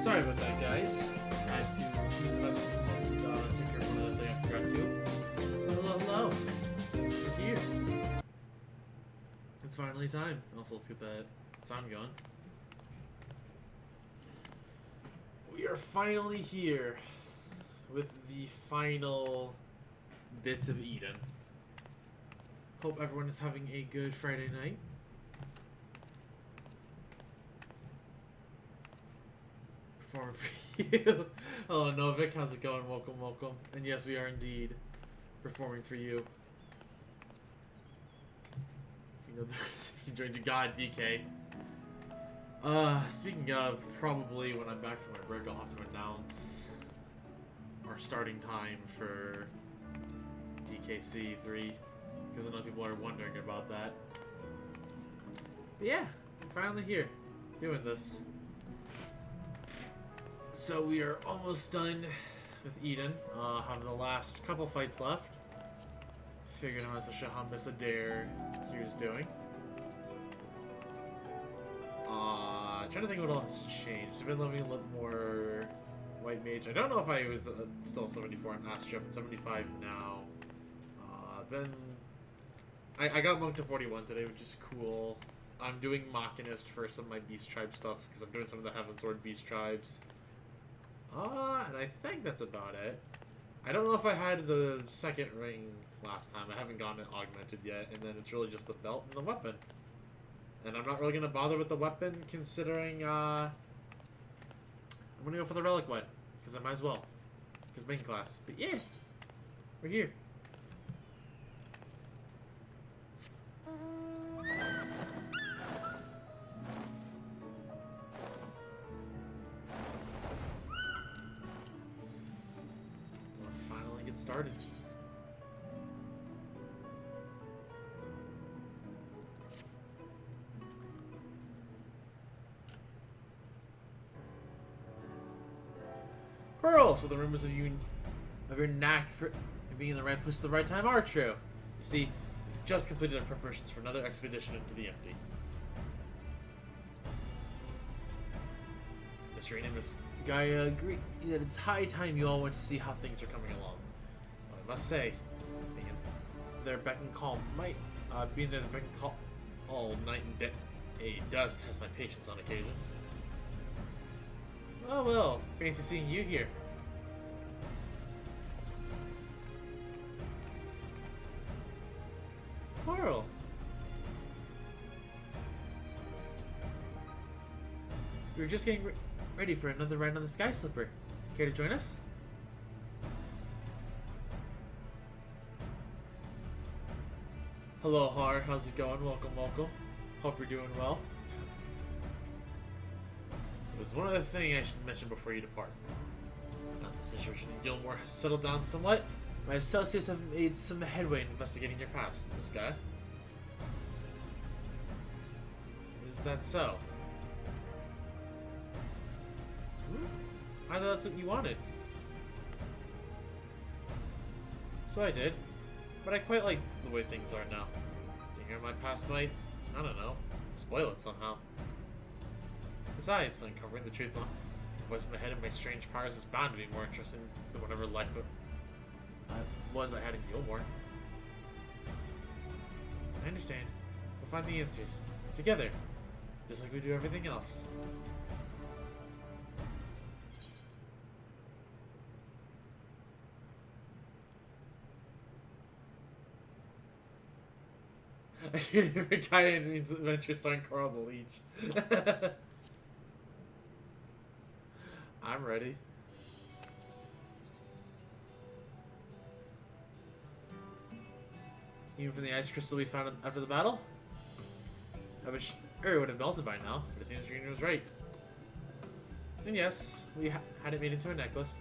Sorry about that, guys. Had to use the bathroom, take care of one other thing I forgot to. Hello, hello. We're here. It's finally time. Also, let's get that sound going. We are finally here with the final bits of Eden. Hope everyone is having a good Friday night. Performing for you. Hello, Novik. How's it going? Welcome, welcome. And yes, we are indeed performing for you. If you know, you joined your god, DK. Speaking of, probably when I'm back from my break, I'll have to announce our starting time for DKC 3, because I know people are wondering about that. But yeah, I'm finally here, doing this. So we are almost done with Eden. Have the last couple fights left. Figured I must show how Miss Adair he was doing. Trying to think what else changed. I've been loving a little more White Mage. I don't know if I was still 74 in Astro, but 75 now. I got Monk to 41 today, which is cool. I'm doing Machinist for some of my Beast Tribe stuff, because I'm doing some of the Heaven Sword Beast Tribes. And I think that's about it. I don't know if I had the second ring last time. I haven't gotten it augmented yet, and then it's really just the belt and the weapon. And I'm not really going to bother with the weapon, considering, I'm going to go for the Relic one, because I might as well. Because main class. But yeah, we're here. Let's finally get started. Pearl! So the rumors of your knack for being in the right place at the right time are true. You see, we've just completed our preparations for another expedition into the empty. Mr. and Miss Gaia agree that it's high time you all went to see how things are coming along. But I must say, being in their beck and call might being there beck and call all night and day does test my patience on occasion. Oh well, fancy seeing you here. Coral. We were just getting ready for another ride on the Sky Slipper. Care to join us? Hello, Har. How's it going? Welcome, welcome. Hope you're doing well. There's one other thing I should mention before you depart. Now the situation in Gilmore has settled down somewhat. My associates have made some headway in investigating your past, Miss Gaia. Is that so? I thought that's what you wanted. So I did. But I quite like the way things are now. Being on my past might, I don't know, spoil it somehow. Besides, uncovering the truth on the voice in my head and my strange powers is bound to be more interesting than whatever life I had in Gilmore. I understand. We'll find the answers. Together. Just like we do everything else. I hear a guy in Adventure starring Coral the Leech. I'm ready. Even from the ice crystal we found after the battle? I wish it would have melted by now, but it seems Rena was right. And yes, we had it made into a necklace.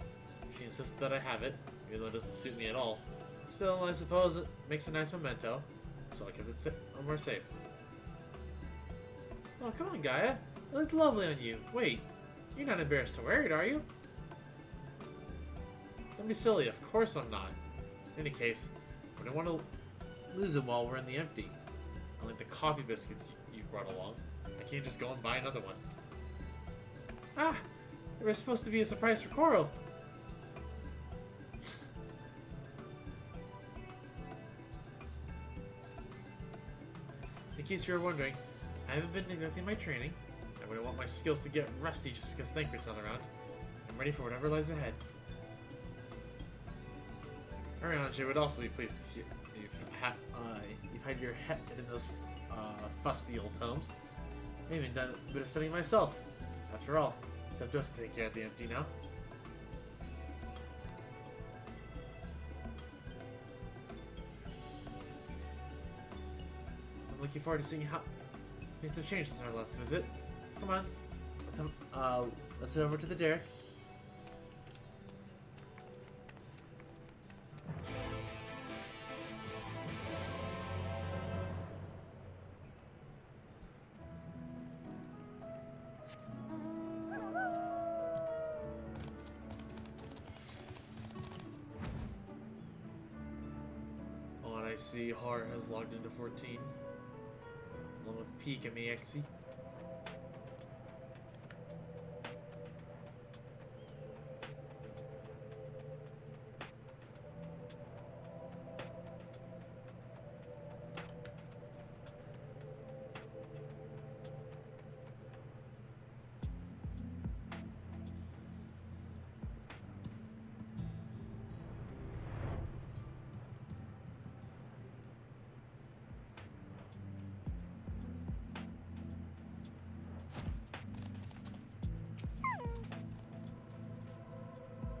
She insisted that I have it, even though it doesn't suit me at all. Still, I suppose it makes a nice memento, so I kept it somewhere safe. Oh, come on, Gaia. It looked lovely on you. Wait, you're not embarrassed to wear it, are you? Don't be silly, of course I'm not. In any case, I don't want to lose it while we're in the empty. Unlike the coffee biscuits you've brought along, I can't just go and buy another one. Ah, It was supposed to be a surprise for Coral. In case you were wondering, I haven't been neglecting my training. I wouldn't want my skills to get rusty just because Thancred's not around. I'm ready for whatever lies ahead. Ariane would also be pleased to hear you've had your head in those fusty old tomes. I've even done a bit of studying myself. After all, it's up to us to take care of the empty now. I'm looking forward to seeing how things have changed since our last visit. Come on, let's head over to the derrick. I see Har has logged into 14, along with Peak and the XIV.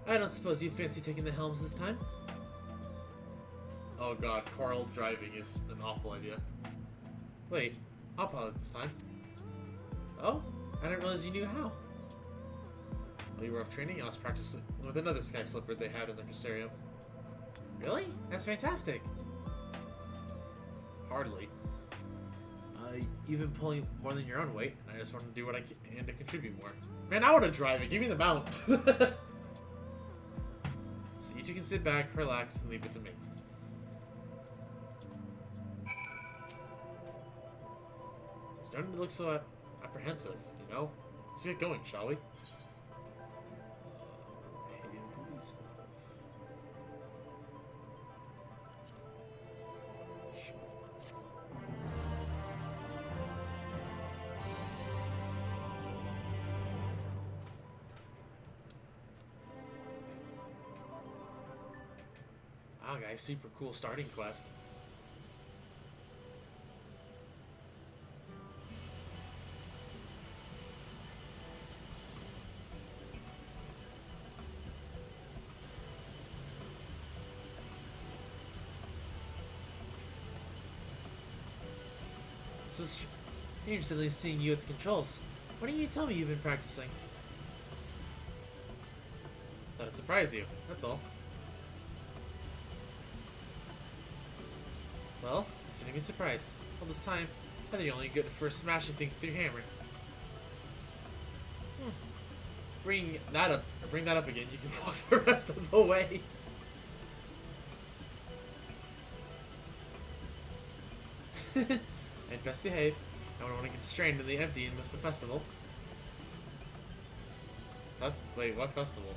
I don't suppose you fancy taking the helms this time? Oh god, Coral driving is an awful idea. Wait, I'll pilot this time. Oh? I didn't realize you knew how. While you were off training, I was practicing with another sky slipper they had in the Crystarium. Really? That's fantastic. Hardly. You've been pulling more than your own weight, and I just want to do what I can to contribute more. Man, I want to drive it. Give me the mount. So you two can sit back, relax, and leave it to me. It's starting to look so apprehensive, you know? Let's get going, shall we? Wow, guys, super cool starting quest. So interestingly seeing you at the controls. Why didn't you tell me you've been practicing? Thought it'd surprise you, that's all. Well, consider me surprised. All this time, I think you're only good for smashing things with your hammer. Bring that up again, you can walk the rest of the way. I'd best behave. I don't want to get strained in the empty and miss the festival. Wait, what festival?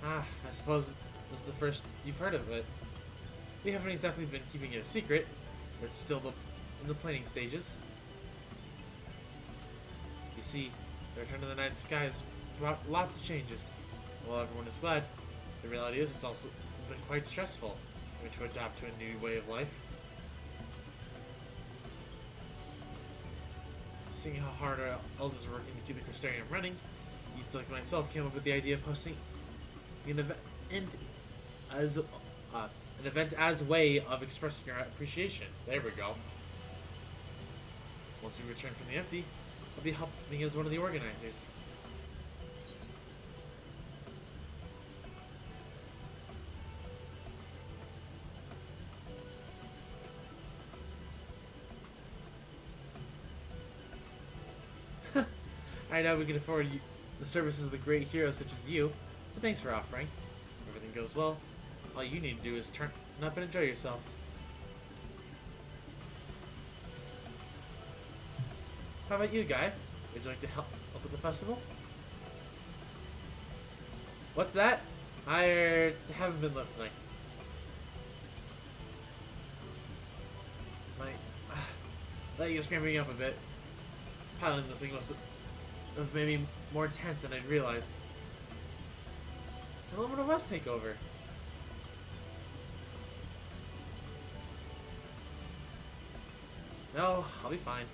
I suppose this is the first you've heard of it. We haven't exactly been keeping it a secret, but it's still in the planning stages. You see, the return of the night sky has brought lots of changes. While everyone is glad, the reality is it's also been quite stressful, having to adapt to a new way of life. Seeing how hard our elders are working to keep the Crystarium running, youths like myself came up with the idea of hosting an event as a way of expressing our appreciation. There we go. Once we return from the empty, I'll be helping as one of the organizers. I know we can afford the services of the great heroes such as you, but thanks for offering. If everything goes well, all you need to do is turn up and enjoy yourself. How about you, Guy? Would you like to help with the festival? What's that? I haven't been listening. My leg is cramping up a bit. Piloting this thing must have made me more tense than I'd realized. A moment of rest take over. No, I'll be fine.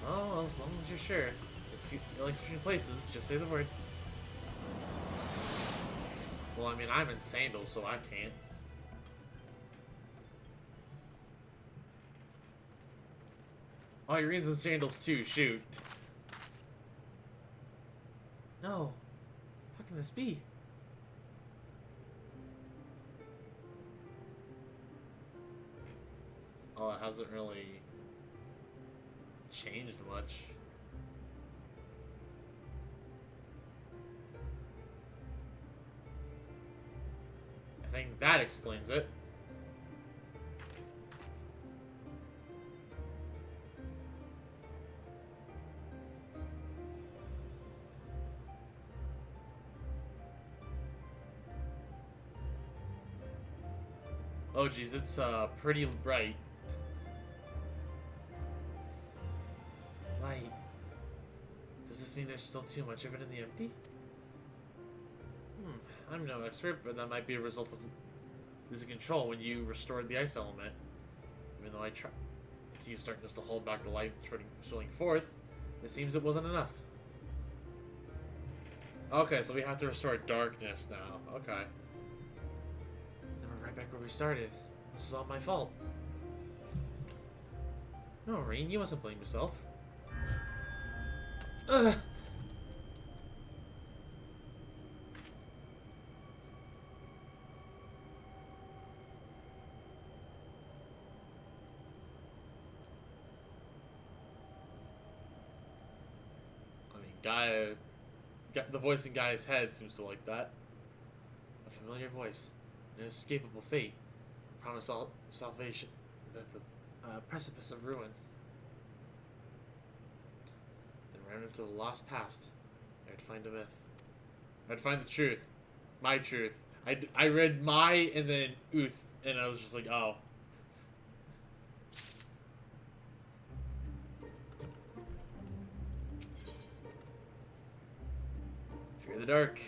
Well, as long as you're sure. If you like switching places, just say the word. Well, I mean, I'm in sandals, so I can't. Oh, Irene's in sandals too, shoot. No. How can this be? Oh, it hasn't really changed much. I think that explains it. Oh geez, it's pretty bright. Light. Does this mean there's still too much of it in the empty? I'm no expert, but that might be a result of losing control when you restored the ice element. Even though I tried to use darkness to hold back the light spilling forth, it seems it wasn't enough. Okay, so we have to restore darkness now. Okay. Then we're right back where we started. This is all my fault. No, Rain, you mustn't blame yourself. Ugh. The voice in Gaia's head seems to like that. A familiar voice, an inescapable fate, a promise of salvation at the precipice of ruin. Then ran into the lost past. I'd find a myth. I'd find the truth. My truth. I read my and then Uth, and I was just like, oh. Fear the dark.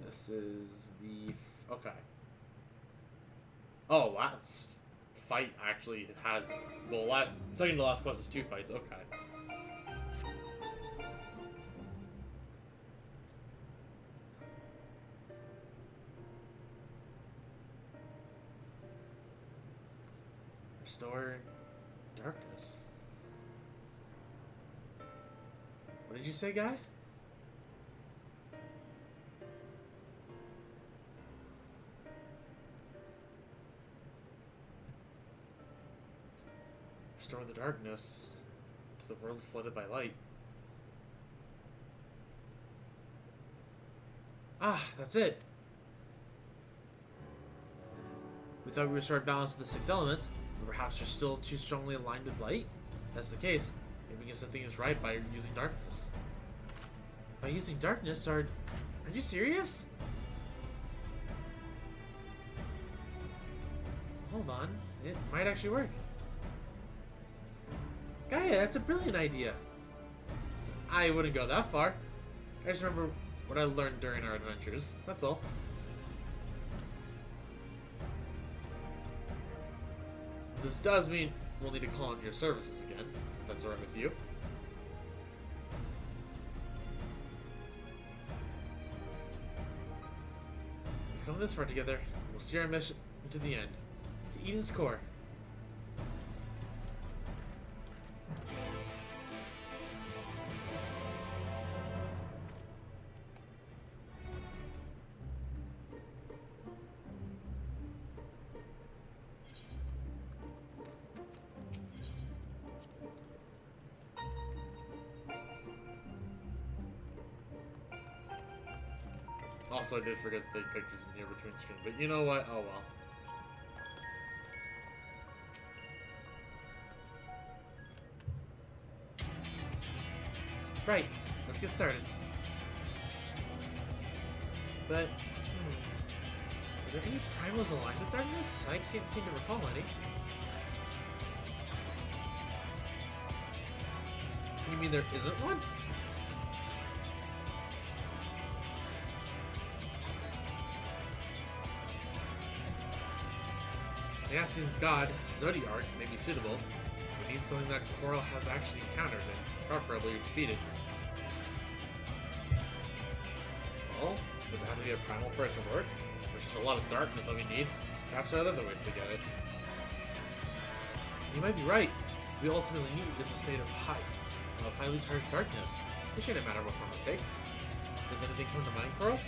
This is the... okay. Oh, last fight actually has... well, second to last quest is 2 fights. Okay. Restore darkness. What did you say, guy? Restore the darkness to the world flooded by light. Ah, that's it. We thought we restored balance to the 6 elements, but perhaps you're still too strongly aligned with light? If that's the case, maybe you something is right by using darkness. By using darkness, are you serious? Hold on, it might actually work. Gaia, that's a brilliant idea. I wouldn't go that far. I just remember what I learned during our adventures, that's all. This does mean we'll need to call on your services again, if that's alright with you. We've come this far together, we'll see our mission to the end. To Eden's core. Also, I did forget to take pictures in here between streams, but you know what? Oh well. Right. let's get started. But, are there any primals aligned with darkness? I can't seem to recall any. You mean there isn't one? The Ascian's god, Zodiark, may be suitable. We need something that Coral has actually encountered and preferably defeated. Well, does it have to be a primal for it to work? There's just a lot of darkness that we need. Perhaps there are other ways to get it. You might be right. We ultimately need is a state of highly charged darkness. It shouldn't matter what form it takes. Does anything come to mind, Coral?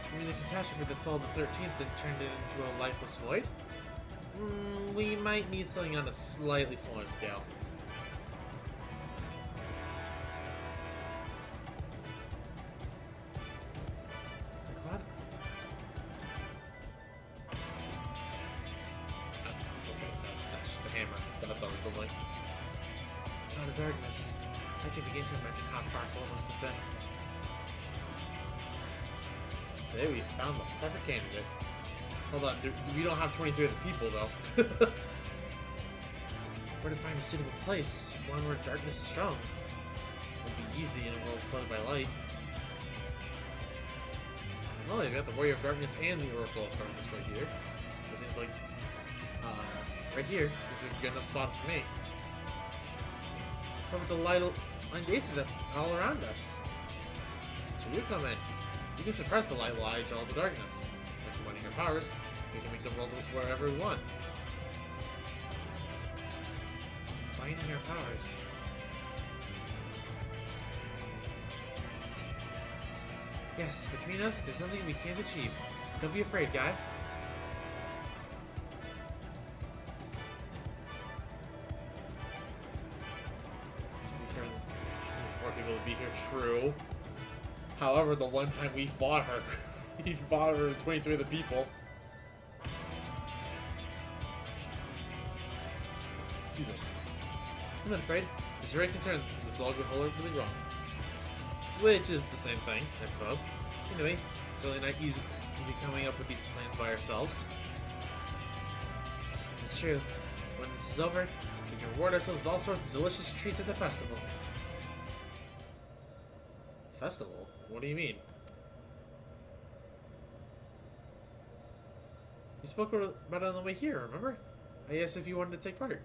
I mean, the catastrophe that swallowed the 13th and turned it into a lifeless void? We might need something on a slightly smaller scale. The cloud? Oh, okay, that's just a hammer. But I thought it was something. Cloud of darkness. I can begin to imagine how powerful it must have been. Say we found the perfect candidate. Hold on, we don't have 23 of the people though. Where to find a suitable place? One where darkness is strong. It would be easy in a world flooded by light. Well, you've got the Warrior of Darkness and the Oracle of Darkness right here. It seems like, right here, it's a good enough spot for me. How about the light and ether that's all around us? So you come in. You can suppress the light while I draw the darkness. By combining our powers, we can make the world wherever we want. Binding our powers. Yes, between us, there's nothing we can't achieve. Don't be afraid, guy. To be fair, for people to be here, true. However, the one time we fought her, we fought her 23 of the people. Excuse me. I'm not afraid. It's very concerned this will all go horribly wrong. Which is the same thing, I suppose. Anyway, it's really not easy coming up with these plans by ourselves. It's true. When this is over, we can reward ourselves with all sorts of delicious treats at the festival. Festival? What do you mean? You spoke about it on the way here, remember? I asked if you wanted to take part.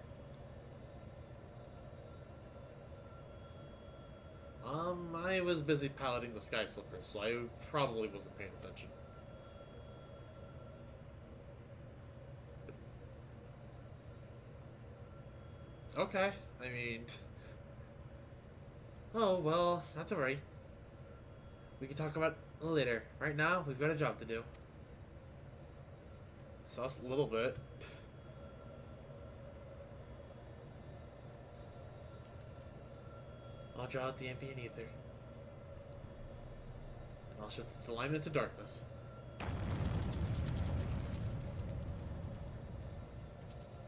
I was busy piloting the Sky Slippers, so I probably wasn't paying attention. Okay, I mean... Oh, well, not to worry. We can talk about it later. Right now, we've got a job to do. So that's a little bit. I'll draw out the ambient ether. And I'll shift its alignment to darkness.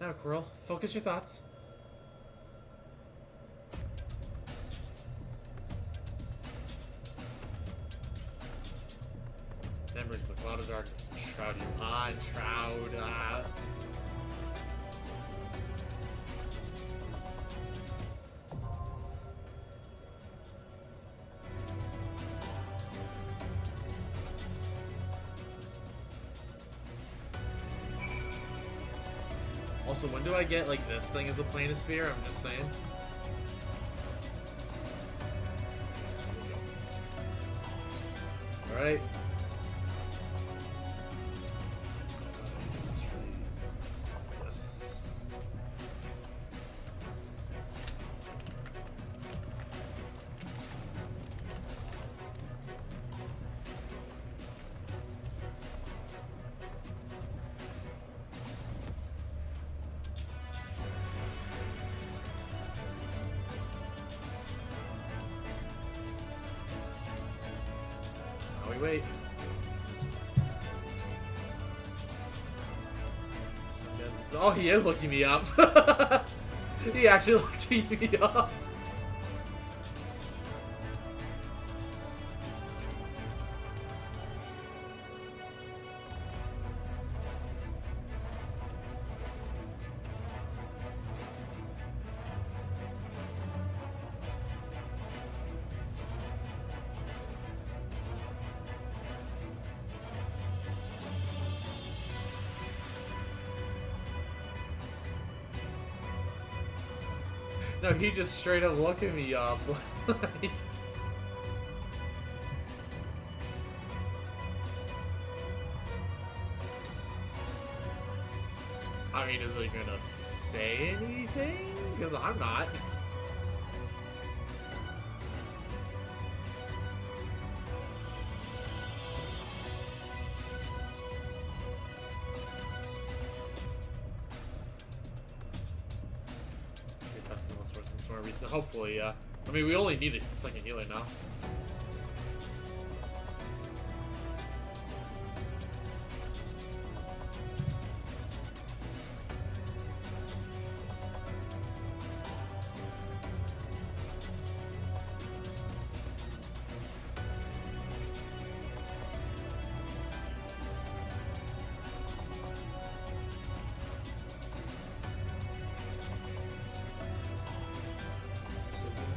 Now, Coral, focus your thoughts. Memories of the cloud of darkness. Shroud you on, shroud. Also, when do I get like this thing as a planisphere? I'm just saying. All right. Now we wait. Oh, he is looking me up. He actually looking me up. No, he just straight up looking me up. I mean, is he gonna say anything? Because I'm not. More recent, hopefully, yeah. I mean, we only need a second healer now.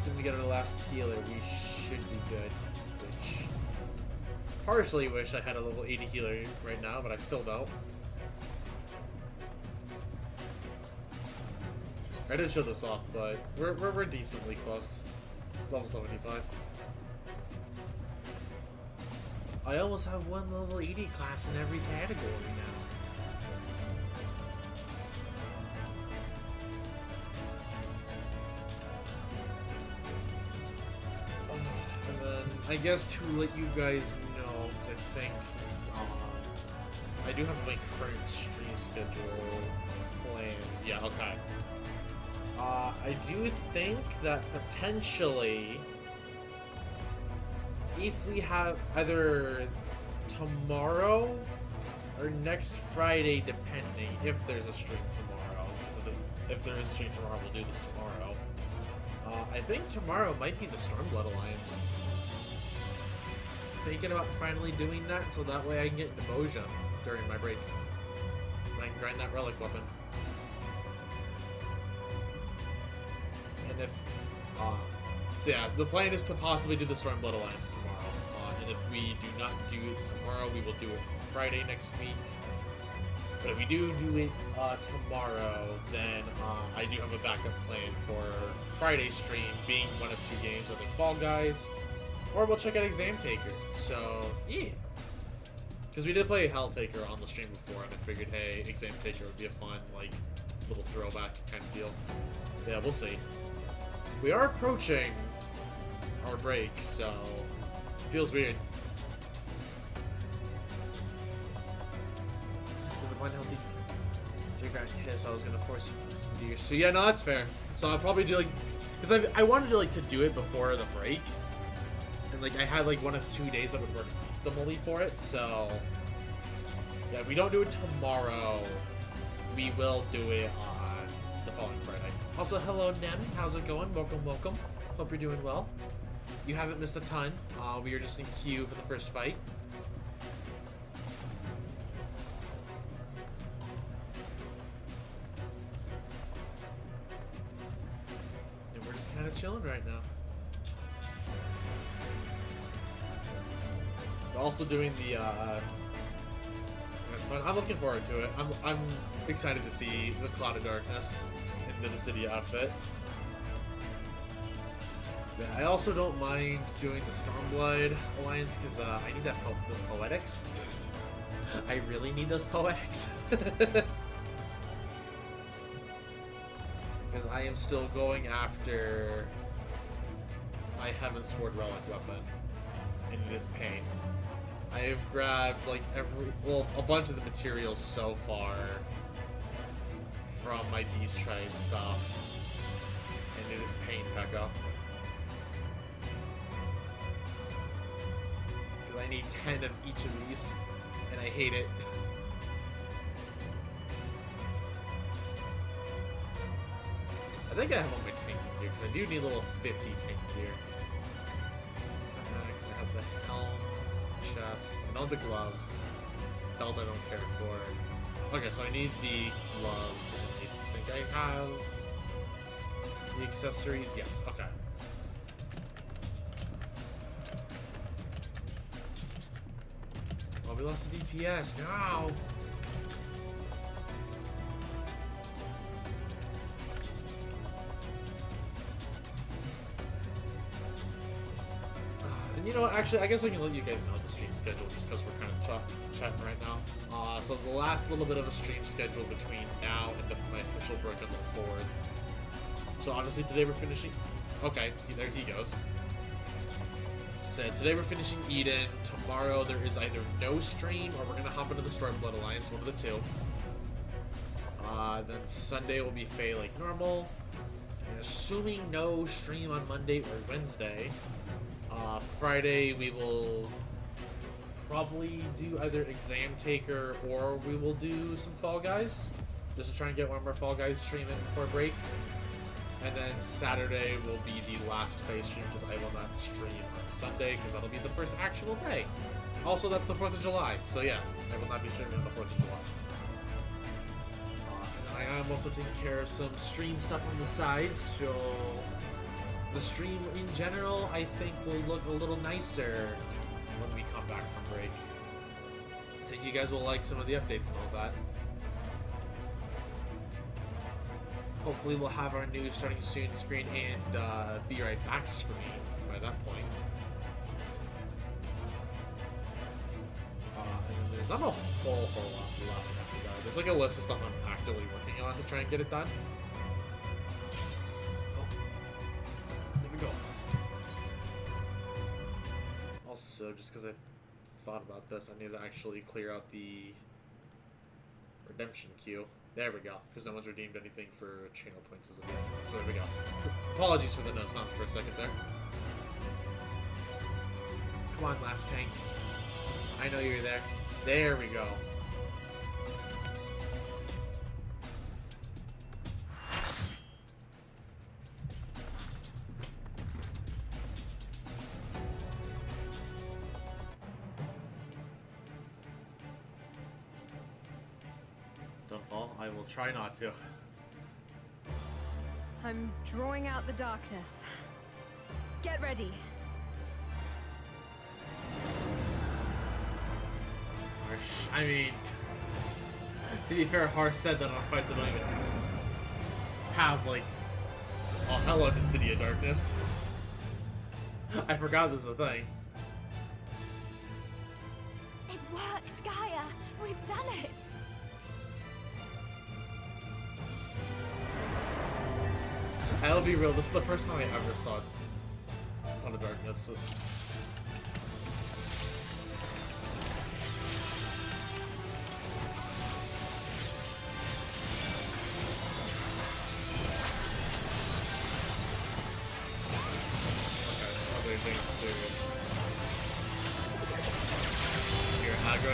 If we get our last healer, we should be good. Which, partially wish I had a level 80 healer right now, but I still don't. I did show this off, but we're decently close. Level 75. I almost have one level 80 class in every category now. I guess to let you guys know, because I think since I do have my current stream schedule planned. Yeah, okay. I do think that potentially, if we have either tomorrow or next Friday, depending if there's a stream tomorrow. So if there is a stream tomorrow, we'll do this tomorrow. I think tomorrow might be the Stormblood Alliance. Thinking about finally doing that, so that way I can get into Boja during my break. And I can grind that relic weapon. And if, so yeah, the plan is to possibly do the Stormblood Alliance tomorrow. And if we do not do it tomorrow, we will do it Friday next week. But if we do it tomorrow, then I do have a backup plan for Friday stream being one of two games, either Fall Guys, or we'll check out Exam Taker. So, yeah. Because we did play Hell Taker on the stream before, and I figured, hey, Exam Taker would be a fun, like, little throwback kind of deal. Yeah, we'll see. We are approaching our break, so it feels weird. With one healthy so I was gonna force you to do yours too. Yeah, no, that's fair. So I'll probably do like, because I wanted to like to do it before the break. And like I had like 1 of 2 days that would work optimally for it, so yeah, if we don't do it tomorrow, we will do it on the following Friday. Also, hello Nem, how's it going? Welcome, welcome. Hope you're doing well. You haven't missed a ton. We are just in queue for the first fight. And we're just kind of chilling right now. Also doing the that's fun. I'm looking forward to it. I'm excited to see the Cloud of Darkness in the Dissidia outfit. Yeah, I also don't mind doing the Stormblood Alliance because I need those poetics. I really need those poetics. Because I am still going after my Heaven Sword Relic weapon, and it is pain. I've grabbed like a bunch of the materials so far from my Beast Tribe stuff, and it is pain, Pekka. Because I I need 10 of each of these, and I hate it. I think I have all my tank gear, because I do need a little 50 tank gear. Next, I have the helm, chest, and all the gloves. Belt I don't care for. Okay, so I need the gloves, and I think I have the accessories. Yes, okay. Oh, we lost the DPS. No! And you know what, actually, I guess I can let you guys know the stream schedule just because we're kind of chatting right now. So the last little bit of a stream schedule between now and my official break on the 4th. So obviously today we're finishing... Okay, there he goes. So today we're finishing Eden. Tomorrow there is either no stream or we're going to hop into the Stormblood Alliance, one of the two. Then Sunday will be Fae like normal. And assuming no stream on Monday or Wednesday, Friday we will probably do either Exam Taker or we will do some Fall Guys. Just to try and get one more Fall Guys stream in before break. And then Saturday will be the last Fae stream because I will not stream on Sunday because that'll be the first actual day. Also, that's the 4th of July, so yeah, I will not be streaming on the 4th of July. And I am also taking care of some stream stuff on the side, so the stream in general, I think, will look a little nicer when we come back from break. I think you guys will like some of the updates and all that. Hopefully we'll have our new starting soon screen and be right back screen by that point. And then there's not a whole lot left after that. There's like a list of stuff I'm actively working on to try and get it done. Oh. There we go. Also, just because I thought about this, I need to actually clear out the redemption queue. There we go, because no one's redeemed anything for channel points as of yet. So there we go. Apologies for the no sound for a second there. Come on, last tank. I know you're there. There we go. Don't fall. I will try not to. I'm drawing out the darkness. Get ready. I mean, to be fair, Har said that on fights that don't even have, like, oh, hello to City of Darkness. I forgot this was a thing. It worked, Gaia. We've done it. I'll be real, this is the first time I ever saw Ton of Darkness with...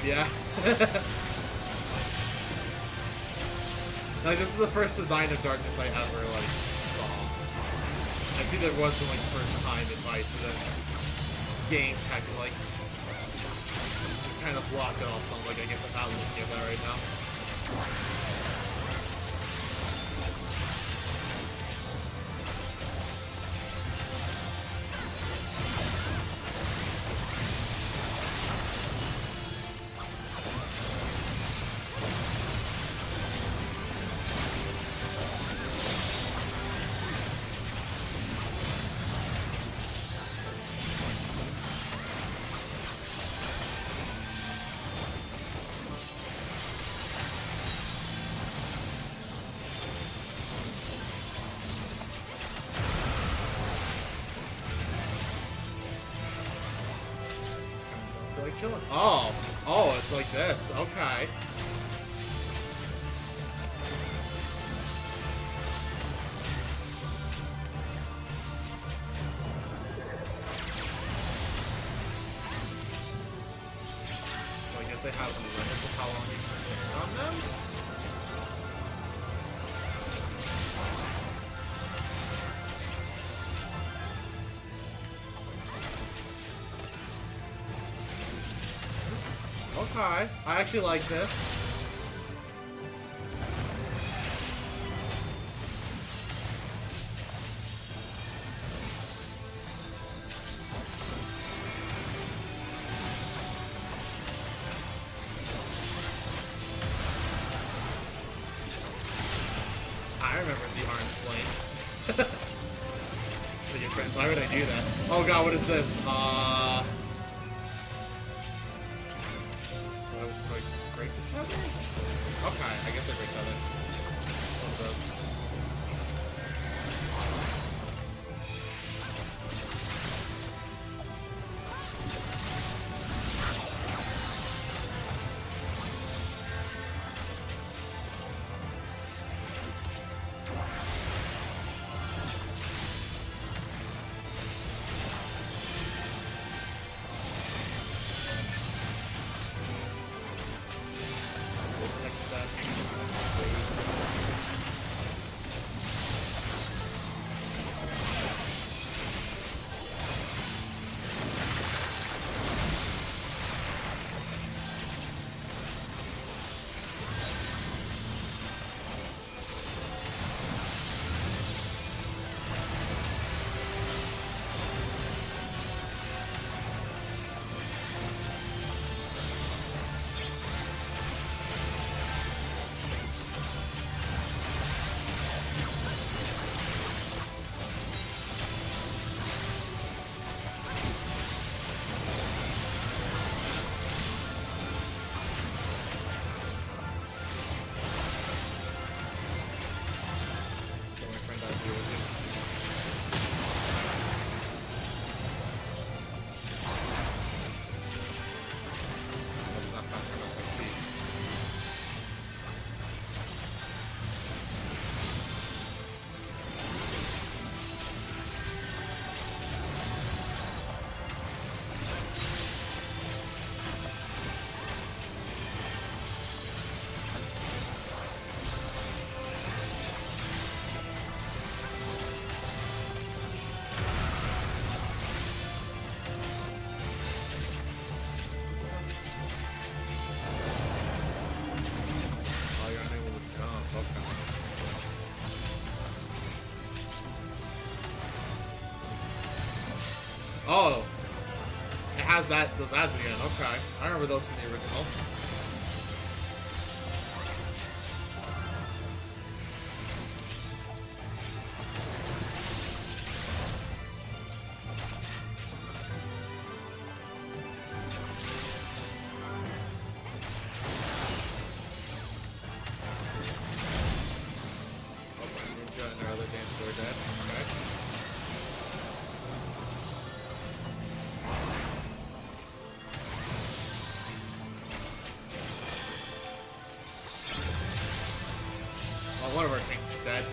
Yeah. Like, this is the first design of Darkness I ever, like, saw. I see there was some, like, first time advice for the game text, like, just kind of blocked it off, so I'm like, I guess I'm not looking at that right now. Oh, it's like this. Okay. they have limits of how long you can stand on them. Okay, I actually like this. I remember the arms lane. With your friends. Why would I do that? Oh god, what is this? Break each other? Okay, I guess I break each other. One of those. Oh, it has those ads again. Okay, I remember those from the original. Okay, Ninja and our other dancer are dead. Okay. One of our tanks is dead.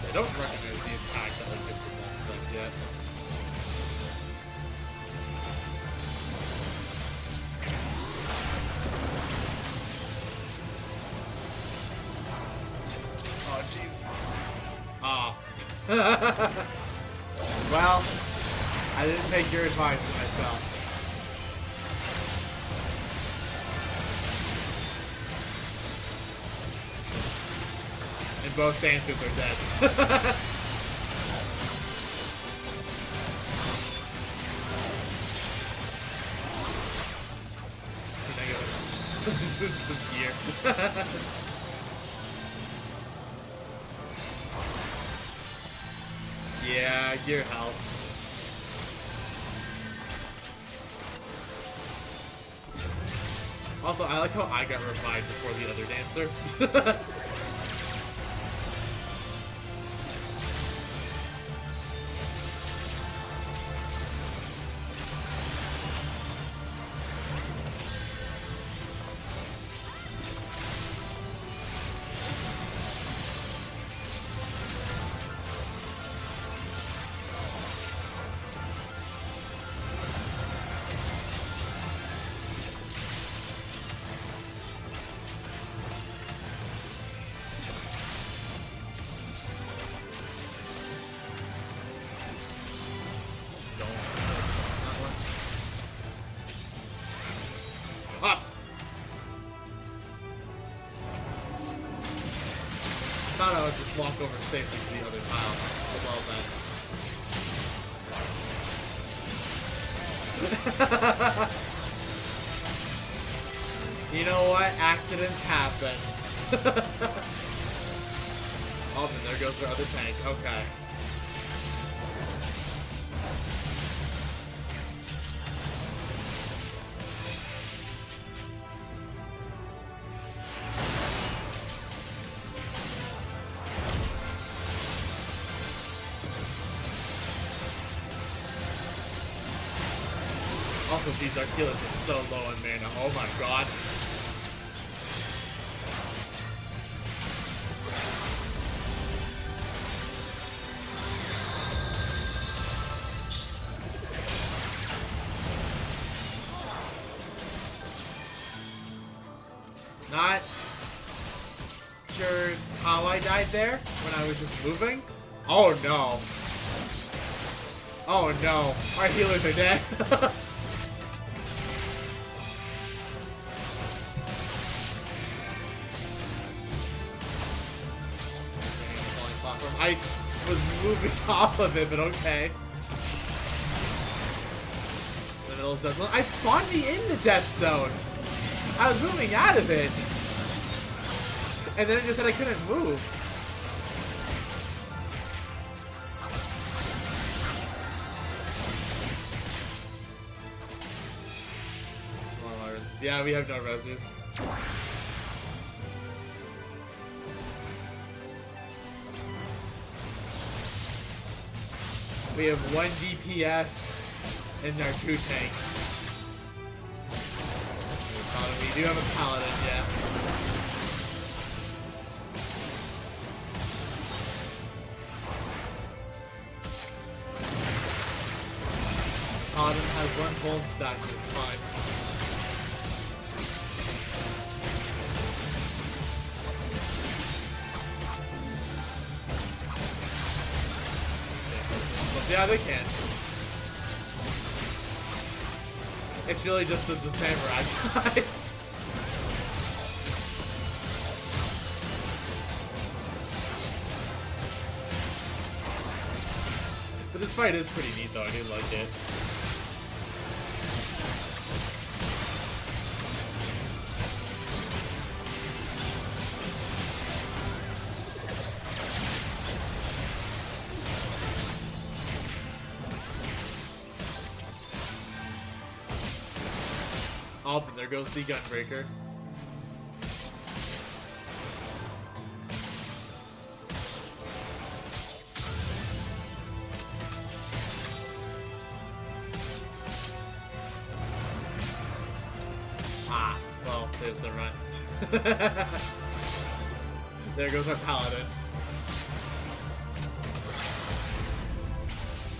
I don't recognize the attack that like gets in that stuff yet. Oh jeez. Ah. Well, I didn't take your advice and I fell. And both dancers are dead. this gear. Yeah, gear helps. Also, I like how I got revived before the other dancer. Thought I would just walk over safely to the other tile above that. You know what? Accidents happen. Oh, and there goes our other tank. Okay. Also, these Archelas are so low on mana. Oh my god. Not sure how I died there when I was just moving. Oh no. Oh no. Our healers are dead. I was moving off of it, but okay. The middle of the zone. It spawned me in the death zone. I was moving out of it. And then it just said I couldn't move. Yeah, we have no reses. We have 1 DPS in our 2 tanks. We do have a paladin, yeah. Paladin has 1 gold stack, but it's fine. Yeah, they can. It's really just as the samurai side. But this fight is pretty neat though, I do like it. Oh, there goes the Gunbreaker. Ah, well, there's the run. There goes our Paladin.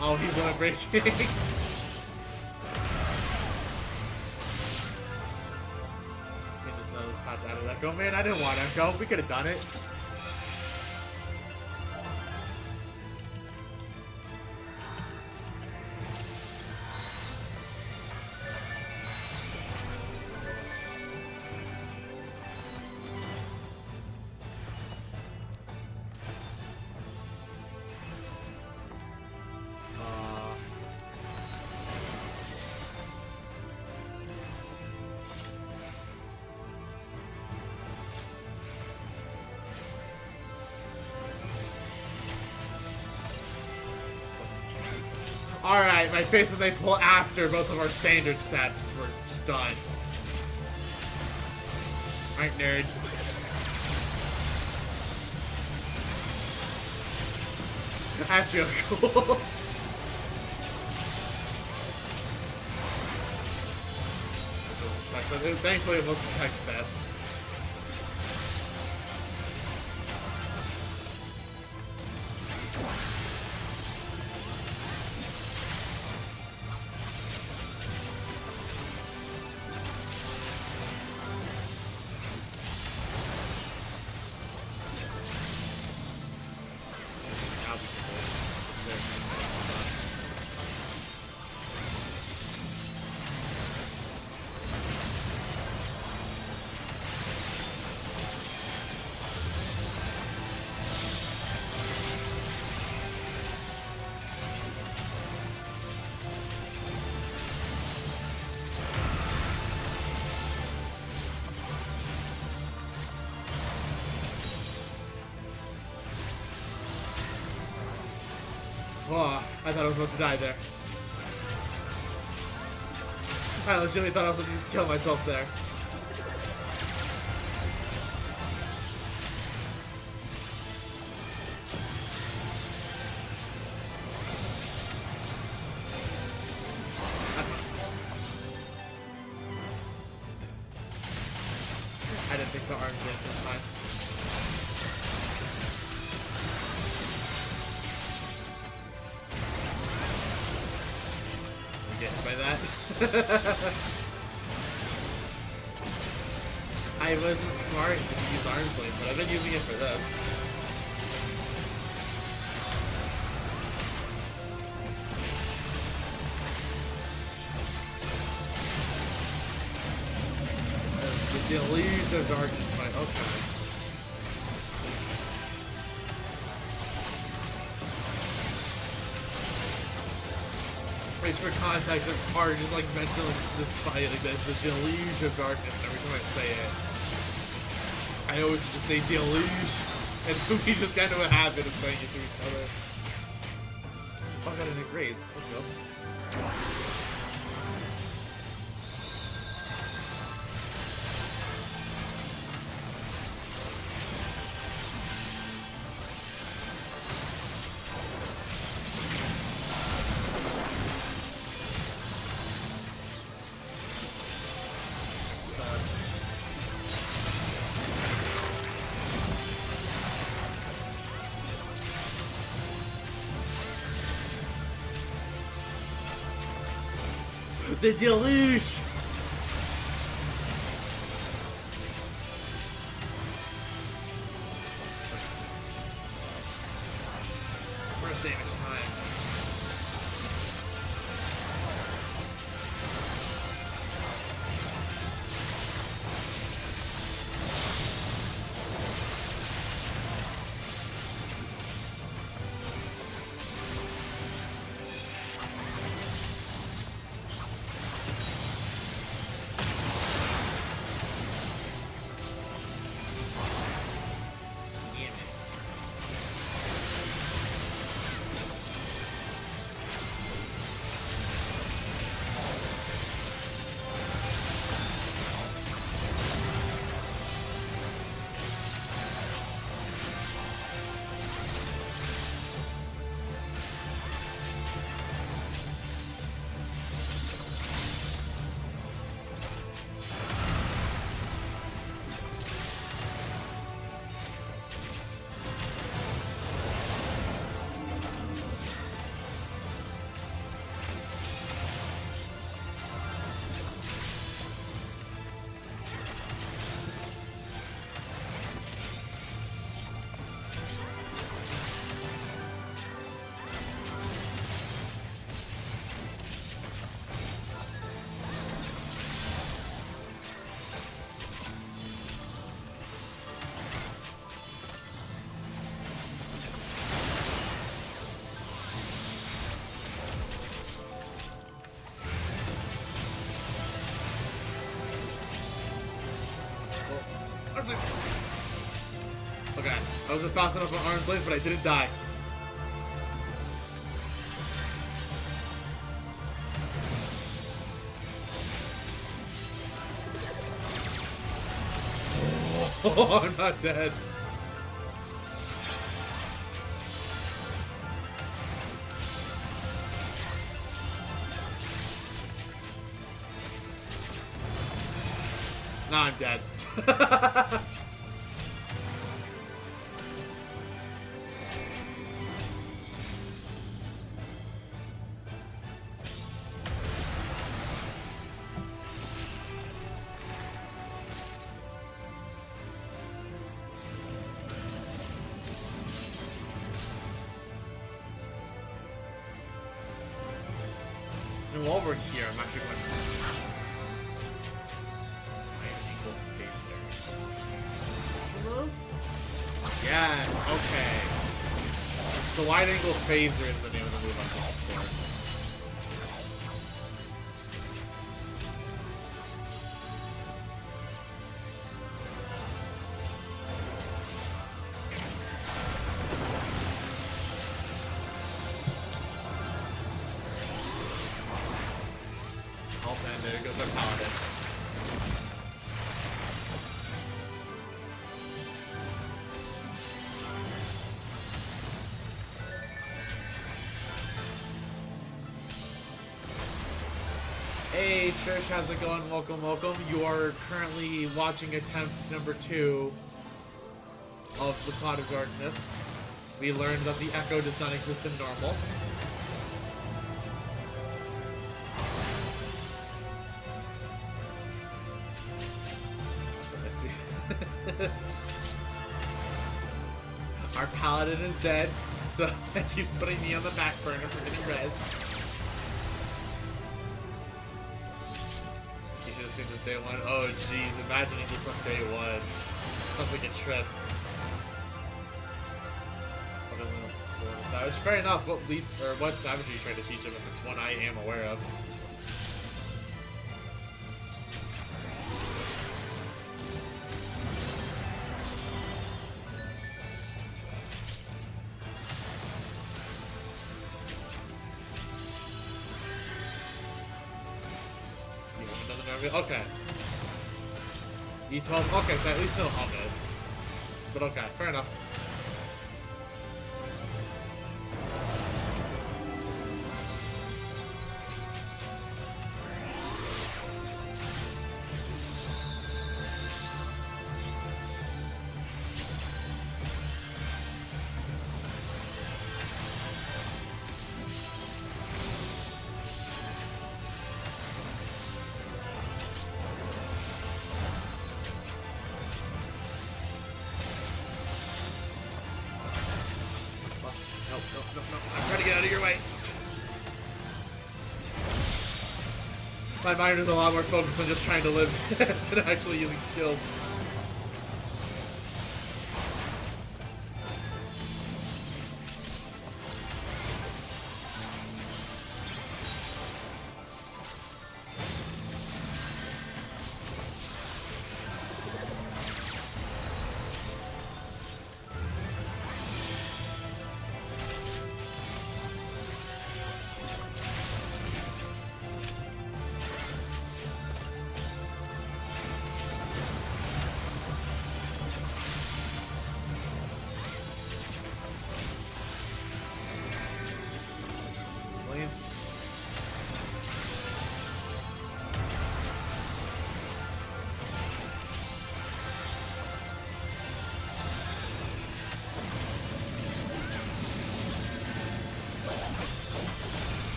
Oh, he's only breaking. Out of Echo. Man, I didn't want Echo. We could have done it. my face when they pull after both of our standard steps were just done. Alright, nerd. That's real cool. Thankfully it wasn't tech step. Oh, I thought I was about to die there. I legitimately thought I was going to just kill myself there. I didn't think the arms did this time. By that. I wasn't smart to use arms length, but I've been using it for this. The deluge of darkness, my okay. Wait, for context, it's hard just like mention like this fight, like that's the deluge of darkness. Every time I say it, I always just say deluge, and we just kind of a habit of saying it to each other. Oh, I got a new raise. Let's go. The deluge! First damage time. Okay, I wasn't fast enough on arm's length, but I didn't die. Oh, I'm not dead. Now I'm dead. And while we're here, I'm actually going to... Yes, okay. So wide angle phaser is the name of the move I'm going for. Oh man, there goes our paladin. Hey, Trish, how's it going? Welcome, welcome. You are currently watching attempt number 2 of the Cloud of Darkness. We learned that the Echo does not exist in normal. Our paladin is dead, so thank you for putting me on the back burner for getting res. You should have seen this day 1. Oh jeez, imagining this on day 1. Sounds like a trip. Savage. Fair enough. What savage are you trying to teach him if it's one I am aware of? Okay. E12. Okay, so at least no Hamid. But okay, fair enough. My mind is a lot more focused on just trying to live than actually using skills.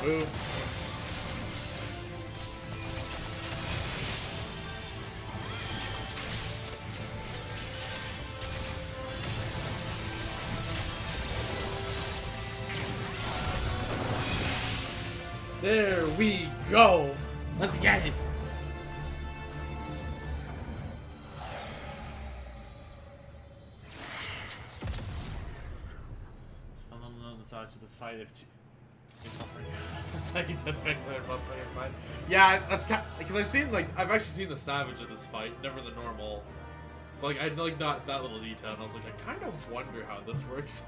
Move. There we go. Let's get it. On the side of this fight if scientific fight. Yeah, that's kind because I've actually seen the Savage of this fight, never the normal. But, like, I like that little detail, and I was like, I kind of wonder how this works.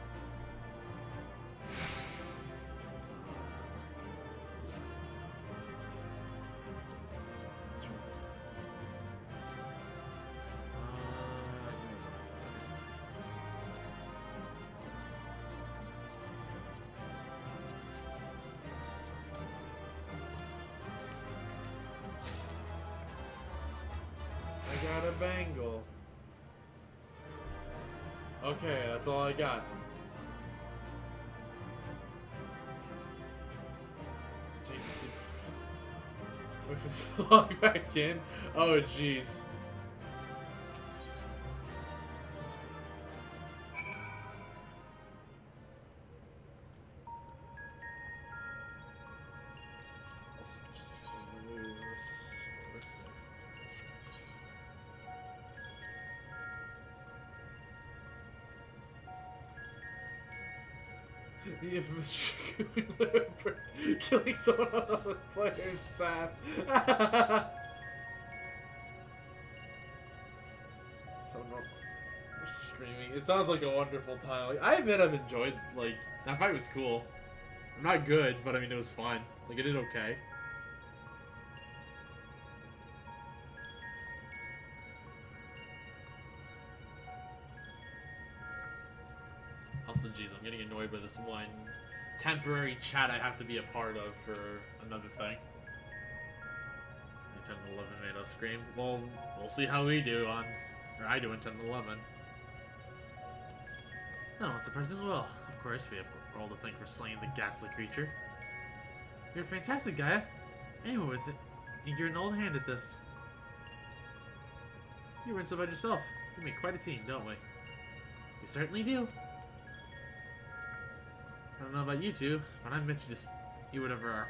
I got a bangle. Okay, that's all I got. Take the seat. Wait for the log back in. Oh, jeez. Let's just remove this. The infamous for killing someone on the player in Saf. So no, we're screaming. It sounds like a wonderful time. Like, I admit I've enjoyed, like, that fight was cool. I'm not good, but I mean, it was fun. Like, I did okay. Also, geez, I'm getting annoyed by this one temporary chat I have to be a part of for another thing. 10 and 11 made us scream. Well, we'll see how we do on, or I do in 10 and 11. No, it's surprisingly well. Of course, we have all to thank for slaying the ghastly creature. You're a fantastic guy. Anyway, with it, you're an old hand at this. You weren't so bad yourself. We make quite a team, don't we? We certainly do. I don't know about you two, but I'm meant to just see whatever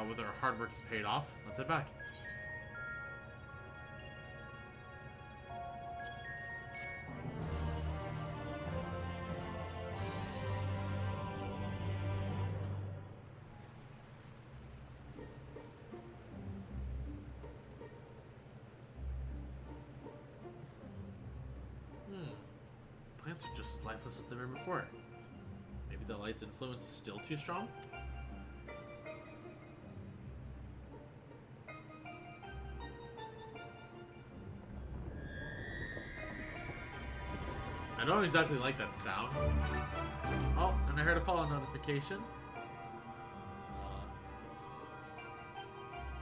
whether our hard work is paid off. Let's head back. Plants are just as lifeless as they were before. Maybe the light's influence is still too strong? I don't exactly like that sound. Oh, and I heard a follow notification.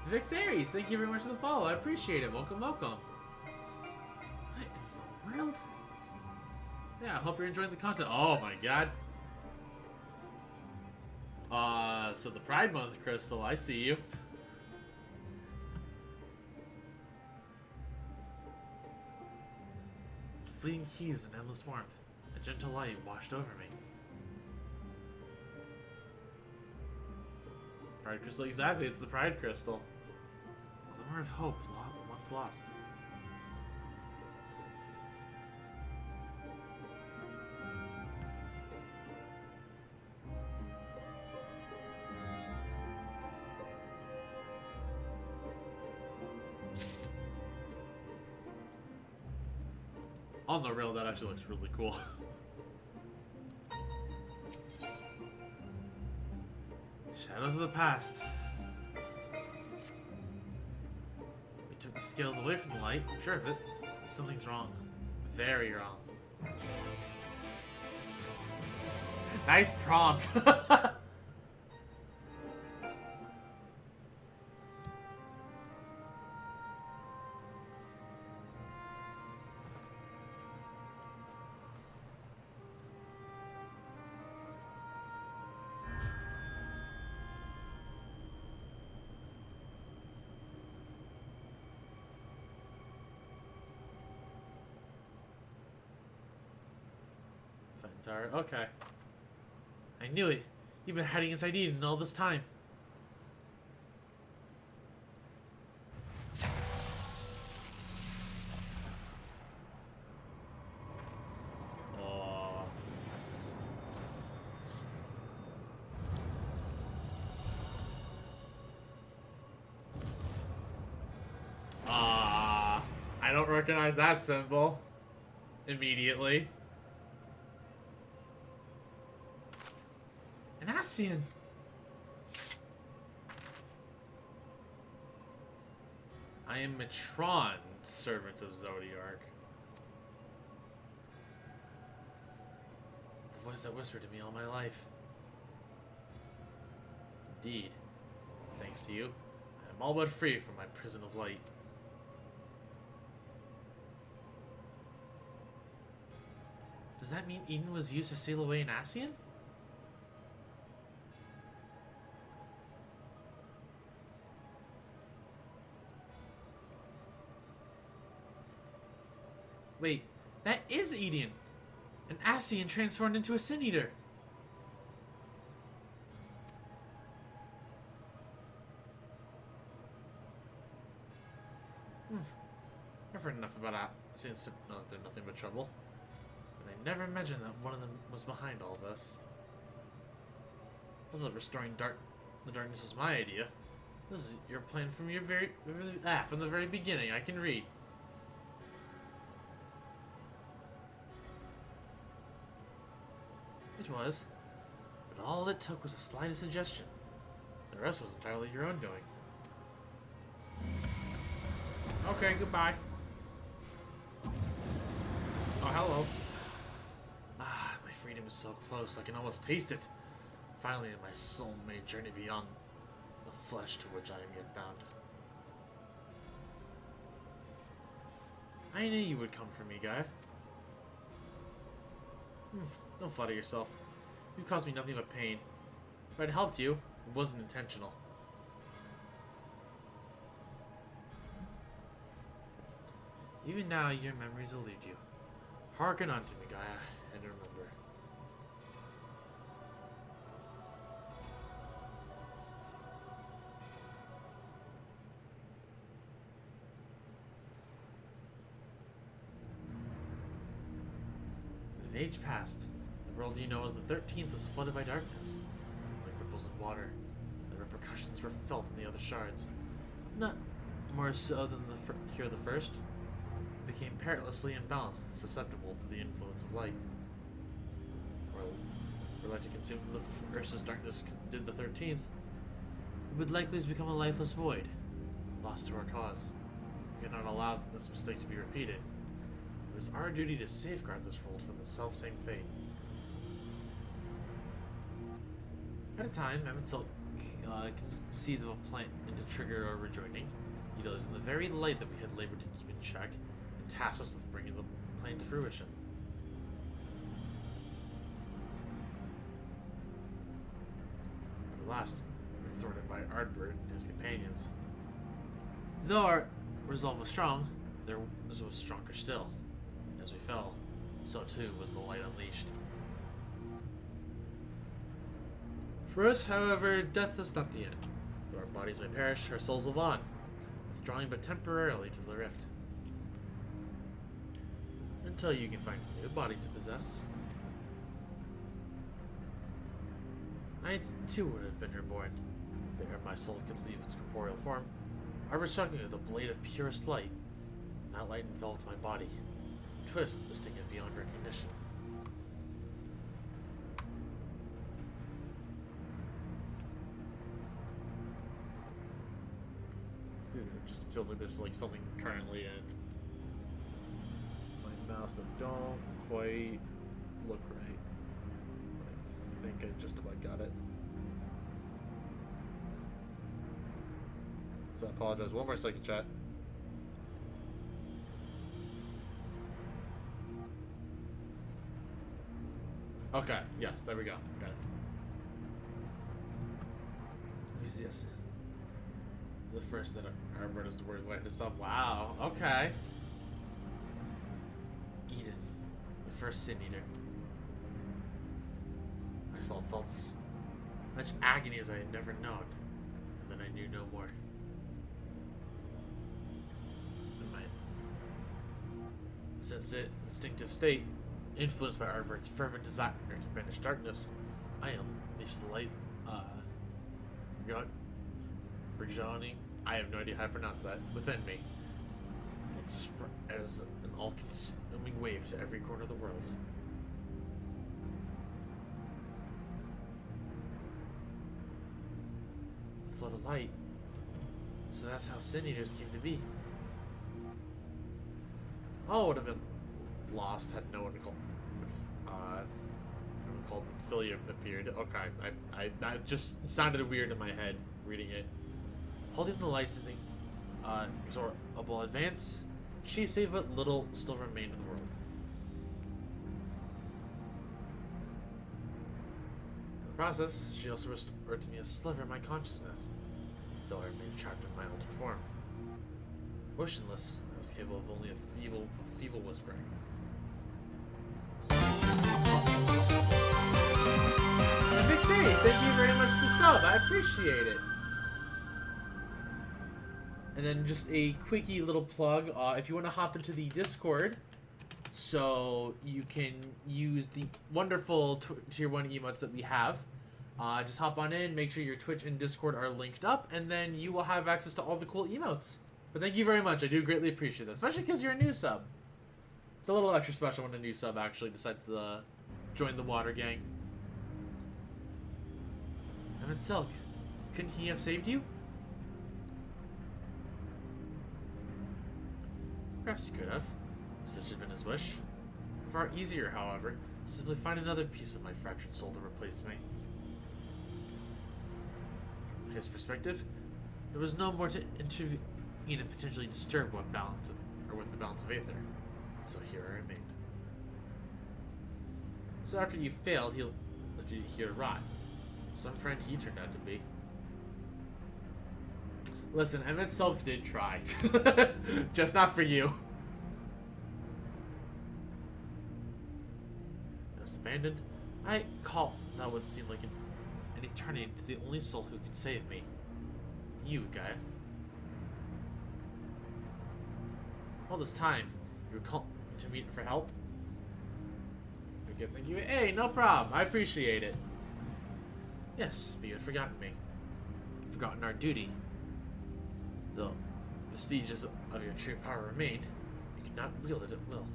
Vix Aries, thank you very much for the follow. I appreciate it. Welcome, welcome. What in the world? Yeah, I hope you're enjoying the content. Oh my god. So the Pride Month, Crystal, I see you. Fleeting hues and endless warmth. A gentle light washed over me. Pride Crystal, exactly, it's the Pride Crystal. Glimmer of hope, once lost. On the rail, that actually looks really cool. Shadows of the past. We took the scales away from the light. I'm sure of it. But something's wrong. Very wrong. Nice prompt. Okay. I knew it. You've been hiding inside Eden all this time. Oh. I don't recognize that symbol immediately. An Ascian. I am Matron, servant of Zodiark. The voice that whispered to me all my life. Indeed. Thanks to you, I am all but free from my prison of light. Does that mean Eden was used to sail away an Ascian? Wait, that is Eden! An Ascian transformed into a Sin Eater! I've heard enough about Ascians to know that they're nothing but trouble. And I never imagined that one of them was behind all this. I thought restoring the darkness was my idea. This is your plan from from the very beginning. I can read. It was, but all it took was a slight suggestion. The rest was entirely your own doing. Okay, goodbye. Oh, hello. Ah, my freedom is so close, I can almost taste it. Finally, my soul may journey beyond the flesh to which I am yet bound. I knew you would come for me, guy. Don't flatter yourself. You've caused me nothing but pain. If I'd helped you, it wasn't intentional. Even now, your memories elude you. Hearken unto me, Gaia, and remember. An age passed. The world you know as the 13th was flooded by darkness. Like ripples in water, the repercussions were felt in the other shards. Not more so than here the first. It became perilously imbalanced and susceptible to the influence of light. Were light to consume the first as darkness did the 13th, it would likely become a lifeless void, lost to our cause. We cannot allow this mistake to be repeated. It was our duty to safeguard this world from the self-same fate. At a time, Emetzel conceived of a plan to trigger our rejoining, utilizing the very light that we had labored to keep in check, and tasked us with bringing the plan to fruition. At last, we were thwarted by Ardbert and his companions. Though our resolve was strong, theirs was stronger still. As we fell, so too was the light unleashed. For us, however, death is not the end. Though our bodies may perish, our souls live on, withdrawing but temporarily to the rift. Until you can find a new body to possess. I too would have been reborn, but ere my soul could leave its corporeal form, I struck me with a blade of purest light, and that light enveloped my body, twist distinct beyond recognition. It just feels like there's like something currently in my mouse that don't quite look right. But I think I just about got it. So I apologize. One more second, chat. Okay, yes, there we go. Got it. Who's this? The first that Ardbert is the word way to stop. Wow, okay. Eden, the first Sin Eater. My soul felt much agony as I had never known, and then I knew no more. And my instinctive state, influenced by Ardbert's fervent desire to banish darkness, I unleashed the light, Brigiani, I have no idea how to pronounce that, within me. as an all-consuming wave to every corner of the world. A flood of light. So that's how Sin Eaters came to be. Oh, it would have been lost had no one called Philia appeared. Okay, that just sounded weird in my head reading it. Holding the lights in the inexorable advance, she saved what little still remained of the world. In the process, she also restored to me a sliver of my consciousness, though I remained trapped in my altered form. Motionless, I was capable of only a feeble whispering. Big Sage, thank you very much for the sub. I appreciate it. And then just a quickie little plug. If you want to hop into the Discord, so you can use the wonderful tier 1 emotes that we have. Just hop on in, make sure your Twitch and Discord are linked up, and then you will have access to all the cool emotes. But thank you very much. I do greatly appreciate that, especially because you're a new sub. It's a little extra special when a new sub actually decides to join the Water Gang. Emmett Silk, couldn't he have saved you? Perhaps he could have, if such had been his wish. Far easier, however, to simply find another piece of my fractured soul to replace me. From his perspective, there was no more to intervene and potentially disturb with the balance of Aether. So here I remained. So after you failed, he left you here to rot. Some friend he turned out to be. Listen, Emmett Silk did try. Just not for you. Thus abandoned, I call that would seem like an eternity to the only soul who could save me. You, Gaia. All this time, you were calling to me for help? Thank you. Hey, no problem. I appreciate it. Yes, but you had forgotten me. Forgotten our duty. Though vestiges of your true power remained, you could not wield it at will.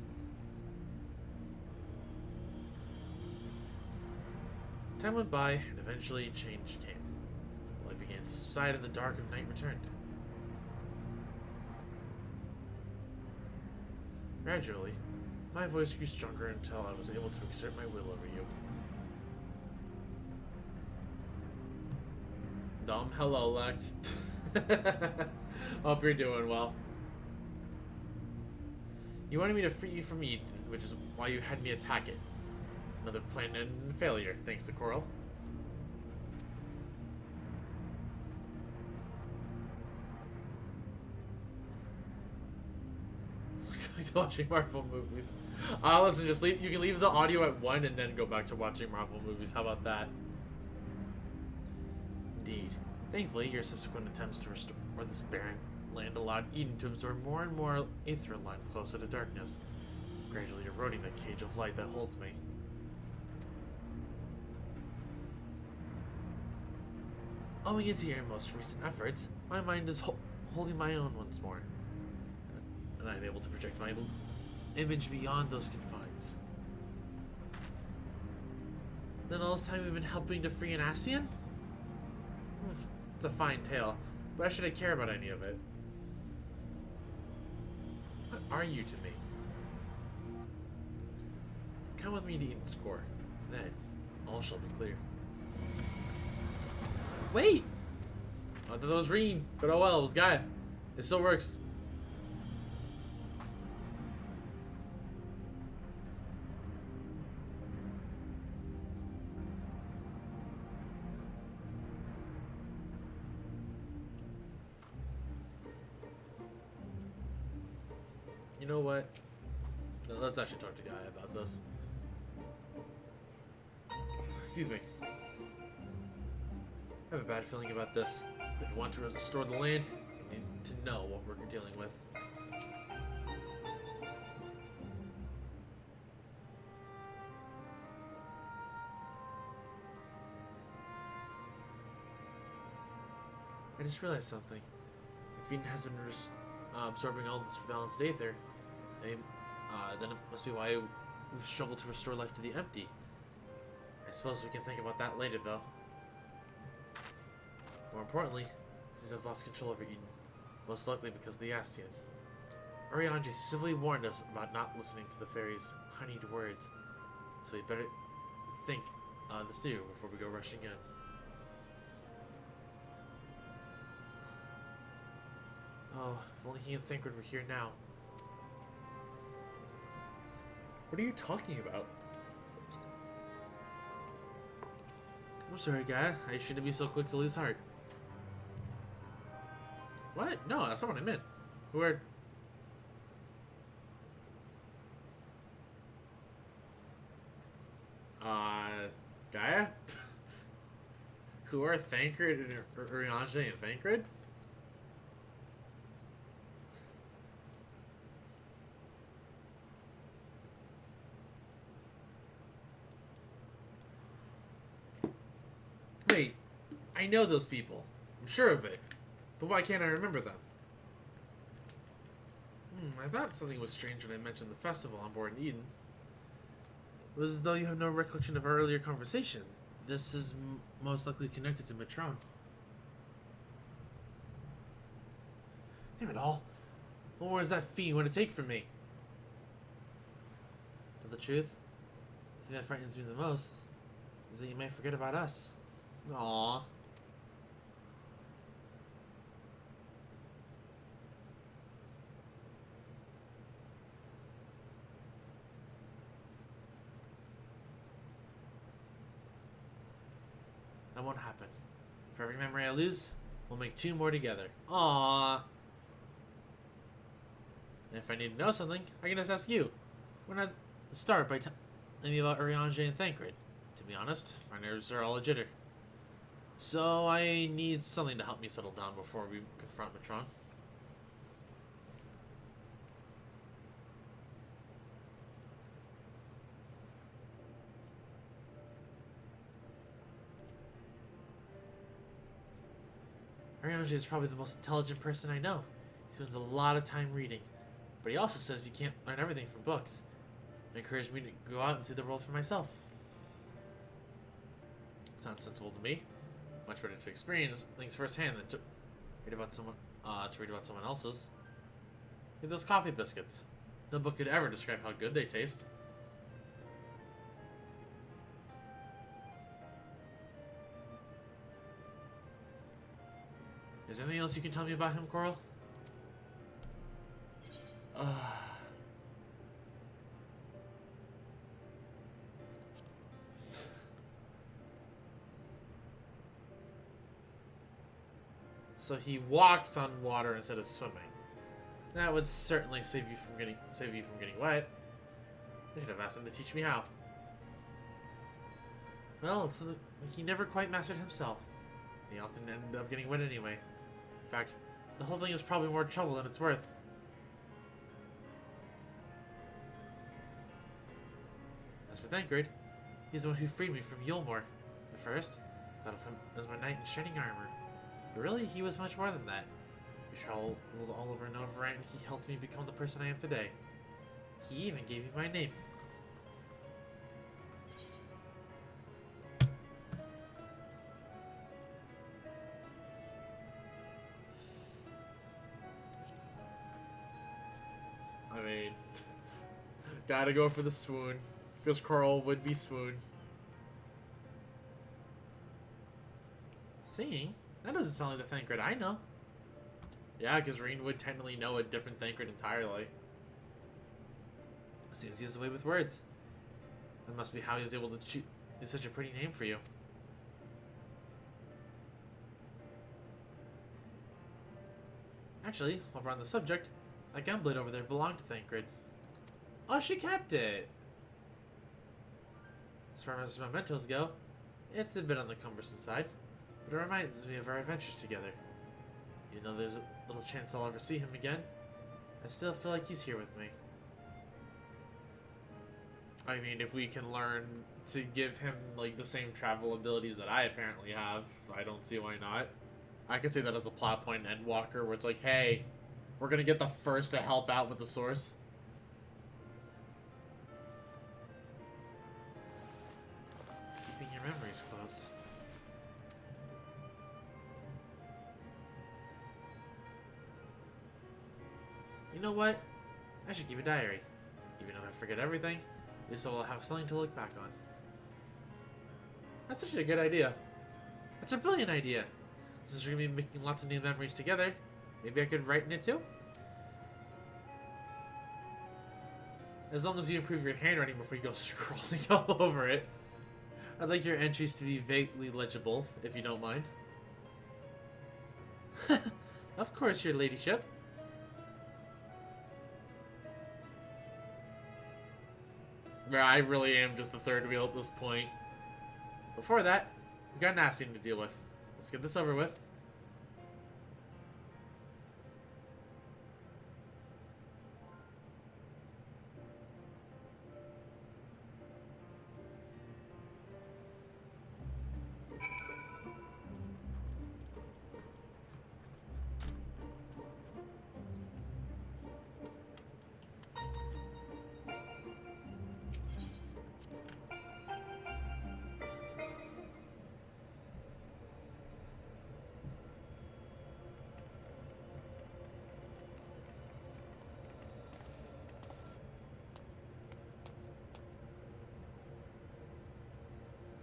Time went by, and eventually change came. The light began to subside, and the dark of night returned. Gradually, my voice grew stronger until I was able to exert my will over you. Hello, Lex. Hope you're doing well. You wanted me to free you from Eden, which is why you had me attack it. Another plan and failure, thanks to Coral. Watching Marvel movies. Listen, just leave. You can leave the audio at 1 and then go back to watching Marvel movies. How about that? Indeed. Thankfully, your subsequent attempts to restore this barren land allowed Eden to absorb more and more aether line closer to darkness, gradually eroding the cage of light that holds me. Owing it to your most recent efforts, my mind is holding my own once more, and I am able to project my image beyond those confines. Then all this time we've been helping to free an Ascian? It's a fine tale, but why should I care about any of it? What are you to me? Come with me to Eden's core. Then, all shall be clear. Wait! I thought that was Reen, but oh well, it was Gaia. It still works. You know what? No, let's actually talk to Gaia about this. Excuse me. I have a bad feeling about this. If we want to restore the land, we need to know what we're dealing with. I just realized something. If Eden has been absorbing all this balanced aether, Then it must be why we've struggled to restore life to the empty. I suppose we can think about that later, though. More importantly, since I've lost control over Eden, most likely because of the Astian. Urianger specifically warned us about not listening to the fairy's honeyed words, so we better think this through before we go rushing in. Oh, if only he and Thancred were here now. What are you talking about? I'm sorry, guy. I shouldn't be so quick to lose heart. What? No, that's not what I meant. Who are... Gaia? Who are Thancred and Urianger and Thancred? Wait, I know those people. I'm sure of it. But why can't I remember them? I thought something was strange when I mentioned the festival on board Eden. It was as though you have no recollection of our earlier conversation. This is most likely connected to Matron. Damn it all. What more does that fiend want to take from me? But the truth, the thing that frightens me the most, is that you may forget about us. Aww. That won't happen. For every memory I lose, we'll make 2 more together. Aww. And if I need to know something, I can just ask you. Why not start by telling me about Urianger and Thancred? To be honest, my nerves are all a jitter. So I need something to help me settle down before we confront Matron. Urianger is probably the most intelligent person I know. He spends a lot of time reading. But he also says you can't learn everything from books. He encouraged me to go out and see the world for myself. Sounds sensible to me. Much better to experience things firsthand than to read about someone else's. Look at those coffee biscuits. No book could ever describe how good they taste. Is there anything else you can tell me about him, Coral? So he walks on water instead of swimming. That would certainly save you from getting wet. I should have asked him to teach me how. Well, it's something he never quite mastered himself. He often ended up getting wet anyway. In fact, the whole thing is probably more trouble than it's worth. As for Thancred, he's the one who freed me from Yulmore. At first, I thought of him as my knight in shining armor. But really, he was much more than that. We traveled all over Novaran, and he helped me become the person I am today. He even gave me my name. I mean, gotta go for the swoon, because Coral would be swoon. Singing? That doesn't sound like the Thancred I know. Yeah, because Reen would technically know a different Thancred entirely. Seems he has a way with words. That must be how he was able to choose such a pretty name for you. Actually, while we're on the subject, that gunblade over there belonged to Thancred. Oh, she kept it! As far as mementos go, it's a bit on the cumbersome side, but it reminds me of our adventures together. Even though there's a little chance I'll ever see him again, I still feel like he's here with me. I mean, if we can learn to give him, like, the same travel abilities that I apparently have, I don't see why not. I could say that as a plot point in Endwalker, where it's like, hey, we're gonna get the first to help out with the source. knows? You know what? I should keep a diary. Even if I forget everything, at least I will have something to look back on. That's actually a good idea. That's a brilliant idea. Since we're going to be making lots of new memories together, maybe I could write in it too? As long as you improve your handwriting before you go scrawling all over it. I'd like your entries to be vaguely legible, if you don't mind. Of course, your ladyship. Yeah, I really am just the third wheel at this point. Before that, we've got an Aston to deal with. Let's get this over with.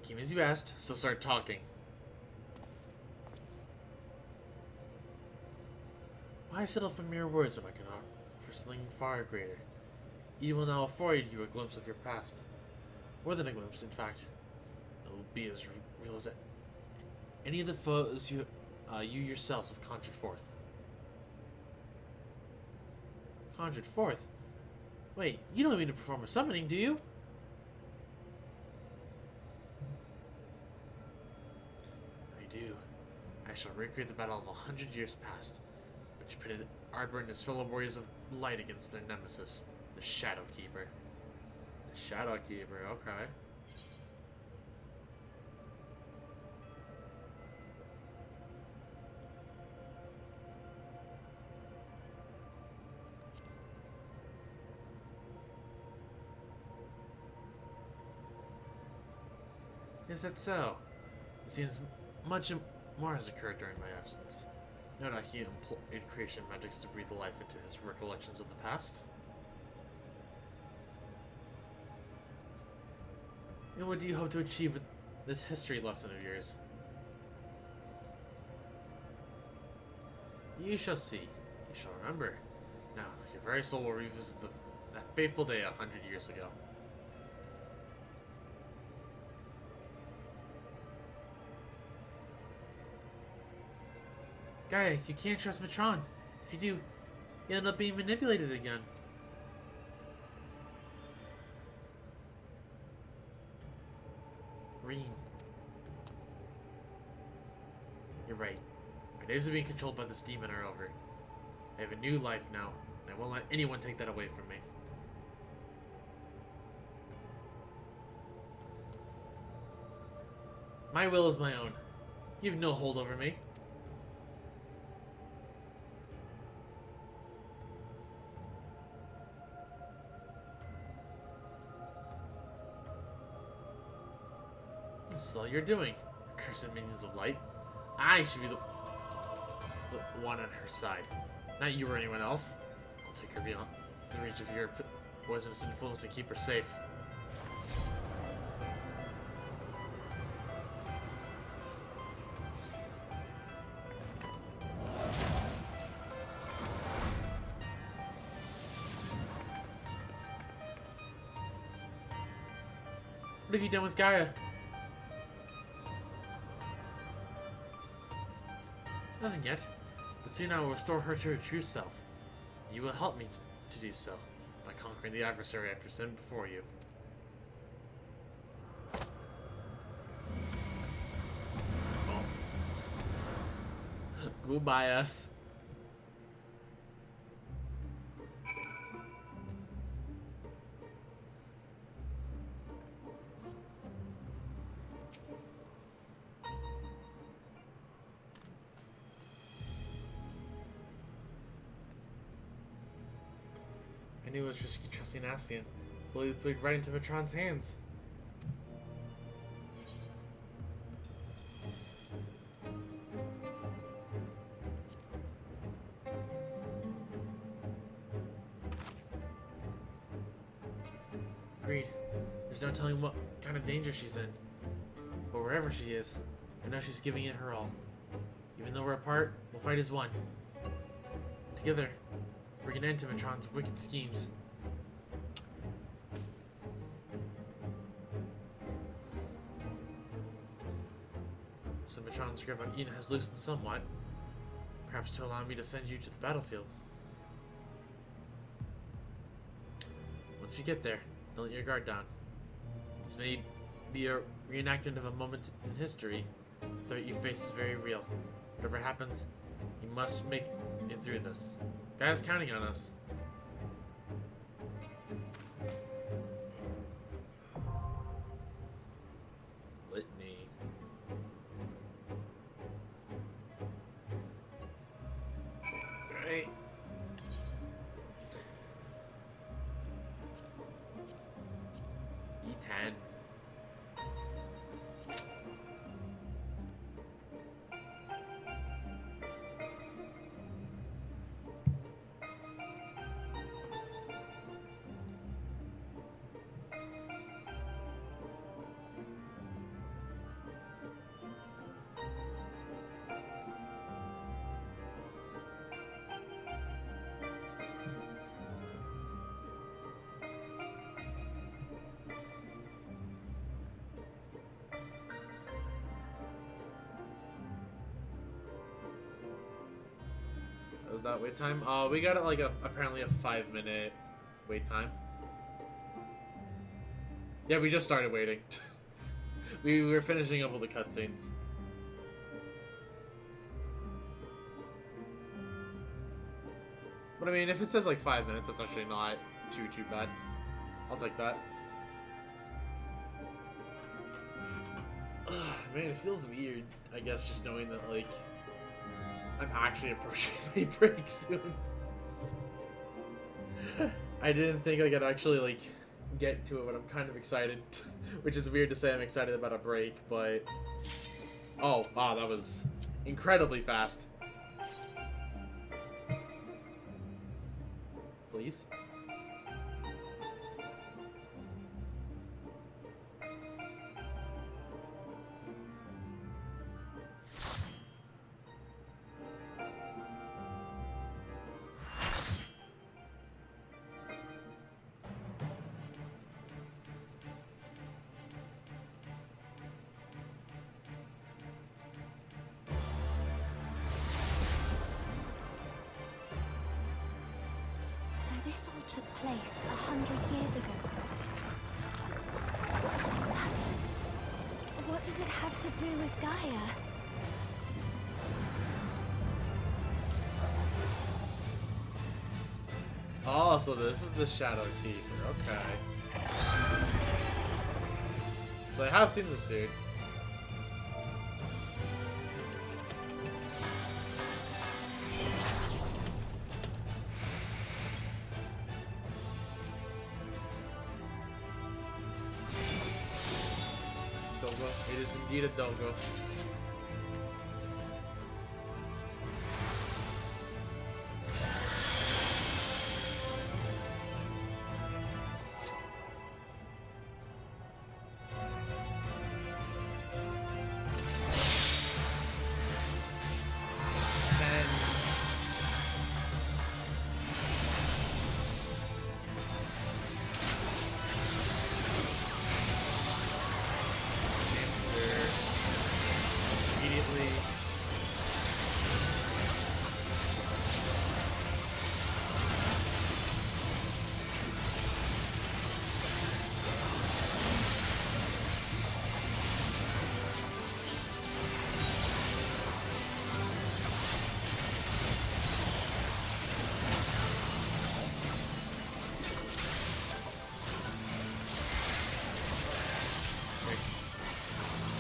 Came as you asked, so start talking. Why settle for mere words when I can offer something far greater? It will now afford you a glimpse of your past. More than a glimpse, in fact. It will be as real as any of the foes you yourselves have conjured forth. Conjured forth? Wait, you don't mean to perform a summoning, do you? I shall recreate the battle of 100 years past, which pitted Ardbur and his fellow warriors of light against their nemesis, the Shadowkeeper. The Shadowkeeper, okay. Is that so? It seems much more has occurred during my absence. No doubt he employed creation magics to breathe life into his recollections of the past. And what do you hope to achieve with this history lesson of yours? You shall see. You shall remember. Now, your very soul will revisit that fateful day 100 years ago. Gaia, you can't trust Matron. If you do, you'll end up being manipulated again. Reen. You're right. My days of being controlled by this demon are over. I have a new life now, and I won't let anyone take that away from me. My will is my own. You have no hold over me. This is all you're doing, cursed minions of light. I should be the one on her side, not you or anyone else. I'll take her beyond the reach of your poisonous influence and keep her safe. What have you done with Gaia? Nothing yet, but soon I will restore her to her true self. You will help me to do so, by conquering the adversary I present before you. Oh. Goodbye, us. I knew it was risky trusting Astion, but he played right into Matron's hands. Agreed. There's no telling what kind of danger she's in. But wherever she is, I know she's giving it her all. Even though we're apart, we'll fight as one. Together, bring an end to Metron's wicked schemes. So Metron's grip on Ina has loosened somewhat. Perhaps to allow me to send you to the battlefield. Once you get there, don't let your guard down. This may be a reenactment of a moment in history. The threat you face is very real. Whatever happens, you must make it through this. Guy's counting on us. Litany. Right. E10. Was that wait time? We got it like apparently a 5-minute wait time. Yeah, we just started waiting. we were finishing up all the cutscenes. But I mean, if it says like 5 minutes, that's actually not too bad. I'll take that. Man, it feels weird, I guess, just knowing that like I'm actually approaching my break soon. I didn't think like I'd actually like get to it, but I'm kind of excited. Which is weird to say I'm excited about a break, but oh wow, that was incredibly fast. Please. This all took place 100 years ago. But what does it have to do with Gaia? Oh, so this is the Shadow Keeper. Okay. So I have seen this dude. It is indeed a Dogo.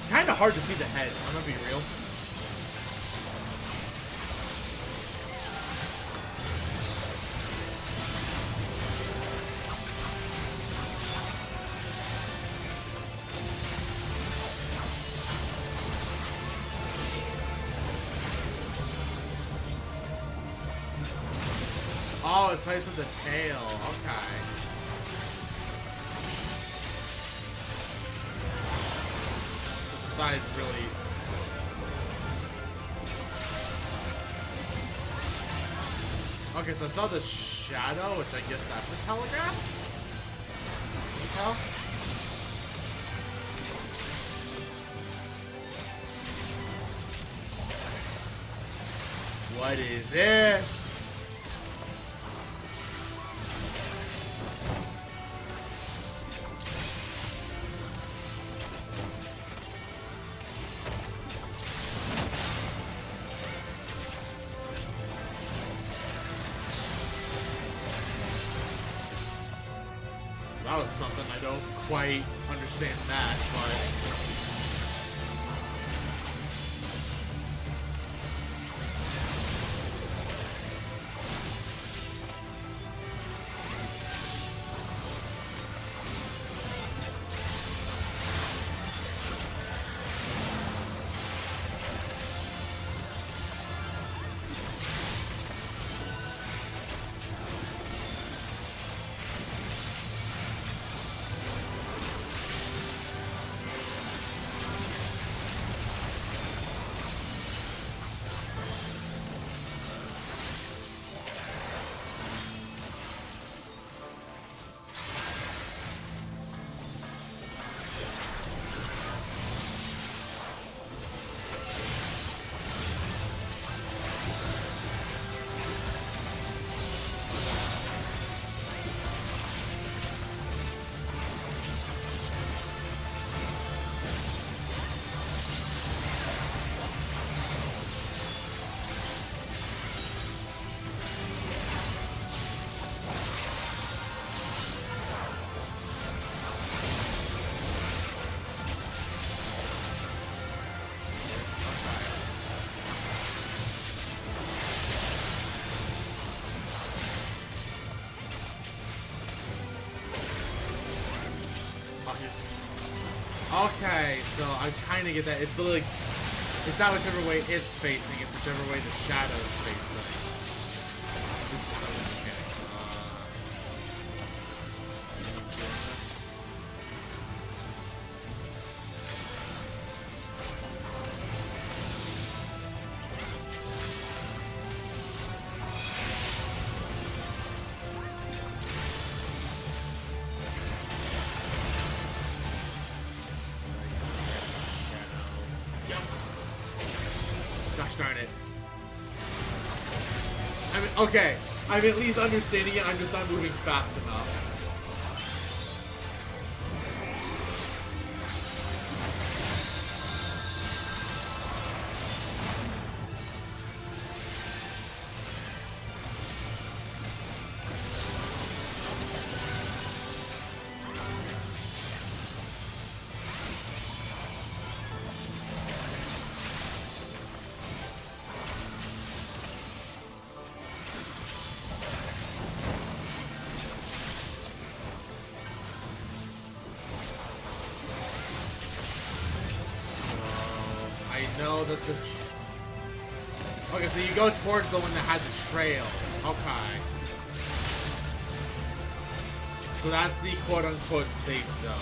Kind of hard to see the head, I'm gonna be real. Oh, it starts with the tail. Okay. side really. Okay, so I saw the shadow, which I guess that's a telegraph? Can you tell? What is this? That was something I don't quite understand that, but... Okay, so I kind of get that. It's like, it's not whichever way it's facing, it's whichever way the shadow's facing. Just for some of the mechanics. Gosh darn it. I mean, okay. I'm at least understanding it, I'm just not moving fast enough. Know that the... Okay, so you go towards the one that had the trail. Okay. So that's the quote-unquote safe zone.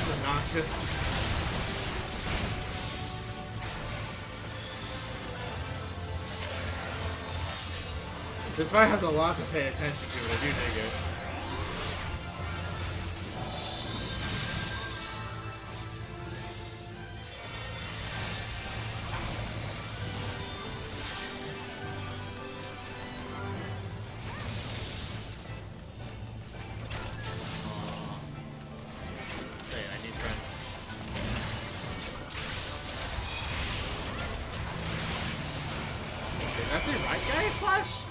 Obnoxious. This fight has a lot to pay attention to, but I do dig it. slash.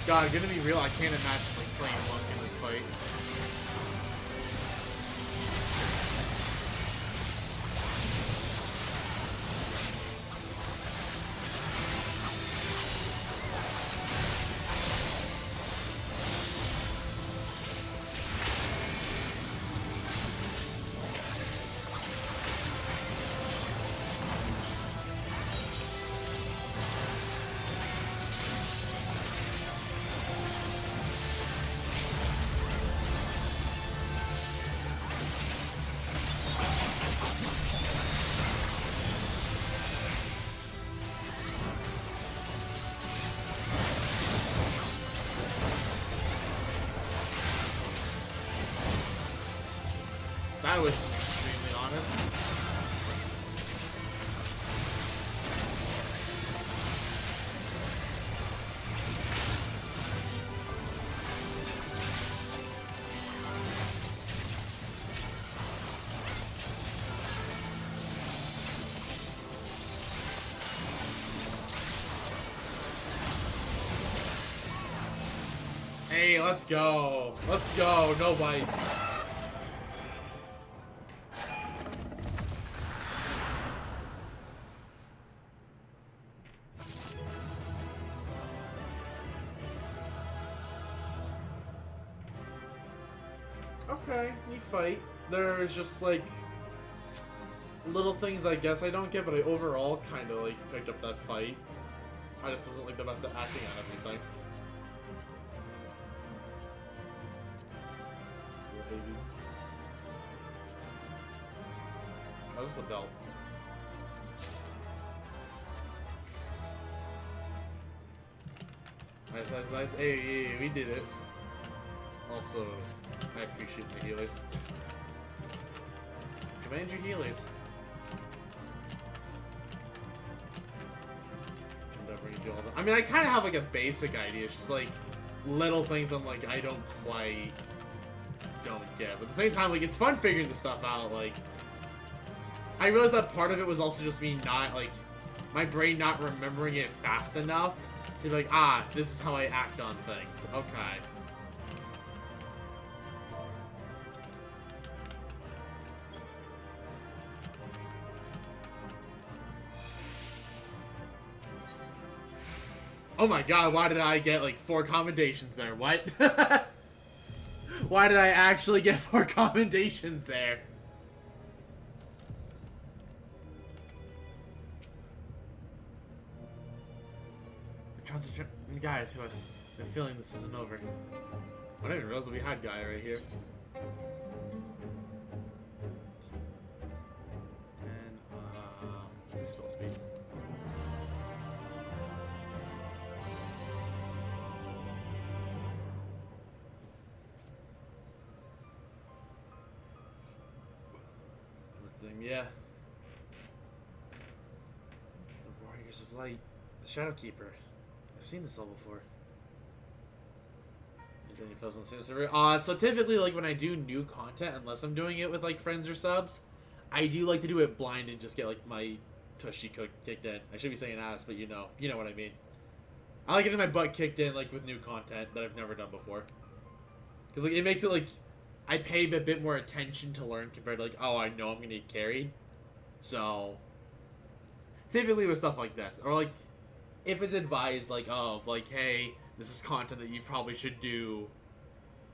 God, gonna be real, I can't imagine like playing Monk in this fight. That was extremely honest. Hey, let's go. Let's go. No wipes. Okay, we fight. There's just like little things I guess I don't get, but I overall kind of like picked up that fight. I just wasn't like the best at acting on everything. Little baby. Oh, this is a belt. Nice, nice, nice. Hey, we did it. Also, I appreciate my healers. Command your healers. I mean, I kind of have like a basic idea. It's just like little things I'm like, I don't get. But at the same time, like, it's fun figuring the stuff out. Like, I realized that part of it was also just me not, like, my brain not remembering it fast enough to be like, ah, this is how I act on things. Okay. Oh my god, why did I get like 4 commendations there? What? Why did I actually get 4 commendations there? Concentrate Gaia to us. I have a feeling this isn't over. I didn't even realize that we had Gaia right here. And spell speed. Yeah. The Warriors of Light. The Shadowkeeper. I've seen this all before. The journey fails on the same server. So typically, like, when I do new content, unless I'm doing it with, like, friends or subs, I do like to do it blind and just get, like, my tushy kicked in. I should be saying ass, but you know what I mean. I like getting my butt kicked in, like, with new content that I've never done before. Because, like, it makes it, like, I pay a bit more attention to learn compared to, like, oh, I know I'm going to get carried. So, typically with stuff like this. Or, like, if it's advised, like, oh, like, hey, this is content that you probably should do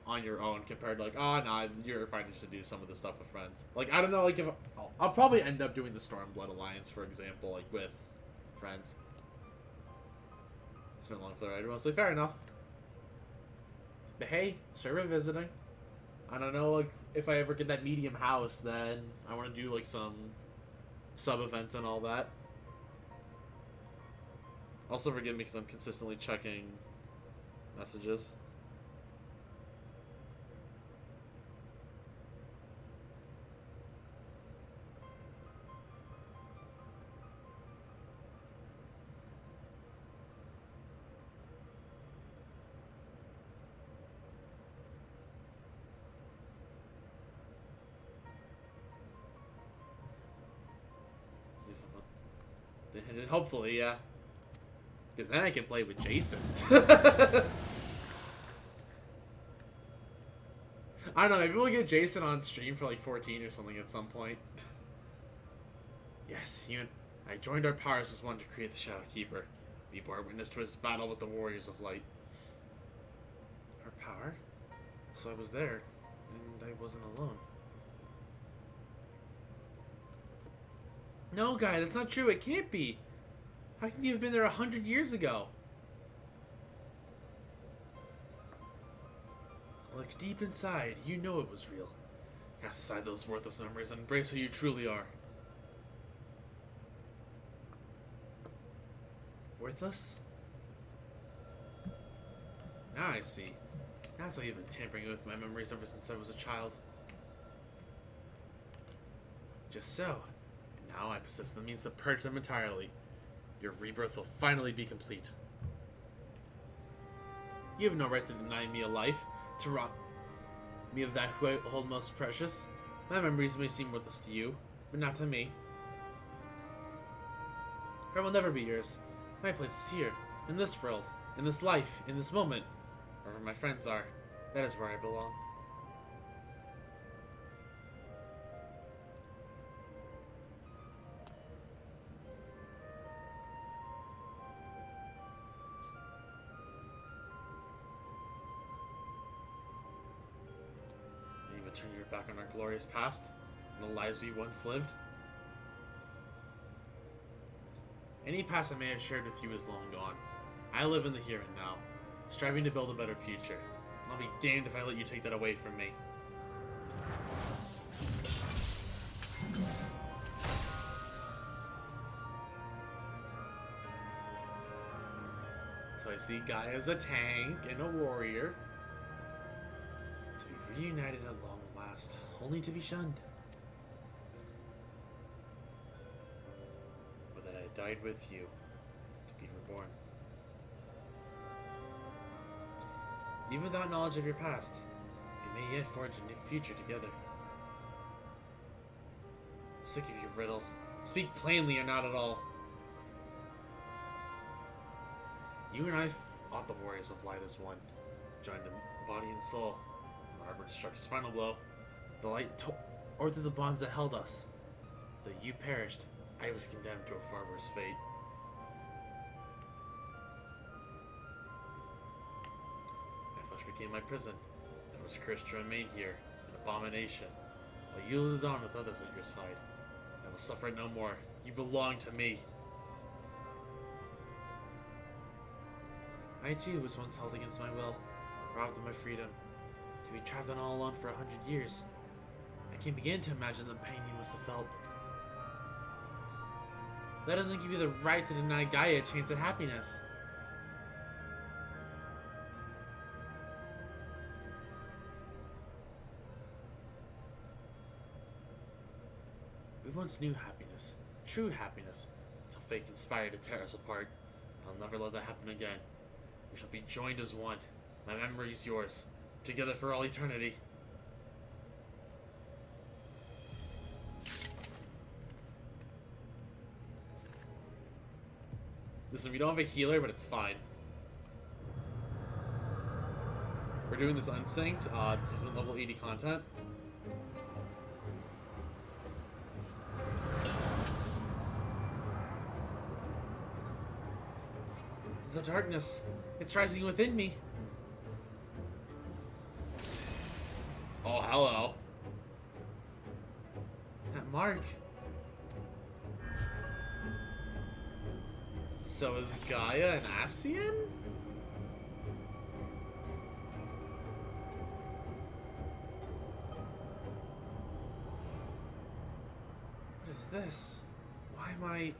on your own compared to, like, oh, nah, you're fine to do some of this stuff with friends. Like, I don't know, like, if I'll probably end up doing the Stormblood Alliance, for example, like, with friends. It's been a long flight ride, mostly. Fair enough. But hey, server visiting. I don't know, like, if I ever get that medium house, then I want to do like some sub events and all that. Also forgive me because I'm consistently checking messages. Hopefully, yeah. Because then I can play with Jason. I don't know, maybe we'll get Jason on stream for like 14 or something at some point. Yes, I joined our powers as one to create the Shadow Keeper. We bore witness to his battle with the Warriors of Light. Our power? So I was there, and I wasn't alone. No, guy, that's not true. It can't be. How can you have been there 100 years ago? Look deep inside. You know it was real. Cast aside those worthless memories and embrace who you truly are. Worthless? Now I see. That's why you've been tampering with my memories ever since I was a child. Just so. And now I possess the means to purge them entirely. Your rebirth will finally be complete. You have no right to deny me a life, to rob me of that who I hold most precious. My memories may seem worthless to you, but not to me. I will never be yours. My place is here, in this world, in this life, in this moment. Wherever my friends are, that is where I belong. Turn your back on our glorious past and the lives we once lived. Any past I may have shared with you is long gone. I live in the here and now, striving to build a better future. I'll be damned if I let you take that away from me. So I see Gaia as a tank and a warrior. To be reunited at long last, only to be shunned. But that I died with you, to be reborn. Even without knowledge of your past, we may yet forge a new future together. Sick of your riddles. Speak plainly or not at all. You and I fought the Warriors of Light as one, joined in body and soul. Margaret struck his final blow. The light tore through the bonds that held us. Though you perished, I was condemned to a far worse fate. My flesh became my prison. I was cursed to remain here, an abomination. While you lived on with others at your side. I will suffer no more. You belong to me. I too was once held against my will, robbed of my freedom, to be trapped on all alone for 100 years. I can begin to imagine the pain you must have felt. That doesn't give you the right to deny Gaia a chance at happiness. We once knew happiness, true happiness, until fate conspired to tear us apart. I'll never let that happen again. We shall be joined as one. My memory is yours. Together for all eternity. Listen, we don't have a healer, but it's fine. We're doing this unsynced. This isn't level 80 content. The darkness, it's rising within me. Oh, hello. That mark. So is Gaia an Ascian? this? Why am I...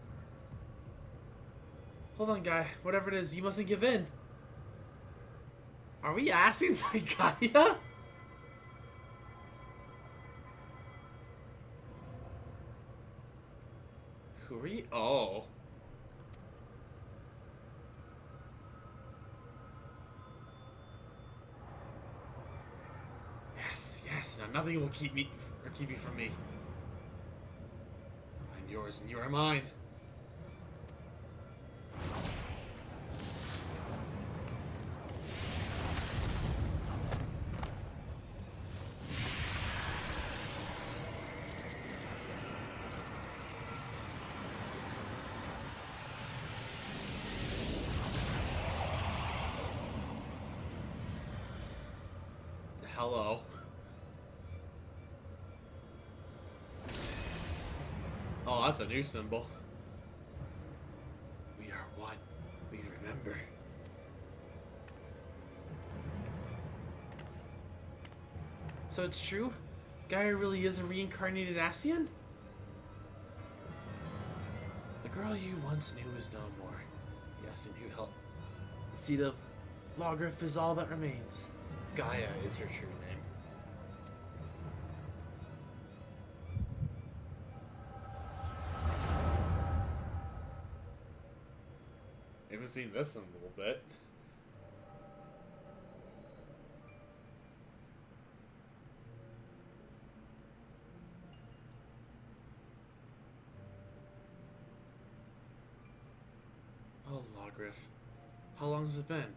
Hold on, guy. Whatever it is, you mustn't give in. Are we asking Gaia? Who are you? Oh. Yes, yes. Now nothing will keep you from me. I'm yours and you are mine. Hello. Oh, that's a new symbol. We are one. We remember. So it's true? Gaia really is a reincarnated Ascian? The girl you once knew is no more. Yes, and who helped? The seed of Lawgriff is all that remains. Gaia is her true name. I haven't seen this in a little bit. Oh, Lawgriff. How long has it been?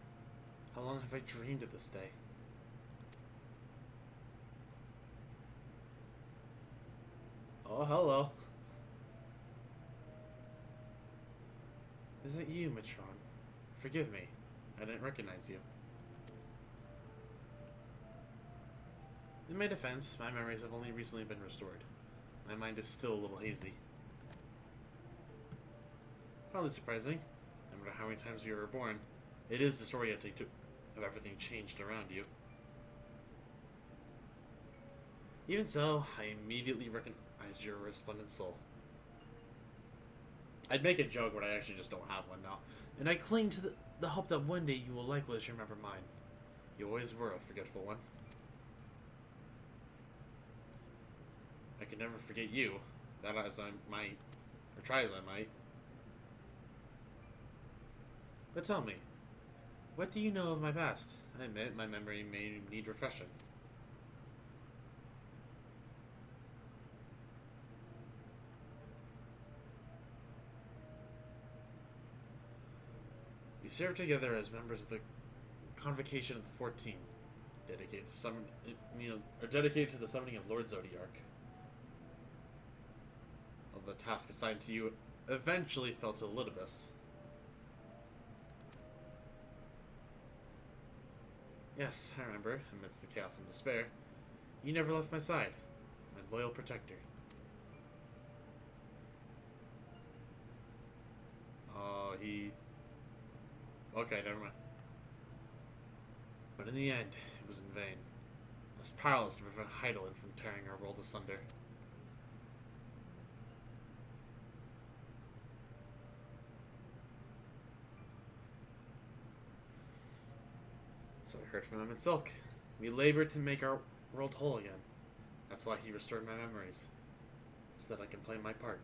How long have I dreamed of this day? Oh, hello. Is it you, Matron? Forgive me. I didn't recognize you. In my defense, my memories have only recently been restored. My mind is still a little hazy. Probably surprising. No matter how many times you were born, it is disorienting to have everything changed around you. Even so, I immediately recognize your resplendent soul. I'd make a joke, but I actually just don't have one now. And I cling to the hope that one day you will likewise remember mine. You always were a forgetful one. I can never forget you, that as I might, or try as I might. But tell me, what do you know of my past? I admit my memory may need refreshing. We served together as members of the Convocation of the 14, dedicated to the summoning of Lord Zodiark. Although the task assigned to you eventually fell to Elidibus. Yes, I remember, amidst the chaos and despair, you never left my side, my loyal protector. Oh, okay, never mind. But in the end, it was in vain. I was powerless to prevent Heidelin from tearing our world asunder. So I heard from him in Silk. We labored to make our world whole again. That's why he restored my memories, so that I can play my part.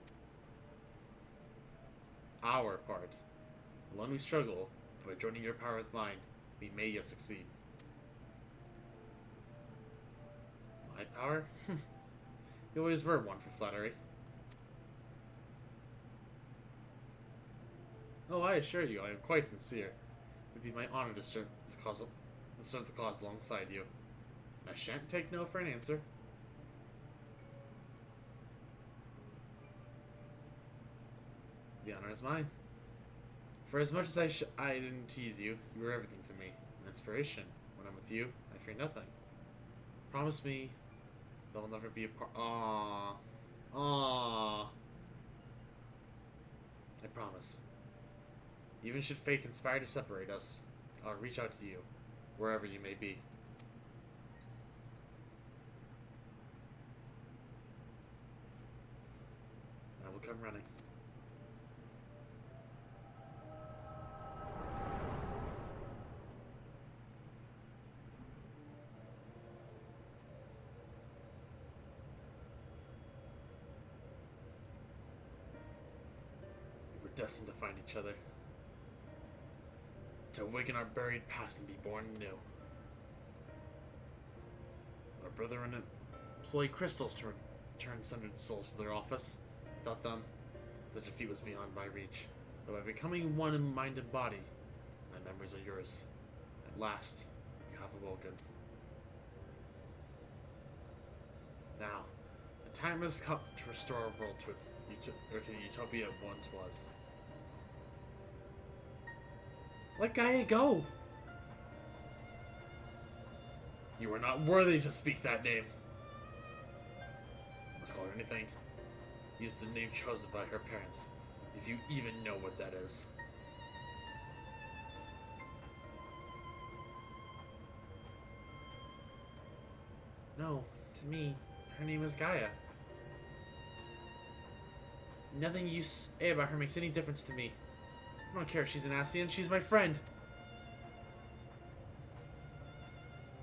Our part. Alone we struggle, but by joining your power with mine, we may yet succeed. My power? You always were one for flattery. Oh, I assure you, I am quite sincere. It would be my honor to serve the cause alongside you. And I shan't take no for an answer. The honor is mine. For as much as I didn't tease you, you were everything to me. An inspiration. When I'm with you, I fear nothing. Promise me there'll never be a part. Aww. Aww. I promise. Even should fate conspire to separate us, I'll reach out to you, wherever you may be. I'm running. We were destined to find each other. To awaken our buried past and be born anew. Our brother and employee crystals to return sundered souls to their office. Without them, the defeat was beyond my reach. But by becoming one in mind and body, my memories are yours. At last, you have awoken. Now, the time has come to restore our world to its to the utopia it once was. Let Gaia go! You are not worthy to speak that name. Must call her anything. Use the name chosen by her parents, if you even know what that is. No, to me, her name is Gaia. Nothing you say about her makes any difference to me. I don't care if she's an Ascian, she's my friend.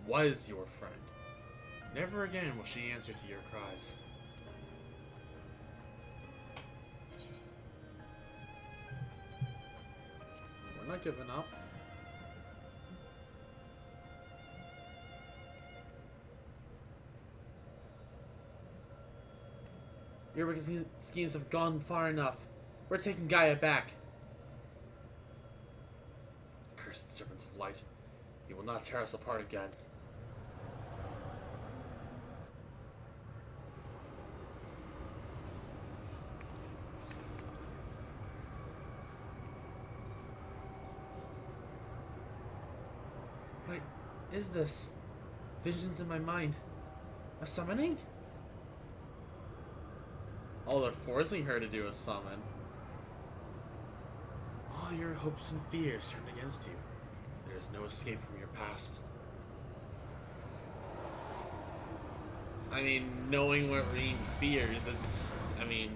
Was your friend. Never again will she answer to your cries. We're not giving up. Your wicked schemes have gone far enough. We're taking Gaia back. Cursed servants of light. You will not tear us apart again. What is this? Visions in my mind. A summoning? Oh, they're forcing her to do a summon. All your hopes and fears turned against you. There is no escape from your past. I mean, knowing what Reen fears,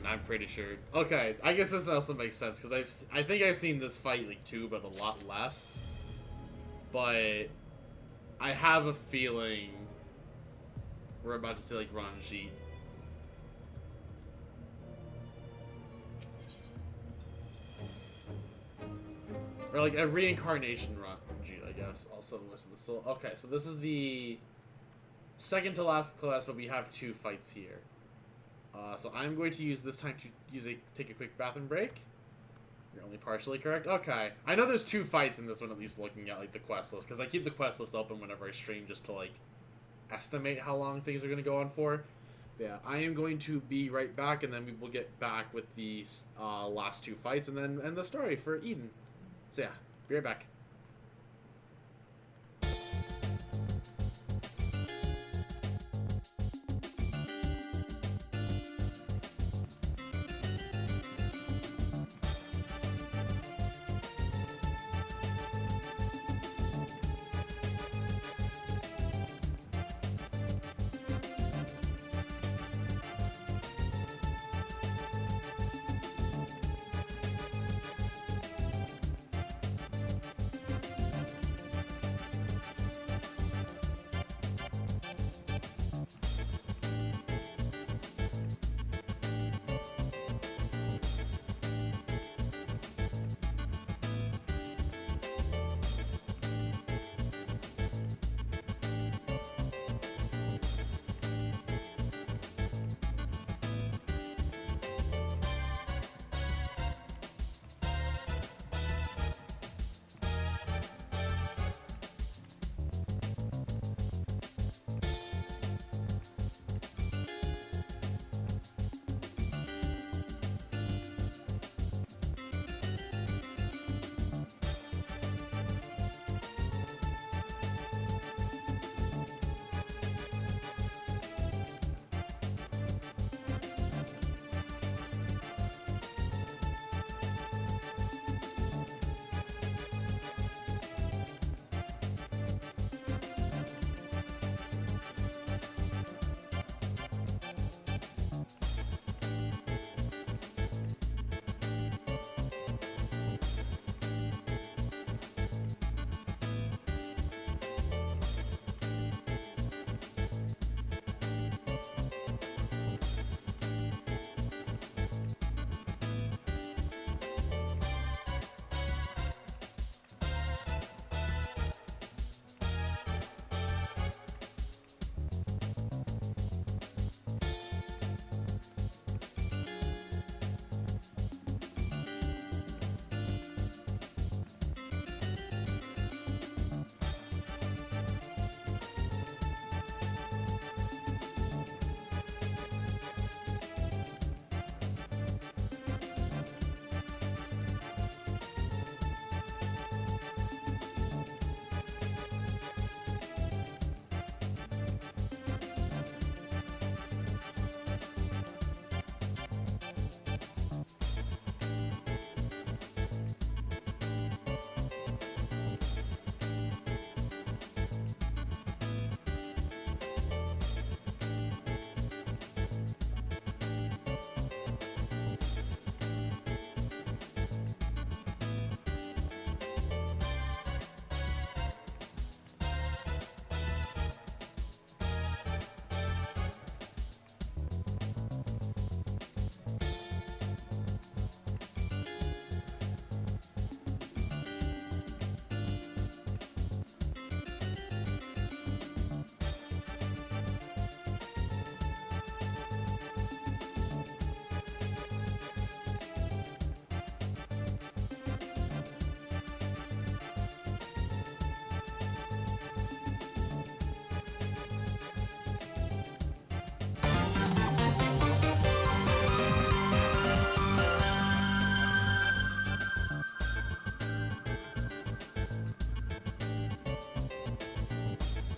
I'm pretty sure. Okay, I guess this also makes sense, because I think I've seen this fight, like, too, but a lot less. But I have a feeling we're about to see, like, Ranjit. Or like a reincarnation Ranjit, I guess. Also listen to the soul. Okay, so this is the second to last class, but we have two fights here. So I'm going to use this time to take a quick bathroom break. You're only partially correct. Okay, I know there's two fights in this one. At least looking at like the quest list, because I keep the quest list open whenever I stream just to like estimate how long things are going to go on for. Yeah, I am going to be right back, and then we will get back with the last two fights, and then end the story for Eden. So yeah, be right back.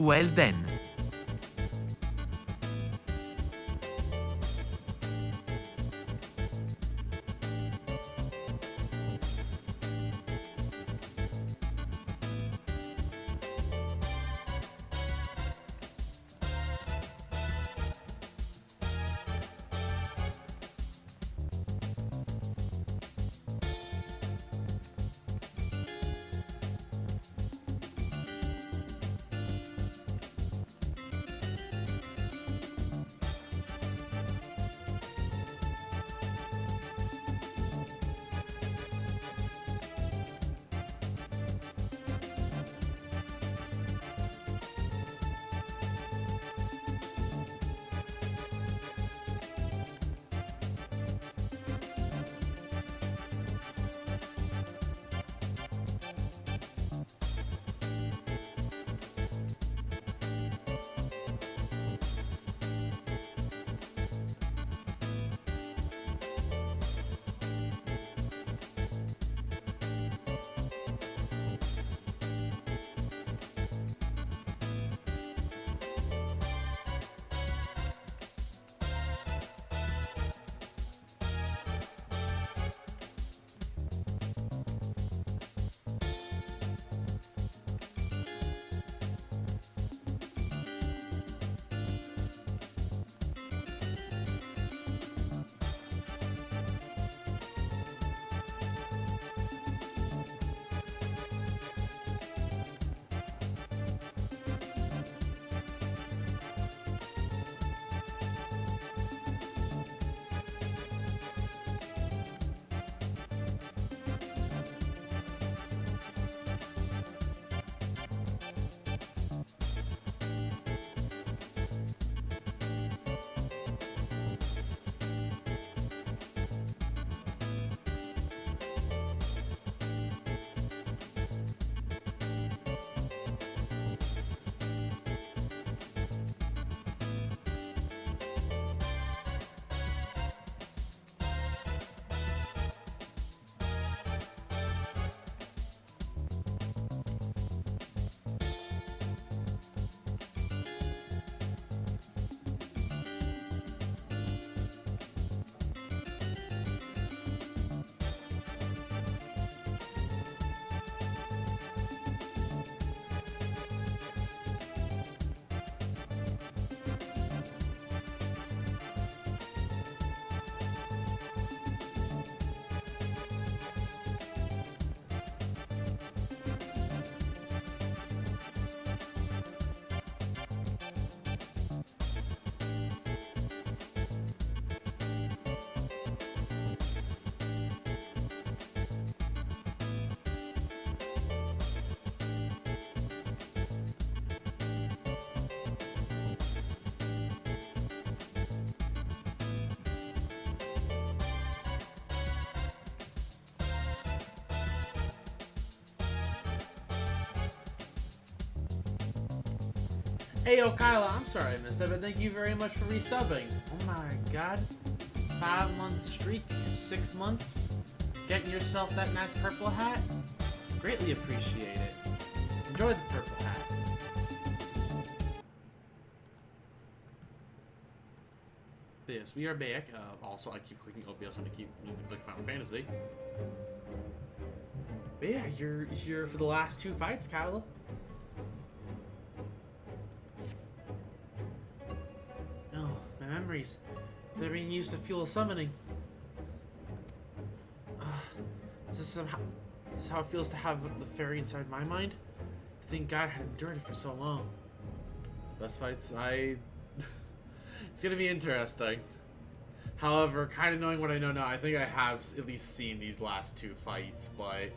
Well then. Hey, yo, Kyla, I'm sorry I missed that, but thank you very much for resubbing. Oh my god. 5-month streak, 6 months. Getting yourself that nice purple hat. Greatly appreciate it. Enjoy the purple hat. But yes, we are back. Also, I keep clicking OBS when I keep meaning to click Final Fantasy. But yeah, you're here for the last 2 fights, Kyla. No, my memories. They're being used to fuel summoning. Is this how it feels to have the fairy inside my mind? I think God had endured it for so long. Best fights, it's gonna be interesting. However, kind of knowing what I know now, I think I have at least seen these last 2 fights, but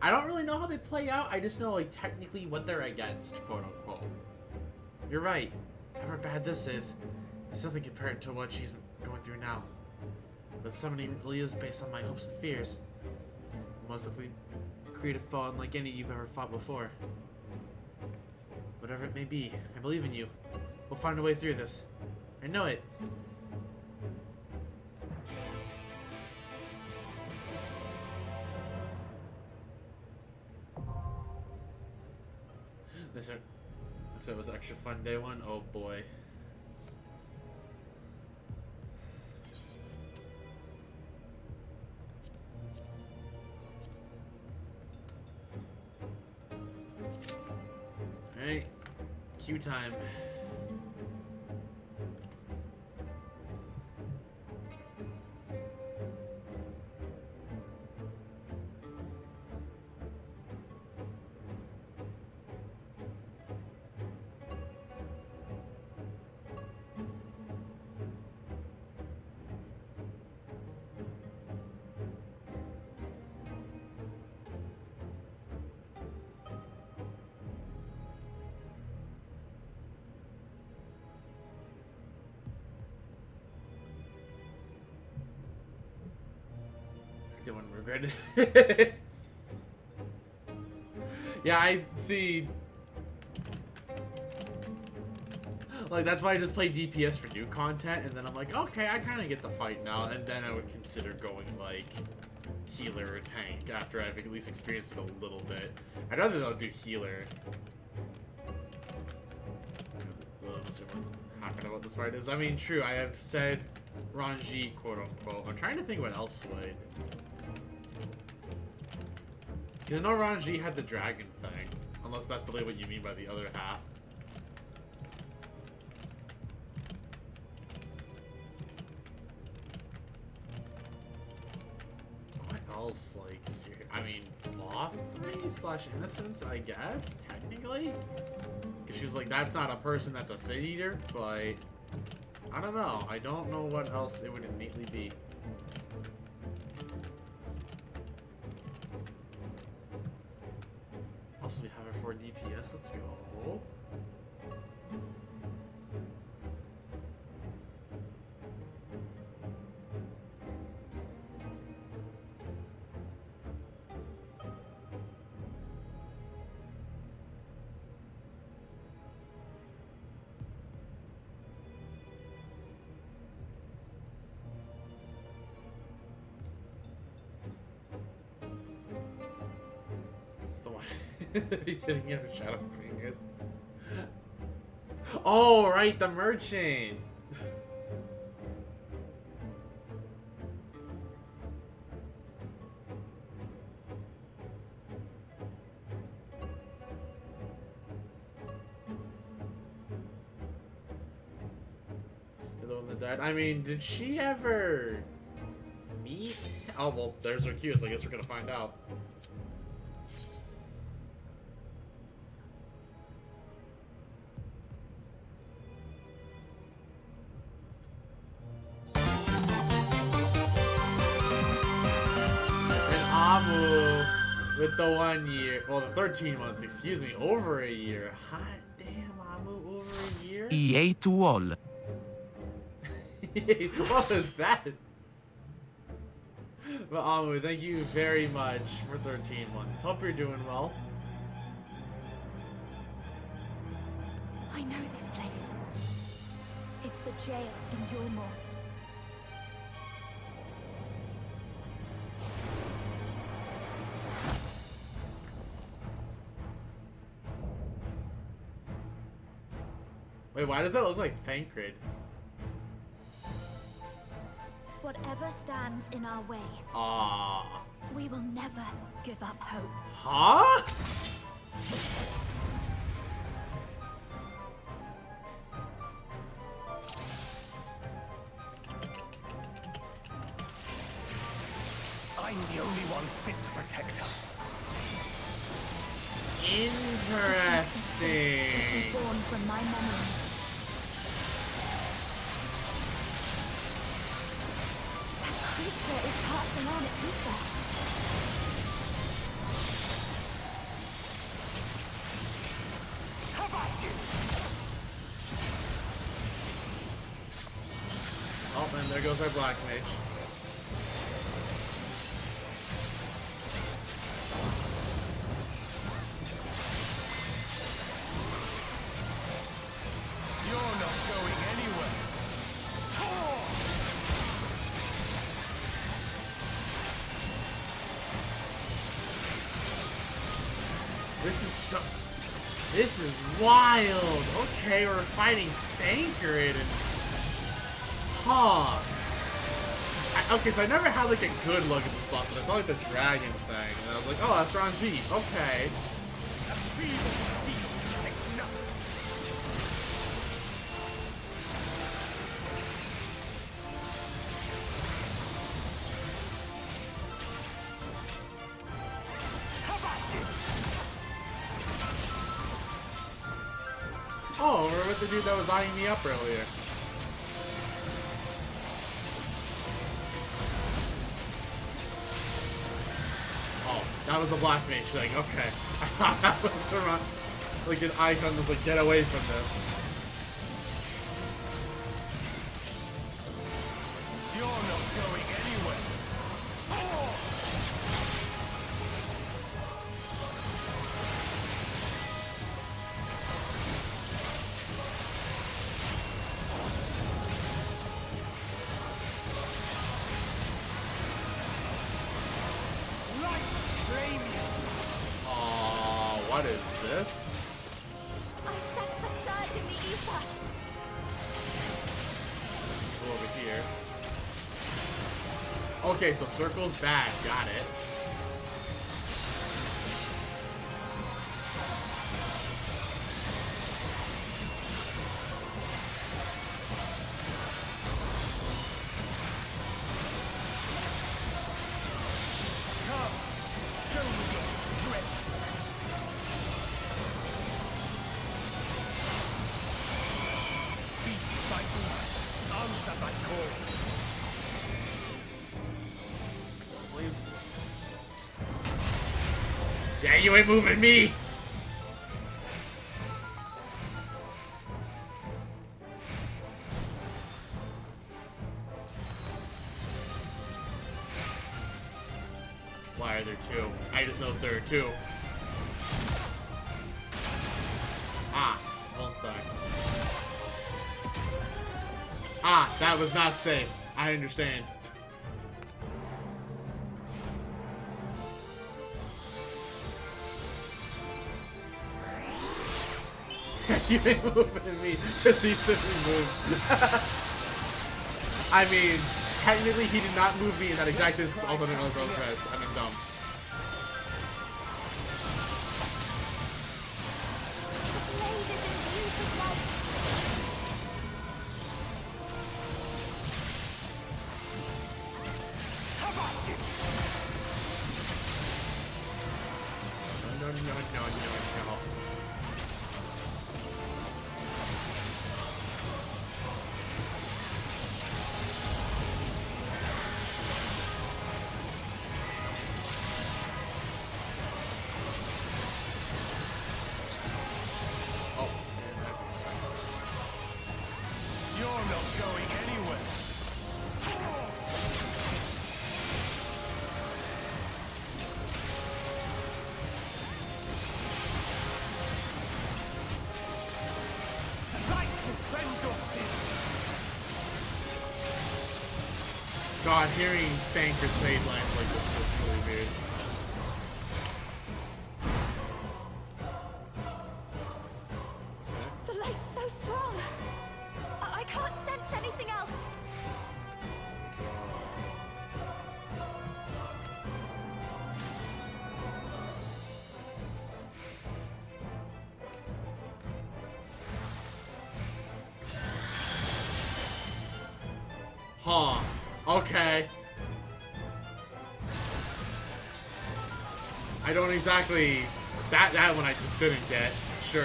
I don't really know how they play out. I just know, like, technically what they're against, quote unquote. You're right. However bad this is, it's nothing compared to what she's going through now. But summoning really is based on my hopes and fears. Most likely create a foe unlike any you've ever fought before. Whatever it may be, I believe in you. We'll find a way through this. I know it. So it was extra fun day one? Oh boy. Alright. Queue time. Doing regret it. Yeah, I see. Like, that's why I just play DPS for new content, and then I'm like, okay, I kind of get the fight now, and then I would consider going, like, healer or tank after I've at least experienced it a little bit. I'd rather not do healer. Half I know what this fight is. I mean, true, I have said Ranji, quote unquote. I'm trying to think what else would. Because I know Ranji had the dragon thing, unless that's really what you mean by the other half. What else, like, I mean, Law 3/Innocence, I guess, technically? Because she was like, that's not a person, that's a City Eater, but I don't know. I don't know what else it would innately be. Also, we have her for DPS. Let's go. It's the one at the beginning of Shadowbringers. Oh, right, the merchant. The one that died. I mean, did she ever meet? Oh well, there's her cue, so I guess we're gonna find out. With the 1 year, well, the 13 months, excuse me, over a year. Hot damn, Amu, over a year? EA to all. What was that? But Amu, thank you very much for 13 months. Hope you're doing well. I know this place. It's the jail in Yulmore. Wait, why does that look like Thancred? Whatever stands in our way, Ah. we will never give up hope. Huh? I'm the only one fit to protect her. Interesting. Born from my memories. That creature is passing on its ether. How about you? Oh, and there goes our black mage. This is so... This is wild. Okay, we're fighting Thancred and... Huh. Okay, so I never had like a good look at this boss, but I saw like the dragon thing, and I was like, oh, that's Ranji. Okay. Oh, we're with the dude that was eyeing me up earlier. Oh, that was a black mage thing. Okay. I thought that was the run. Like an icon was like, get away from this. You're not going anywhere. Oh! What is this? I sense a surge in the ether. Go over here. Okay, so circle's back. Got it. Come, show me your strength. Beast by beast, answer my call. Yeah, you ain't moving me! Why are there two? I just noticed there are two. Ah, one side. Ah, that was not safe. I understand. You ain't moving me because he's didn't move. I mean, technically he did not move me in that exact distance, also didn't know his own press. I'm dumb. The blade is imbued with light. How about you? No. You're not going anywhere. Light will cleanse your sins. God, hearing Thancred say lines like this was really weird. The light's so strong. I can't sense anything else. Huh. Okay. I don't exactly... That one I just didn't get. Sure.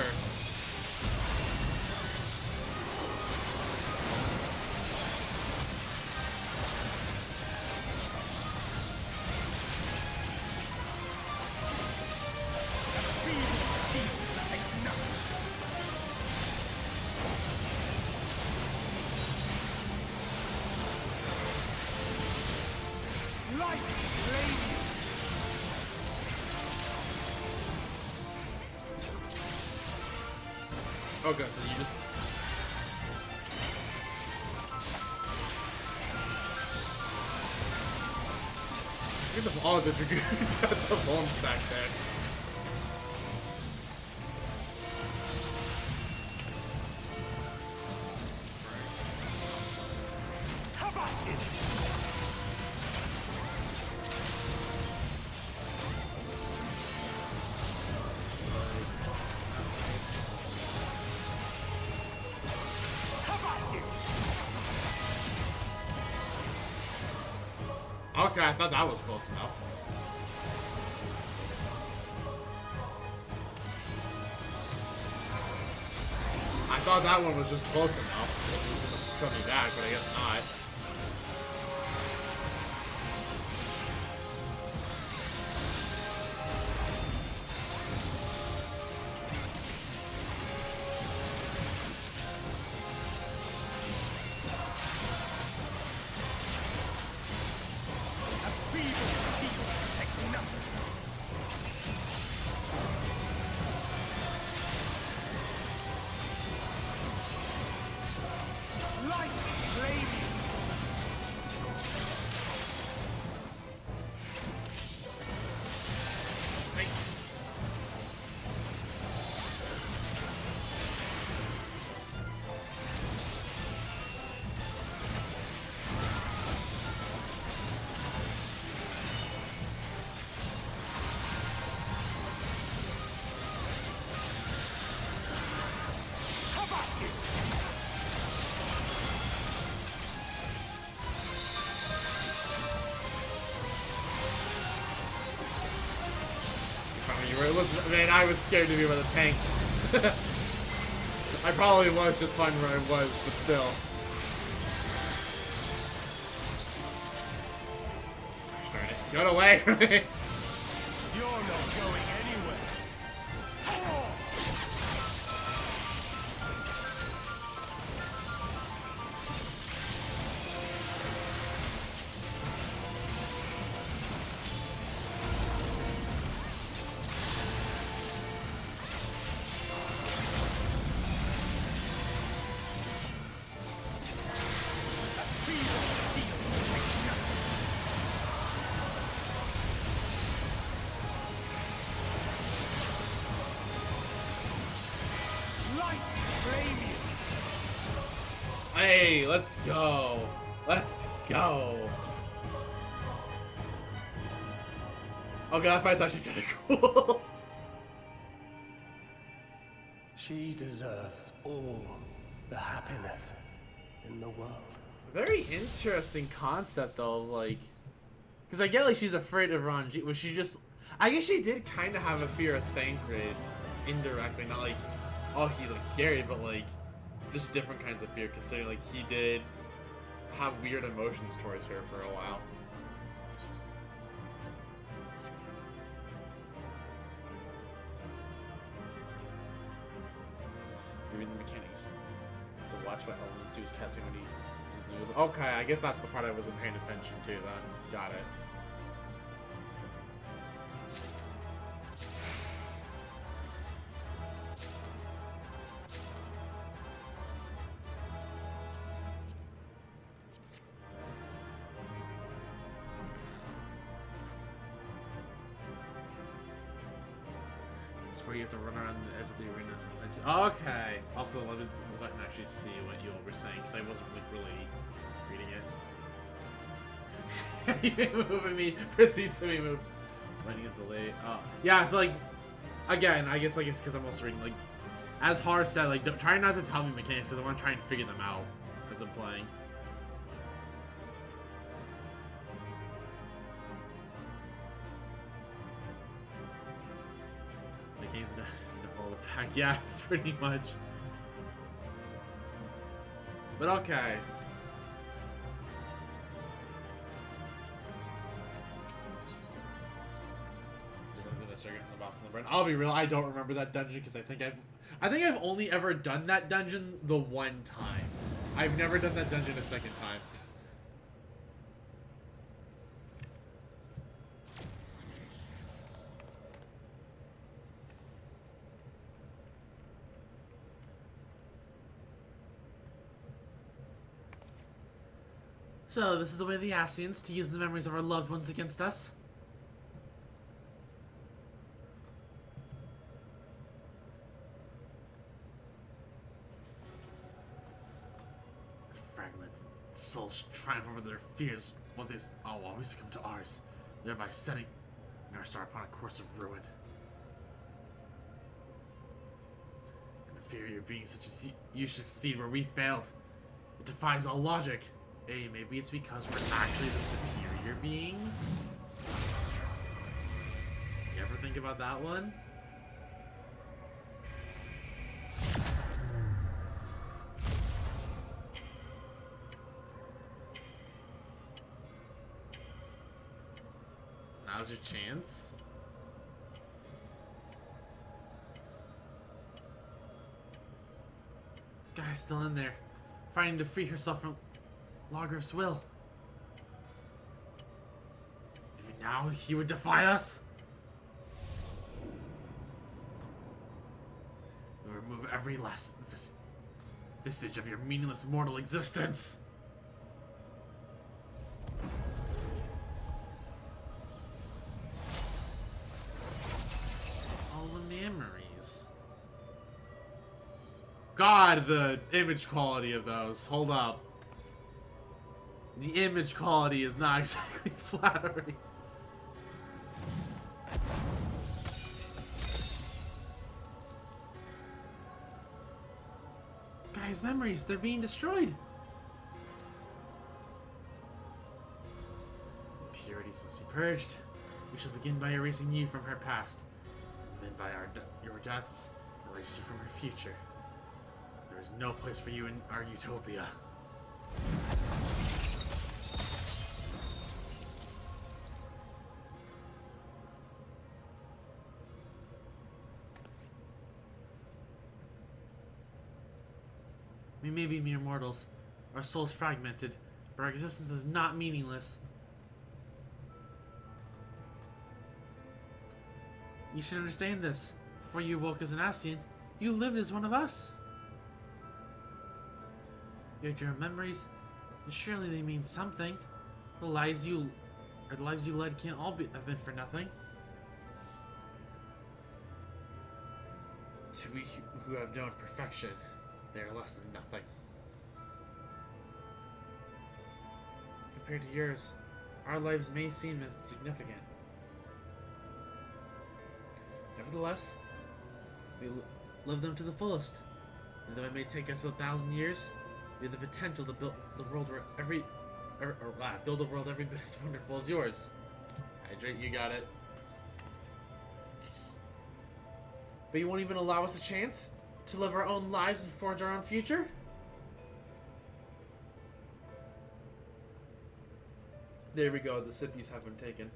Light radiant. Okay, so you just... Get the... Oh, the Dragoon got the bomb stack there. Okay, I thought that was close enough. I thought that one was just close enough. It was gonna show me back, but I guess not. A feeble shield protects nothing. Light flaming. Take. How about you? I mean, you were, listen, man, I was scared to be by the tank. I probably was just fine where I was, but still. Gosh darn it. Get away from me! You're not going anywhere. Oh! A feeble shield protects nothing. Light flaming. Hey, let's go. Let's go. Okay, that fight's actually kind of cool. She deserves all the happiness in the world. Very interesting concept, though, like... Because I get, like, she's afraid of Ranji. Was she just... I guess she did kind of have a fear of Thancred, indirectly. Not like, oh, he's, like, scary, but, like, just different kinds of fear, considering, like, he did have weird emotions towards her for a while. Maybe the mechanics to watch what elements he was casting when he was new. Okay, I guess that's the part I wasn't paying attention to then. Got it. It's where you have to run around the edge of the arena. Okay. Also, let me actually see what you all were saying, because I wasn't like really reading it. You moving me proceeds to be moved. Lightning is delayed. Yeah. So like, again, I guess like it's because I'm also reading like, as Har said, like try not to tell me mechanics because I want to try and figure them out as I'm playing. Mechanics to follow the pack. Yeah, it's pretty much. But okay. The boss in the burn. I'll be real, I don't remember that dungeon because I think I've only ever done that dungeon the one time. I've never done that dungeon a second time. So, this is the way of the Ascians to use the memories of our loved ones against us. Fragmented souls triumph over their fears while they always come to ours, thereby setting our star upon a course of ruin. An inferior being such as you should succeed where we failed. It defies all logic. Hey, maybe it's because we're actually the superior beings? You ever think about that one? Now's your chance. Guy's still in there, fighting to free herself from Logger's will. Even now, he would defy us? We'll remove every last vestige of your meaningless mortal existence. All the memories. God, the image quality of those. Hold up. The image quality is not exactly flattering. Guys, memories, they're being destroyed. Impurities must be purged. We shall begin by erasing you from her past, and then by your deaths, erase you from her future. There is no place for you in our utopia. We may be mere mortals, our souls fragmented, but our existence is not meaningless. You should understand this. Before you woke as an Ascian, you lived as one of us. You had your memories, and surely they mean something. The lives you led can't all have been for nothing. To we who have known perfection, they are less than nothing. Compared to yours, our lives may seem insignificant. Nevertheless, we live them to the fullest. And though it may take us 1,000 years, we have the potential to build the world build a world every bit as wonderful as yours. Hydrate, you got it. But you won't even allow us a chance to live our own lives and forge our own future? There we go, the sippies have been taken.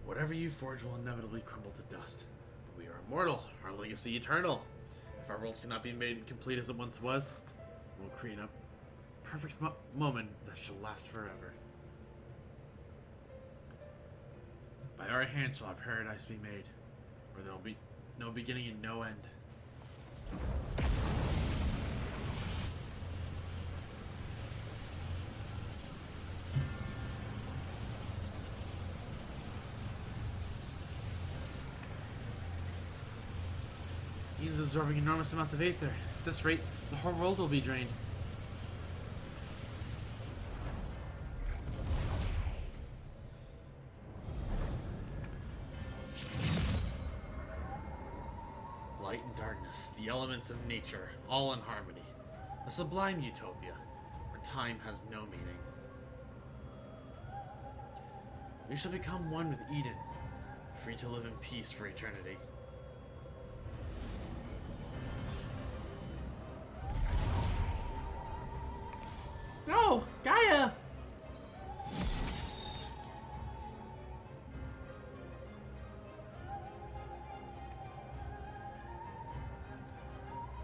Whatever you forge will inevitably crumble to dust. We are immortal, our legacy eternal. If our world cannot be made complete as it once was, we'll create a perfect moment that shall last forever. By our hand shall our paradise be made, where there will be no beginning and no end. Eden's absorbing enormous amounts of aether. At this rate, the whole world will be drained. Light and darkness, the elements of nature, all in harmony. A sublime utopia, where time has no meaning. We shall become one with Eden, free to live in peace for eternity. No! Gaia!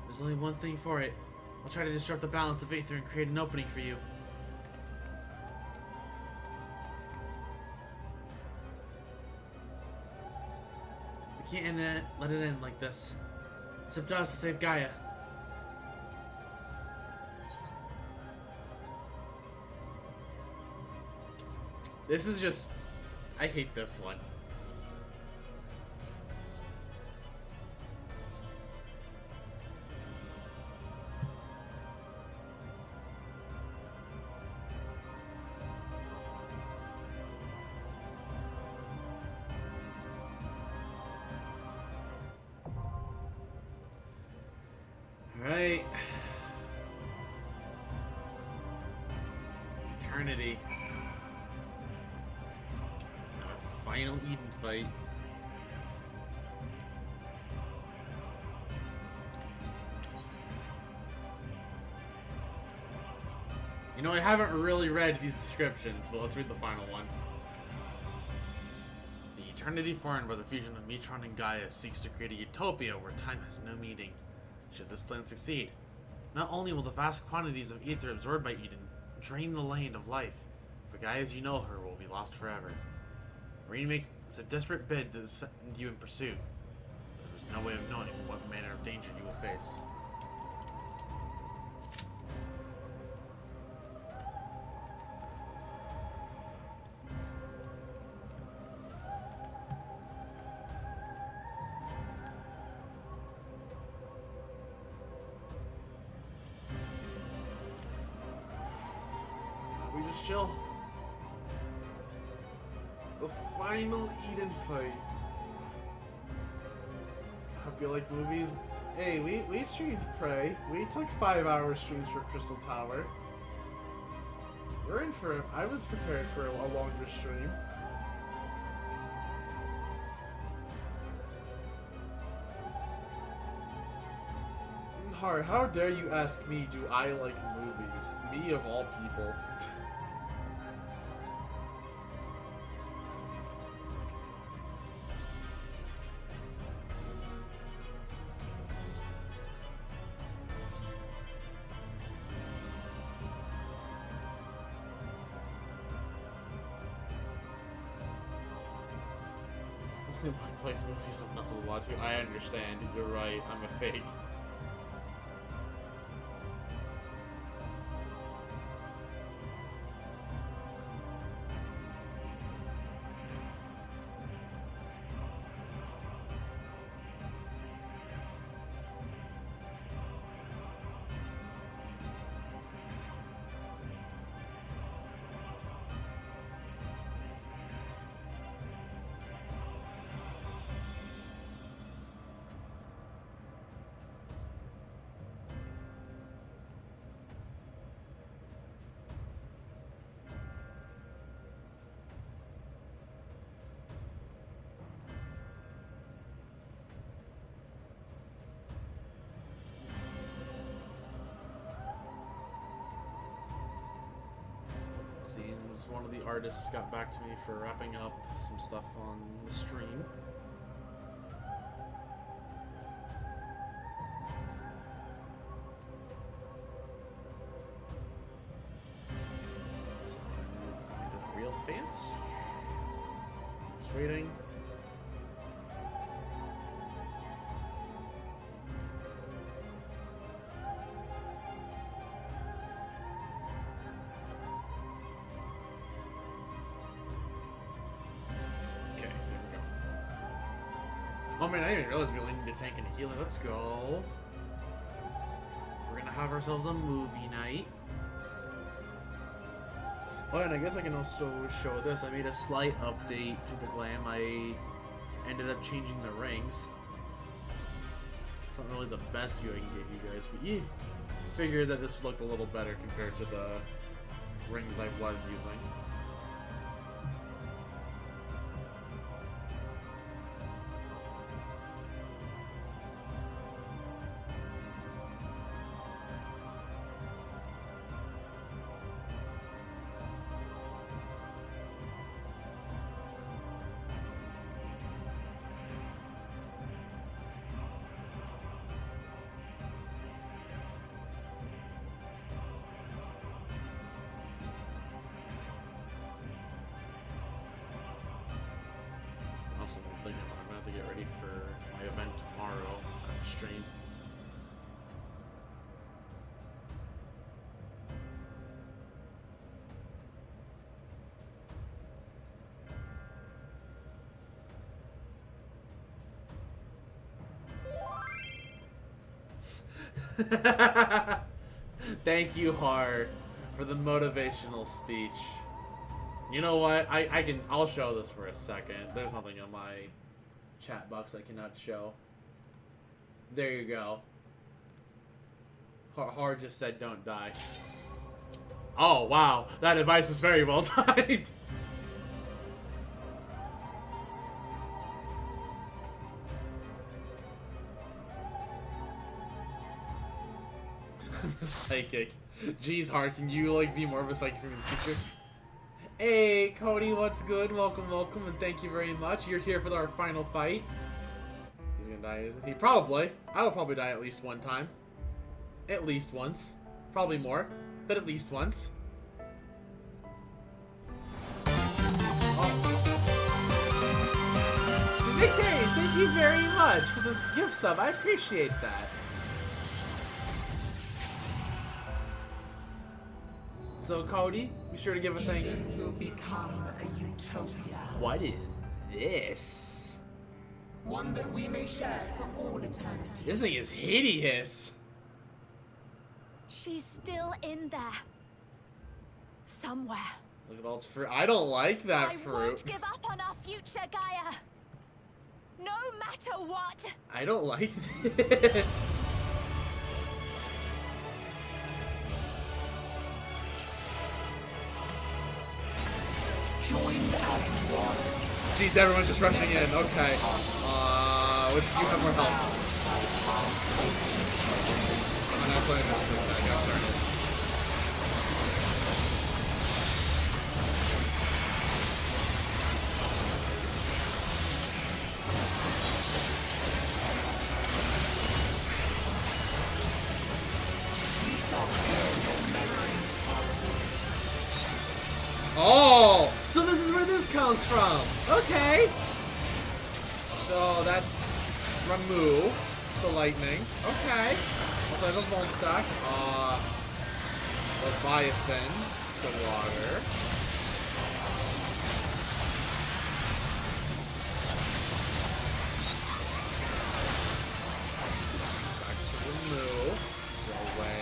There's only one thing for it. I'll try to disrupt the balance of aether and create an opening for you. We can't let it end like this. It's up to us to save Gaia. This is just... I hate this one. Alright. eternity. Our final Eden fight. You know, I haven't really read these descriptions, but let's read the final one. The eternity formed by the fusion of Metron and Gaia seeks to create a utopia where time has no meaning. Should this plan succeed, not only will the vast quantities of ether absorbed by Eden drain the land of life, but Gaia as you know her will be lost forever. Marine makes a desperate bid to send you in pursuit. There is no way of knowing what manner of danger you will face. We just chill. The final Eden fight. Hope you like movies. Hey, we streamed Prey. We took 5-hour streams for Crystal Tower. We're in for it. I was prepared for a longer stream. How dare you ask me, do I like movies? Me of all people. Black Place movies I'm not a lot to. I understand. You're right. I'm a fake. Seems one of the artists got back to me for wrapping up some stuff on the stream. So I'm going to real fast. Just waiting. Oh man, I didn't even realize we only need a tank and a healer. Let's go. We're gonna have ourselves a movie night. Oh, and I guess I can also show this. I made a slight update to the glam. I ended up changing the rings. It's not really the best view I can give you guys, but yeah. Figured that this looked a little better compared to the rings I was using. Also, I'm thinking I'm gonna have to get ready for my event tomorrow on stream. Thank you, Har, for the motivational speech. You know what? I'll show this for a second. There's nothing in my chat box I cannot show. There you go. Har just said don't die. Oh, wow. That advice was very well timed. Psychic. Jeez, Hart, can you, like, be more of a psychic in the future? Hey, Cody, what's good? Welcome, welcome, and thank you very much. You're here for our final fight. He's gonna die, isn't he? Probably. I will probably die at least one time. At least once. Probably more, but at least once. Oh. Big Series, thank you very much for this gift sub. I appreciate that. So, Cody, be sure to give a thank you. Eden will become a utopia. What is this? One that we may share for all eternity. This thing is hideous. She's still in there. Somewhere. Look at all its fruit. I don't like that I fruit. won't give up on our future, Gaia. No matter what. I don't like this. Jeez, everyone's just rushing in. Okay. Would you have more help? Oh, no, sorry, that's good. I got started. Oh, so this is where this comes from. Okay. So that's remove. So lightning. Okay. Also I have a bone stack. Leviathan. So water. Back to remove. Go away.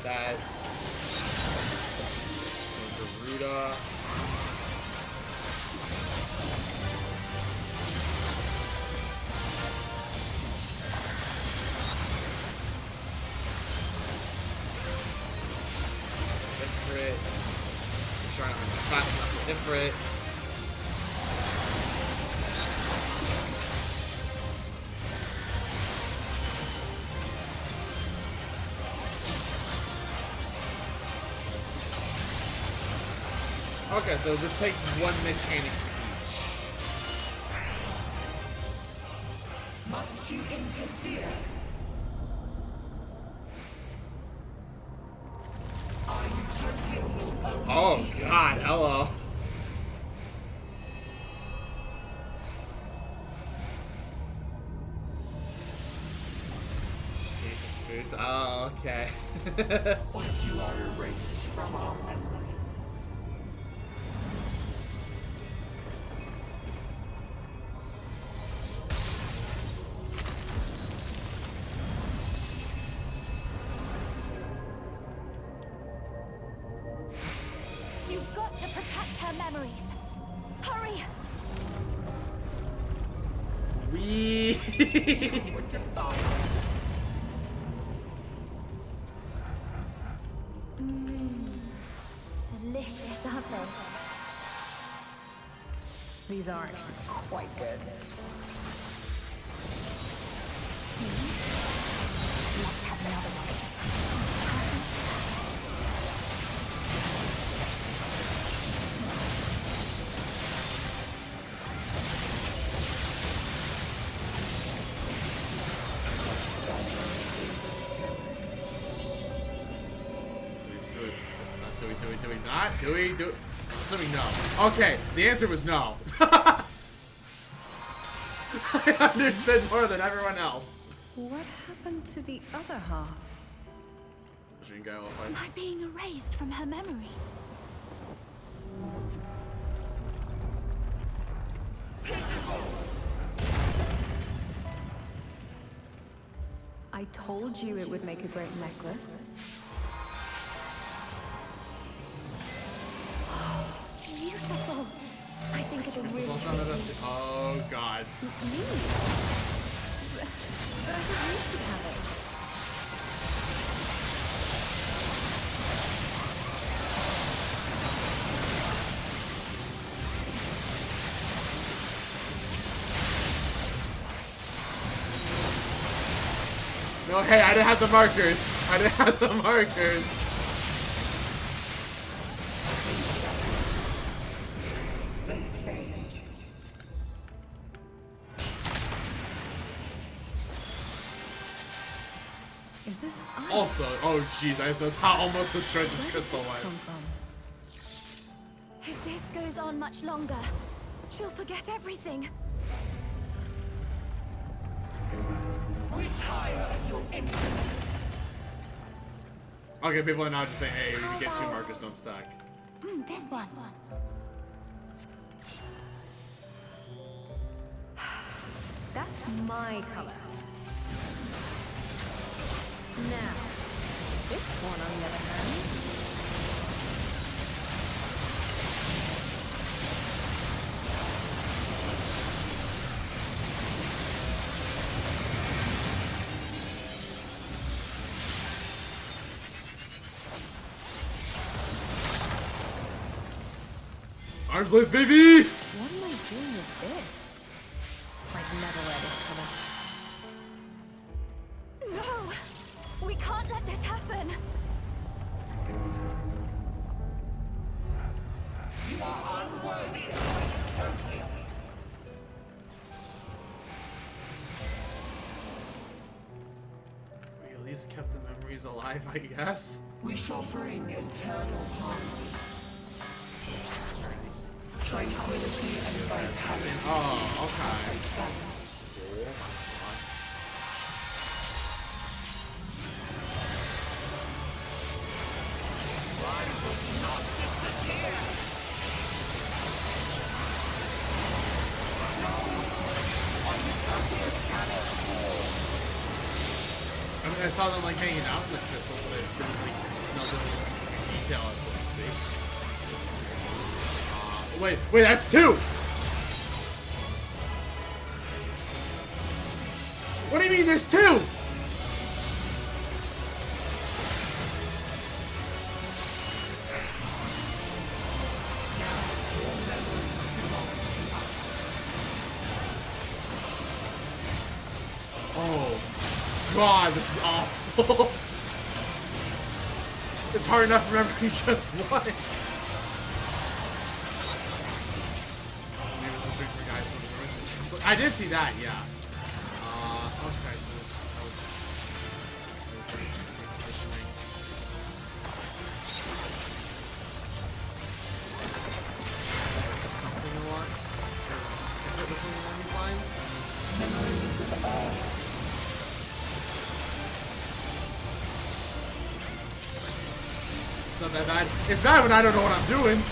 That Garuda. Different. Trying to be fast enough to different. Okay, so this takes one mechanic to each. Must you interfere? Our utopia will open. Oh God, hello. Foods. Oh, okay. Once you are erased from our memory. You've got to protect her memories. Hurry! We. Would defy Delicious, aren't they? These are actually quite good. Let's have another one. Do it. not? Do we? I'm assuming no. Okay, the answer was no. I understood more than everyone else. What happened to the other half? Machine guy will Am I being erased from her memory? I told you it would make a great necklace. It's beautiful. I think it'll This is really also not the best. Oh god. Me? But I thought you should have it. No, hey, I didn't have the markers. I didn't have the markers. Is this ice? Also, oh jeez, I was almost destroyed this Where did crystal this light. come from? If this goes on much longer, she'll forget everything. Retire your instruments. Okay, people are now just saying, hey, we get 2 markers, don't stack. This one. That's my color. Now, this one on the other hand. Arms length, baby! What am I doing with this? I'd never wear this color. No! We can't let this happen! You are unworthy of my utopia. We at least kept the memories alive, I guess. We shall bring eternal harmony. Tranquility and vitality. Oh, okay. I mean, I saw them like hanging out in the crystals, but it didn't like not really specific detail I was supposed to see. Wait, that's 2! What do you mean there's 2? Oh god, this is awful. It's hard enough remembering just one. I did see that, yeah. Okay, so that was very specific positioning. Something along. If it was something along these lines. It's not that bad. It's bad when I don't know what I'm doing.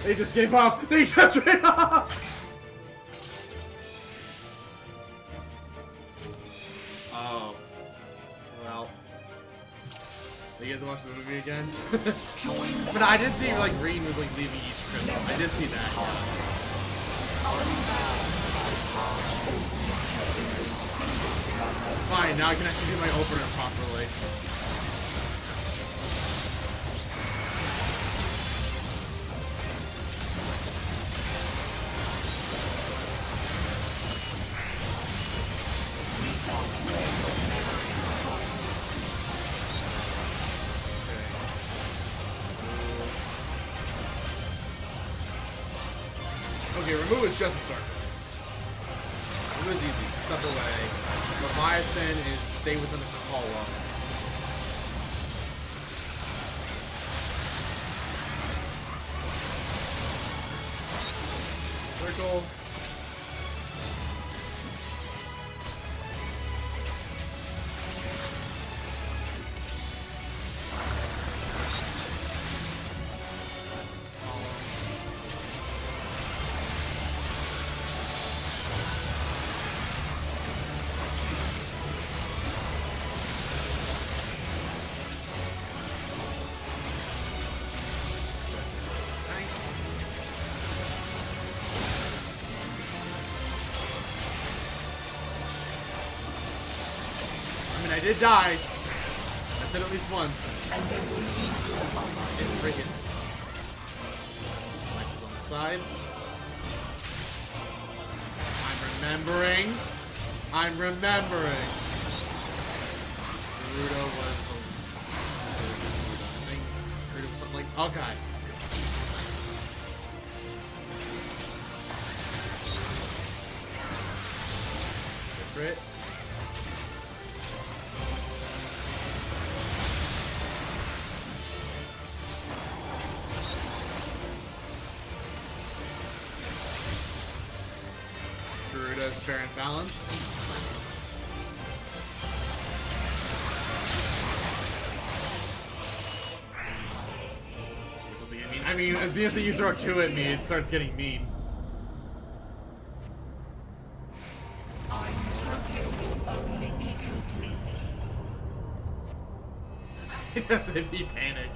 They just gave up! They just ran off! Oh. Well. They get to watch the movie again? But I did see, like, Green was, like, leaving each crystal. I did see that, yeah. It's fine, now I can actually do my opener properly. Okay, remove is just a circle. It was easy. Step away. Leviathan is stay within the column. Circle. I did die. I said at least once. And break his slices on the sides. I'm remembering. Naruto was. I think Naruto was something like. Okay. Crit. Naruto's fair and balanced. I mean, as the instant you throw two at me, it starts getting mean. Yes, if he panicked.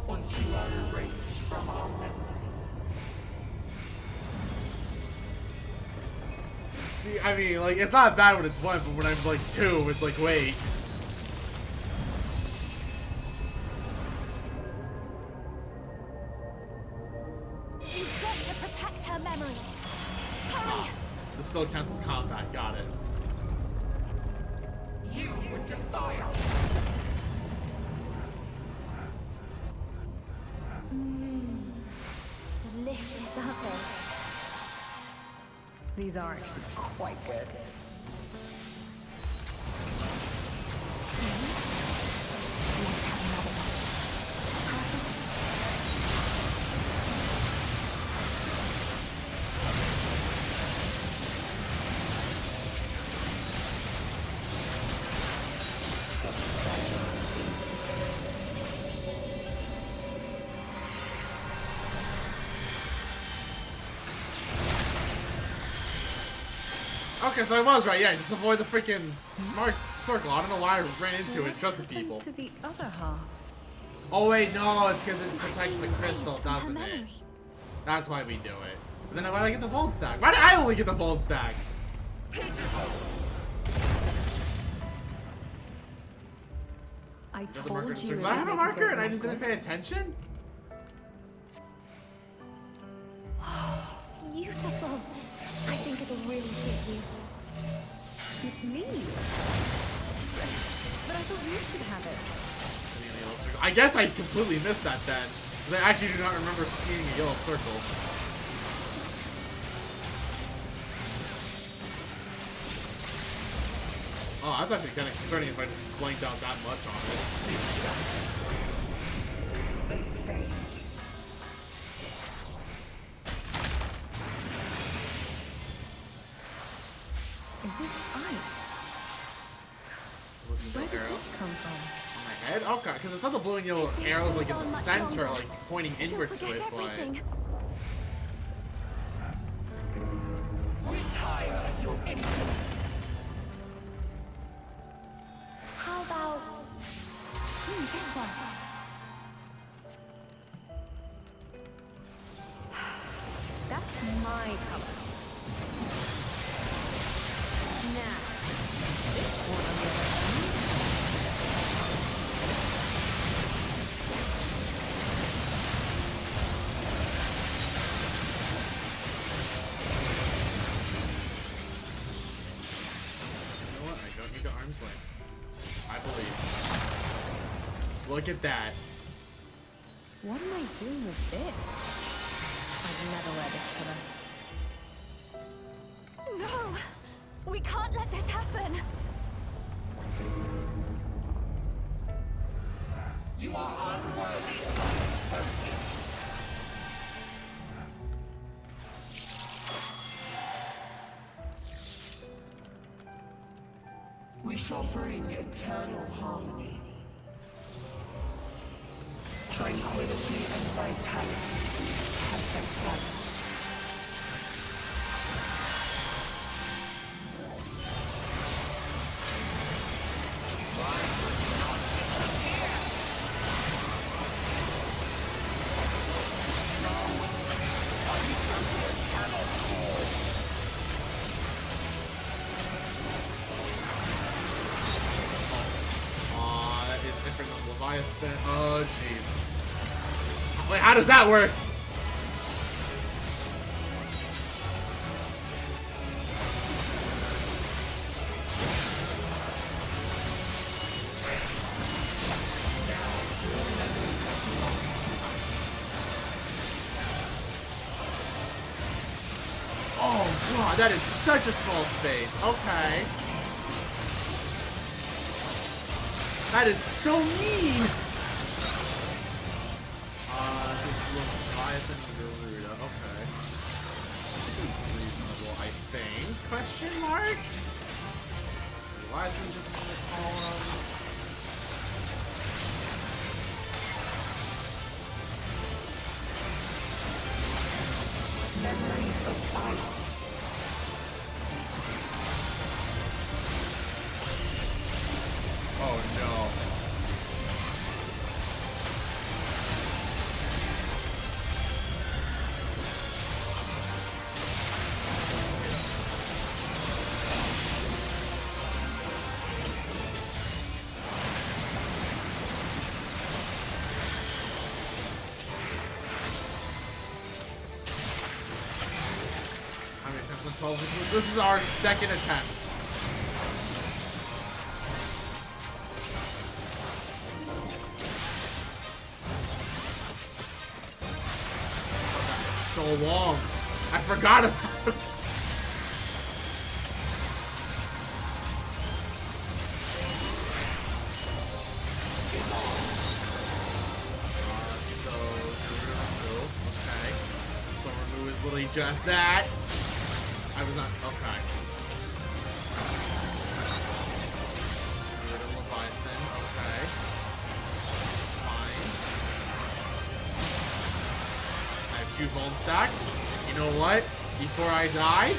Once you are erased from our memory. See, I mean, like, it's not bad when it's one, but when I'm like two, it's like, wait. You've got to protect her memories. Hurry! This still counts as combat, got it. You would defy us. Delicious, aren't they? These are actually quite good. Let's have another one. Okay, so I was right, yeah, just avoid the freaking mark circle. I don't know why I ran into it and trusted people. To the other half. Oh wait, no, it's because it protects the crystal, From her doesn't it? memory. That's why we do it. But then why did I get the phone stack? Why did I only get the phone stack? I Is that the told marker you. to circle? it Did I have would a make marker great and I just didn't pay necklace. attention? Beautiful. I think it'll really suit you. Me? But I thought you should have it. Seeing the yellow circle. I guess I completely missed that then. Because I actually do not remember seeing a yellow circle. Oh, that's actually kind of concerning if I just blanked out that much on it. Is this ice? Where did this come from? On my head? Okay, because it's not the blue and yellow arrows like in the center, like pointing She'll inward to forget it, but... everything. Retire your enemies. How about this one? That's my color. Now, this one on the other hand. You know what? I don't need the arm's length. I believe. Look at that. What am I doing with this? I'd never wear this color. No! We can't let this happen! You are unworthy of our purpose. We shall bring eternal harmony. Tranquility and vitality. Perfect balance. Oh, jeez. Wait, how does that work? Oh, God, that is such a small space. Okay. That is so mean! This is Leviathan Garuda. Okay. This is reasonable, I think. Question mark? Leviathan just want to call him. Memories of ice. Oh no. How many attempts on 12? This is our second attempt. So long. I forgot about it. So okay. So remove is literally just that. I was not okay. Get rid of Leviathan. Okay. Fine. I have 2 bone stacks. You know what? Before I die,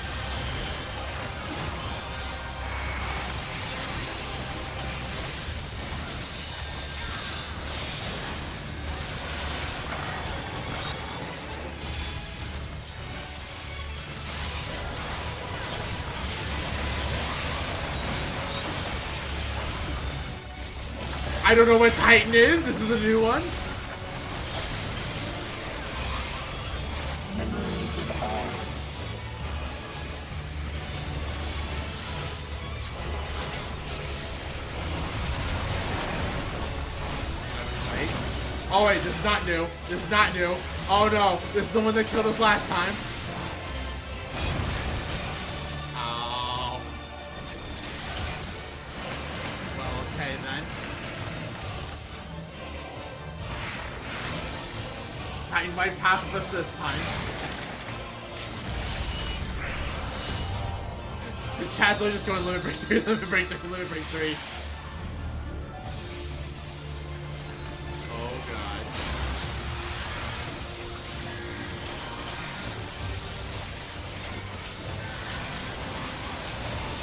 I don't know what Titan is. This is a new one. Oh wait, this is not new. This is not new. Oh no, this is the one that killed us last time. Oh. Well, okay then. Titan wiped half of us this time. The chat's literally just going limit break 3, limit break 3, limit break 3.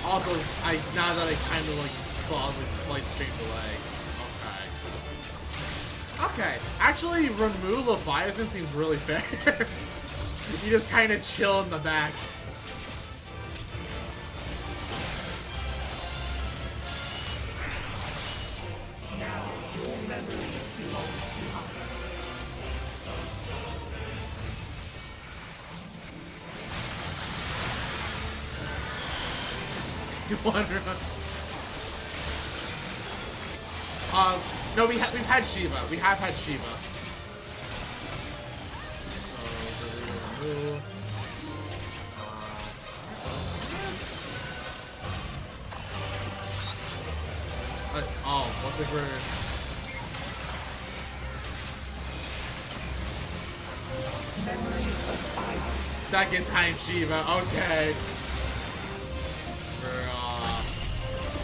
Also, now that I kind of like saw the slight stream delay. Okay. Okay. Actually, remove Leviathan seems really fair. You just kind of chill in the back. Now your memories belong to us. You wonder. No, we've had Shiva. We have had Shiva. So we're gonna move. Oh, looks like we're. Second time Shiva. Okay. We're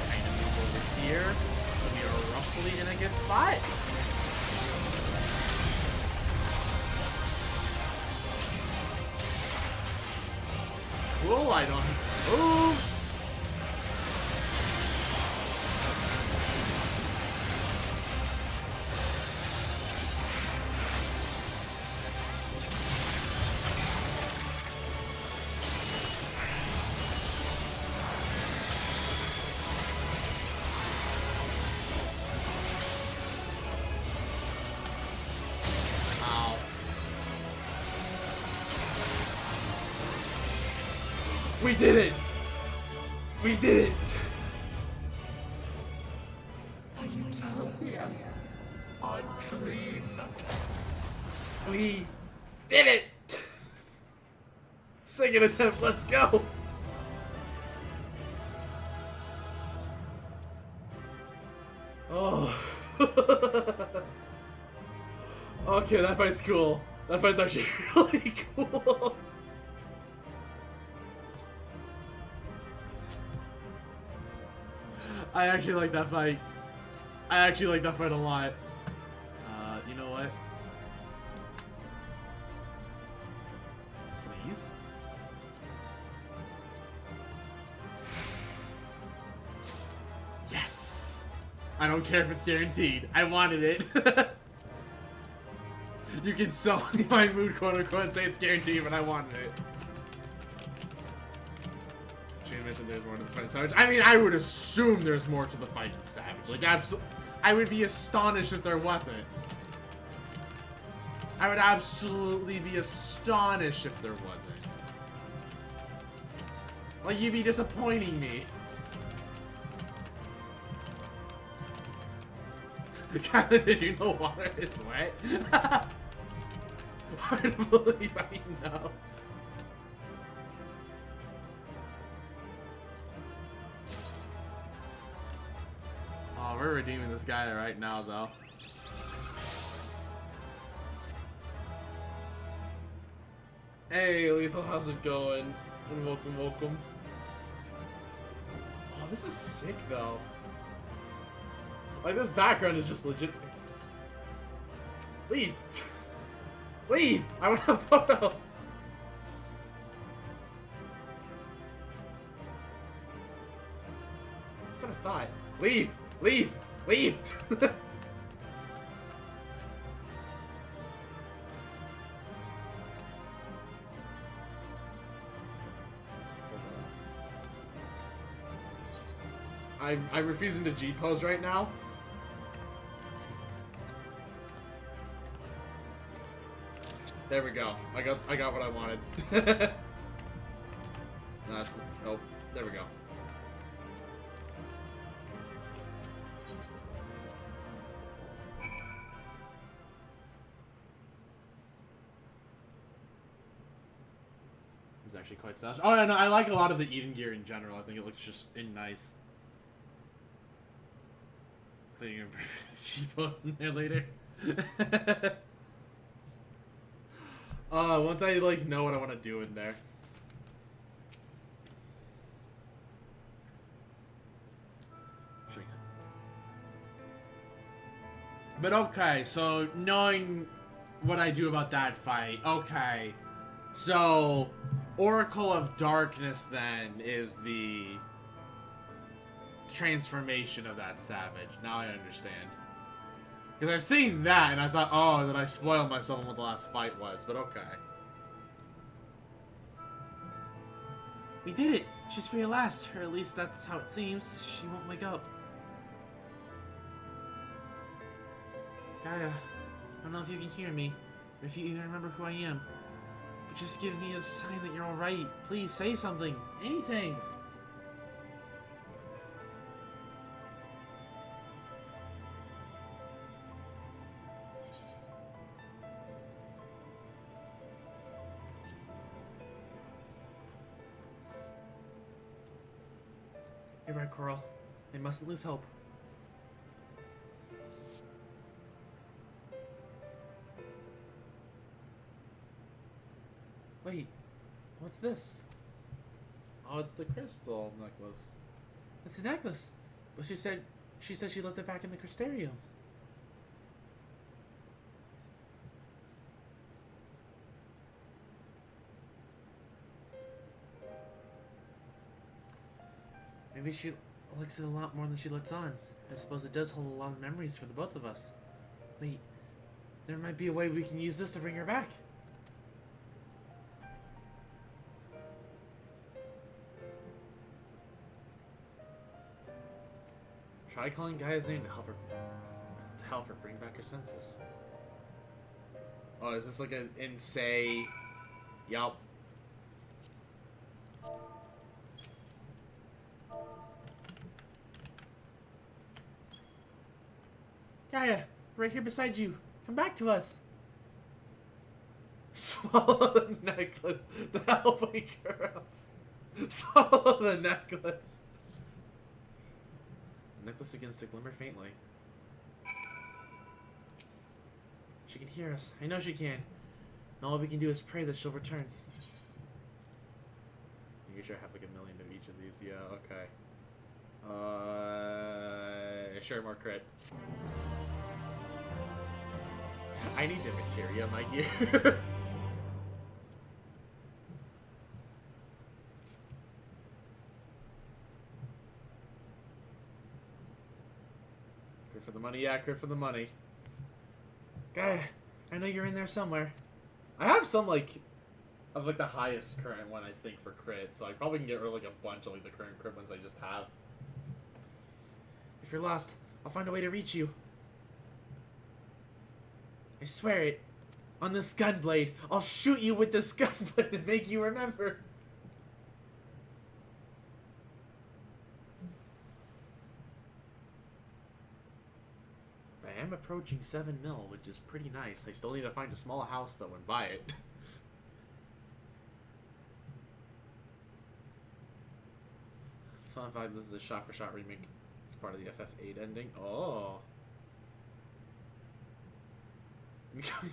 kind of move over here, so we are roughly in a good spot. Cool. I don't have to move. We did it! We did it! Utopia. A dream. We did it! Second attempt, let's go! Oh. Okay, that fight's cool. That fight's actually really cool. I actually like that fight. I actually like that fight a lot. You know what? Please? Yes! I don't care if it's guaranteed. I wanted it. You can sully my mood, quote unquote, and say it's guaranteed, but I wanted it. Shane mentioned there's more to this fight in Savage. I mean, I would assume there's more to the fight in Savage. Like, I would be astonished if there wasn't. I would absolutely be astonished if there wasn't. Like, you'd be disappointing me. Kinda, did you know water is wet? Hard to believe I know. Oh, we're redeeming this guy right now, though. Hey, Lethal, how's it going? And welcome, welcome. Oh, this is sick, though. Like, this background is just legit. Leave! Leave! I want a photo! That's what I thought. Leave! Leave! Leave! I'm refusing to G pose right now. There we go. I got what I wanted. That's nope. There we go. It's actually quite stylish. Oh yeah, no, I like a lot of the Eden gear in general. I think it looks just nice. Cleaning a cheapo in there later. Once I like know what I want to do in there. But okay, so knowing what I do about that fight, okay. So Oracle of Darkness then is the transformation of that savage. Now I understand. Because I've seen that, and I thought, oh, that I spoiled myself on what the last fight was, but okay. We did it! She's free at last, or at least that's how it seems. She won't wake up. Gaia, I don't know if you can hear me, or if you even remember who I am. But just give me a sign that you're alright. Please, say something. Anything. You're right, Coral. They mustn't lose hope. Wait, what's this? Oh, it's the crystal necklace. It's a necklace. But she said she left it back in the crystarium. Maybe she likes it a lot more than she lets on. I suppose it does hold a lot of memories for the both of us. Wait, there might be a way we can use this to bring her back. Try calling Gaia's name to help her bring back her senses. Oh, is this like an insane? Yup. Gaia, right here beside you. Come back to us. Swallow the necklace. The helping girl. Swallow the necklace. The necklace begins to glimmer faintly. She can hear us. I know she can. And all we can do is pray that she'll return. You sure have like a million of each of these. Yeah, okay. Sure, more crit. I need the materia, my gear. Crit for the money, yeah, crit for the money. Guy, I know you're in there somewhere. I have some, like, of, like, the highest current one, I think, for crit, so I probably can get rid of, like, a bunch of, like, the current crit ones I just have. If you're lost, I'll find a way to reach you. I swear it. On this gunblade. I'll shoot you with this gunblade and make you remember. I am approaching 7 mil, which is pretty nice. I still need to find a small house that would buy it. Fun fact, this is a shot-for-shot remake. It's part of the FF8 ending. Oh.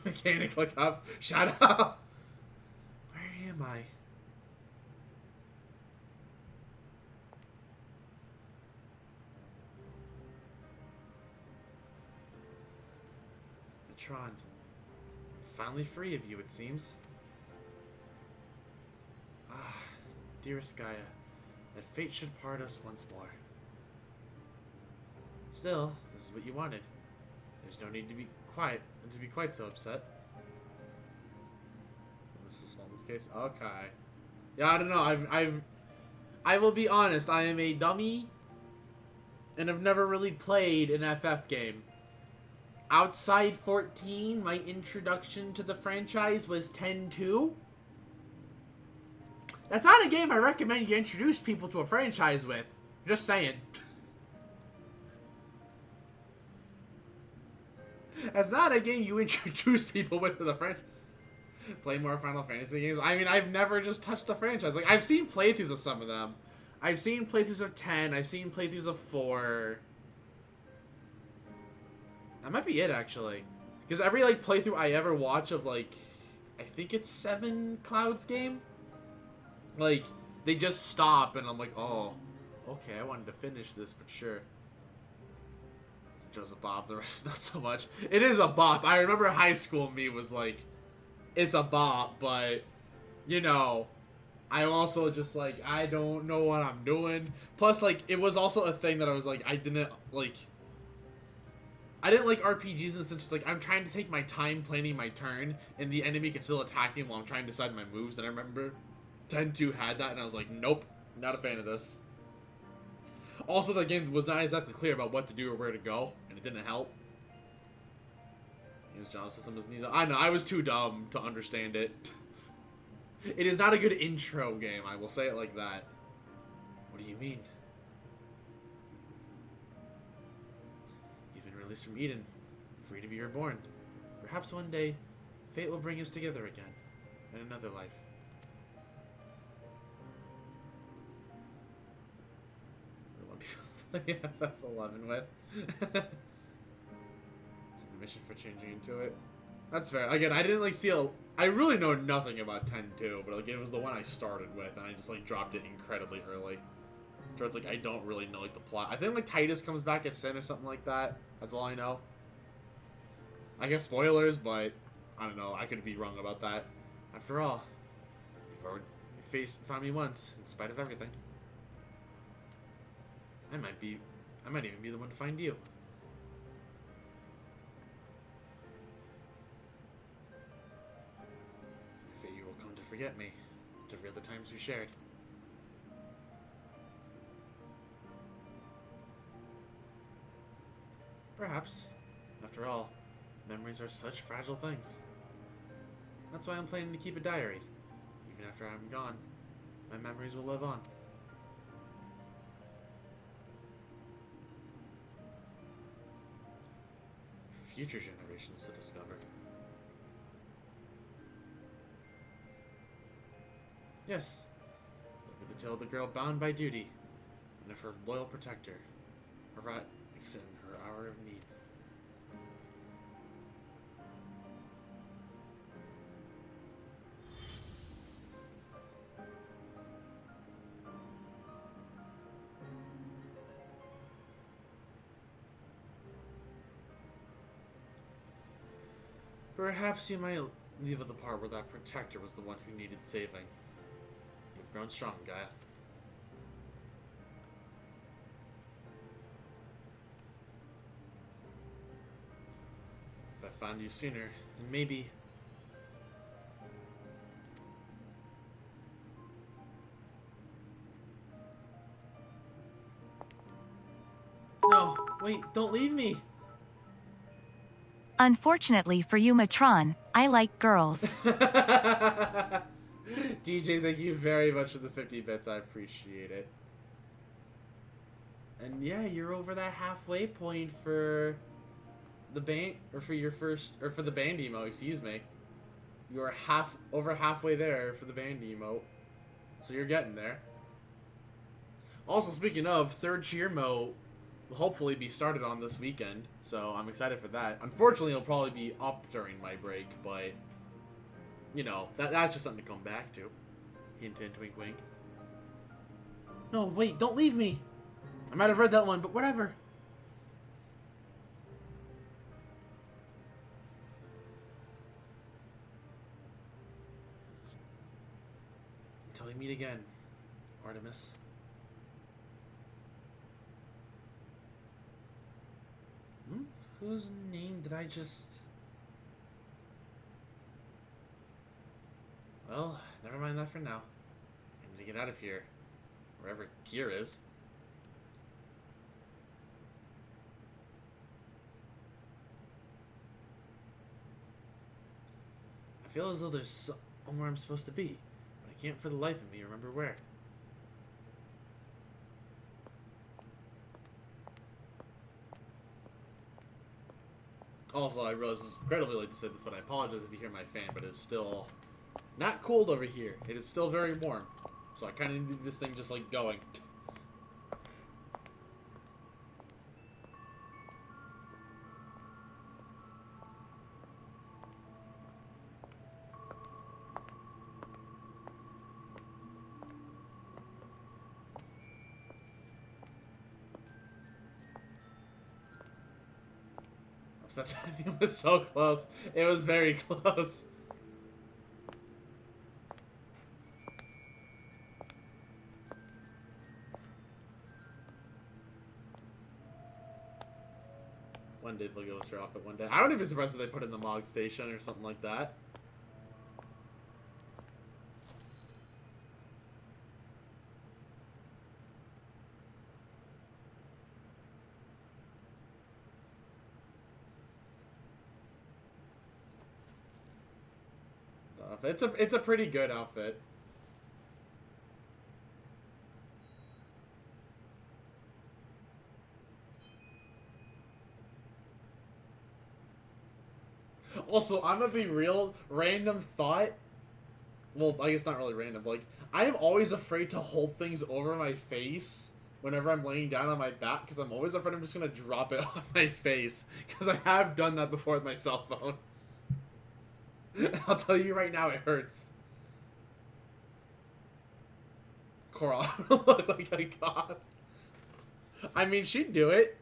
Mechanic, look up. Shut up! Where am I? Tron. Finally free of you, it seems. Ah, dearest Gaia, that fate should part us once more. Still, this is what you wanted. There's no need to be quite so upset. So this is all this case. Okay. Yeah, I don't know. I will be honest. I am a dummy, and I've never really played an FF game. Outside 14, my introduction to the franchise was 10-2. That's not a game I recommend you introduce people to a franchise with. Just saying. That's not a game you introduce people with the franchise. Play more Final Fantasy games. I mean, I've never just touched the franchise. Like, I've seen playthroughs of some of them. I've seen playthroughs of 10. I've seen playthroughs of 4. That might be it, actually. Because every, like, playthrough I ever watch of, like, I think it's 7 Clouds game, like, they just stop, and I'm like, oh, okay, I wanted to finish this, but sure. Joe's a bop, the rest not so much. It is a bop. I remember high school me was like, it's a bop, but, you know, I'm also just like, I don't know what I'm doing. Plus, like, it was also a thing that I was like, I didn't like RPGs in the sense it's like, I'm trying to take my time planning my turn, and the enemy can still attack me while I'm trying to decide my moves, and I remember 10-2 had that, and I was like, nope, not a fan of this. Also, the game was not exactly clear about what to do or where to go, and it didn't help. His job system is neither. I know, I was too dumb to understand it. It is not a good intro game, I will say it like that. What do you mean? You've been released from Eden, free to be reborn. Perhaps one day, fate will bring us together again, in another life. Yeah, FF11 with. Mission for changing into it. That's fair. Again, I didn't like see a. I really know nothing about 10-2, but like it was the one I started with, and I just like dropped it incredibly early. So it's like I don't really know like the plot. I think like Titus comes back as Sin or something like that. That's all I know. I guess spoilers, but I don't know. I could be wrong about that. After all, you've already found me once, in spite of everything. I might even be the one to find you. I fear you will come to forget me, to forget the times we shared. Perhaps. After all, memories are such fragile things. That's why I'm planning to keep a diary. Even after I'm gone, my memories will live on. For future generations to discover. Yes, look at the tale of the girl bound by duty, and of her loyal protector, arrived in her hour of need. Perhaps you might leave at the part where that protector was the one who needed saving. You've grown strong, Gaia. If I found you sooner, then maybe... No, wait, don't leave me! Unfortunately for you, Matron, I like girls. DJ, thank you very much for the 50 bits. I appreciate it. And yeah, you're over that halfway point for the band, or for your first, or for the band emote, excuse me. You're over halfway there for the band emote. So you're getting there. Also, speaking of, third cheer mode will hopefully be started on this weekend, so I'm excited for that. Unfortunately, it'll probably be up during my break, but you know, that's just something to come back to. Hint, hint, wink, wink. No, wait, don't leave me! I might have read that one, but whatever. Until we meet again, Artemis. Whose name did I just... Well, never mind that for now. I need to get out of here. Wherever Kier is. I feel as though there's somewhere I'm supposed to be, but I can't for the life of me remember where. Also, I realize it's incredibly late to say this, but I apologize if you hear my fan, but it's still not cold over here. It is still very warm. So I kind of need this thing just, like, going. It was so close. It was very close. One day they'll go her off at one day. I wouldn't be surprised if they put in the Mog Station or something like that. It's a pretty good outfit. Also, I'm gonna be real. Random thought. Well, I guess not really random. But like, I am always afraid to hold things over my face whenever I'm laying down on my back, because I'm always afraid I'm just going to drop it on my face, because I have done that before with my cell phone. I'll tell you right now, it hurts. Coral look like a goth. I mean, she'd do it.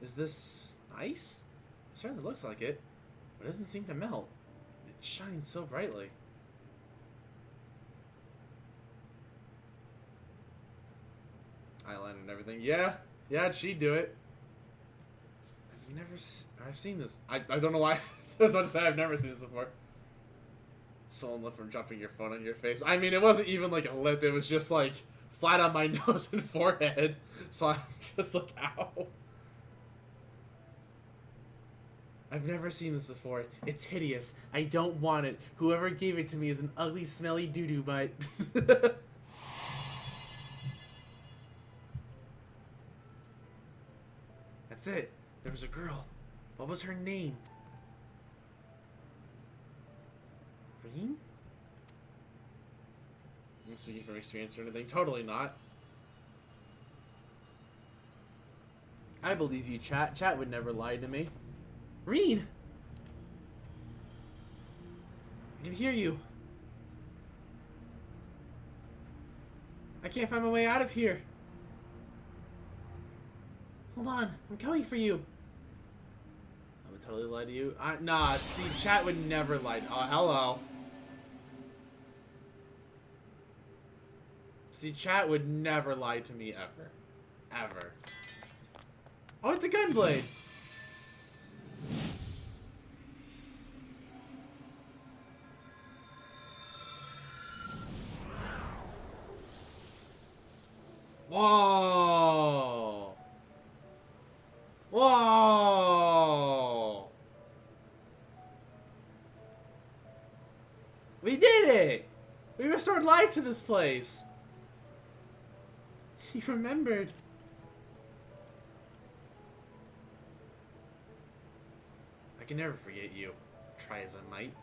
Is this ice? It certainly looks like it, but it doesn't seem to melt. It shines so brightly. Eyeliner and everything. Yeah, she'd do it. I've seen this. I don't know why. I was about to say I've never seen this before. Swollen lip from dropping your phone on your face. I mean, it wasn't even like a lip. It was just like flat on my nose and forehead. So I'm just like, ow. I've never seen this before. It's hideous. I don't want it. Whoever gave it to me is an ugly, smelly doo-doo butt. That's it. There was a girl. What was her name? Green? I'm speaking from experience or anything. Totally not. I believe you, chat. Chat would never lie to me. Reen! I can hear you. I can't find my way out of here. Hold on. I'm coming for you. I would totally lie to you. Nah, see, chat would never lie. Oh, hello. See, chat would never lie to me ever. Ever. Oh, it's the gunblade! Whoa! Whoa! We did it! We restored life to this place! He remembered. I can never forget you. Try as I might.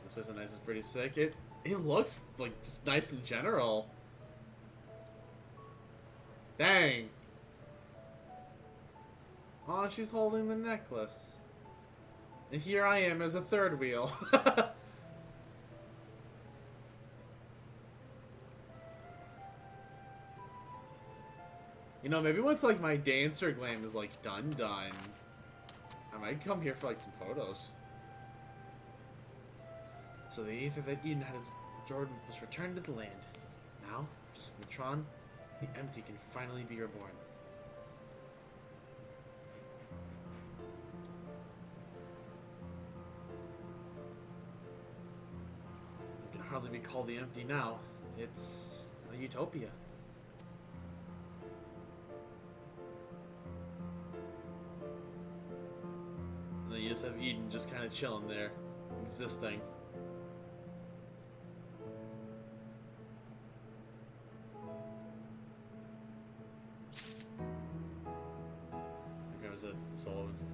This place is nice. It's pretty sick. It looks like just nice in general. Dang. Oh, she's holding the necklace. And here I am as a third wheel. You know, maybe once like my dancer glam is like done, I might come here for like some photos. So the aether that Eden had absorbed was returned to the land. Now, just like Matron, the empty can finally be reborn. It can hardly be called the empty now. It's a utopia. And then you just have Eden just kind of chilling there, existing.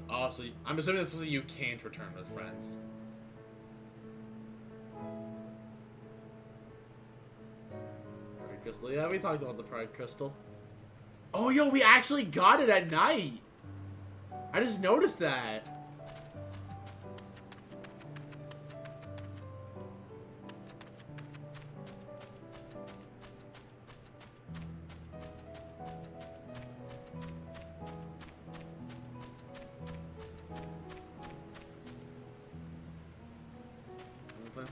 Oh, so I'm assuming this was you can't return with friends. Pride Crystal. Yeah, we talked about the Pride Crystal. Oh, yo, we actually got it at night. I just noticed that.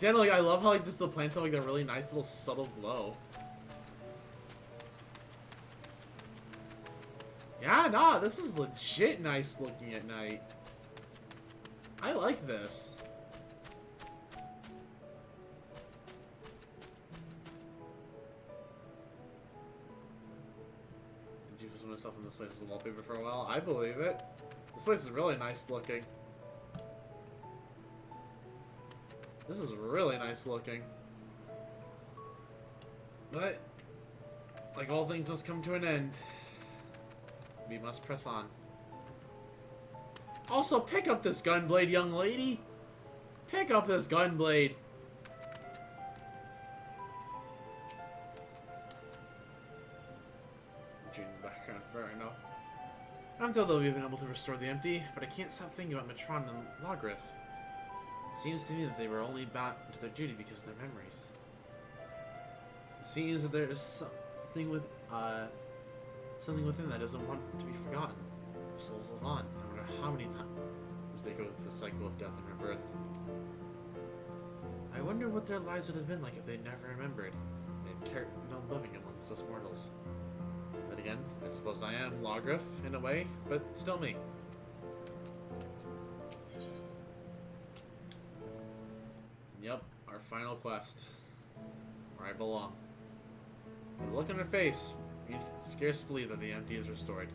Yeah, like, I love how like just the plants have like a really nice little subtle glow. Yeah, nah, this is legit nice looking at night. I like this. Did you put myself in this place as a wallpaper for a while? I believe it. This place is really nice looking. This is really nice looking. But, like all things must come to an end. We must press on. Also, pick up this gunblade, young lady! Pick up this gunblade! poetry in the background, fair enough. I'm told that we've been able to restore the empty, but I can't stop thinking about Matron and Logrith. It seems to me that they were only bound to their duty because of their memories. It seems that there is something within that doesn't want to be forgotten. Their souls live on, no matter how many times they go through the cycle of death and rebirth. I wonder what their lives would have been like if they never remembered. They'd cared no living amongst us mortals. But again, I suppose I am Logrith in a way, but still me. Yep, our final quest. Where I belong. With a look on her face, you can scarce believe that the empty is restored.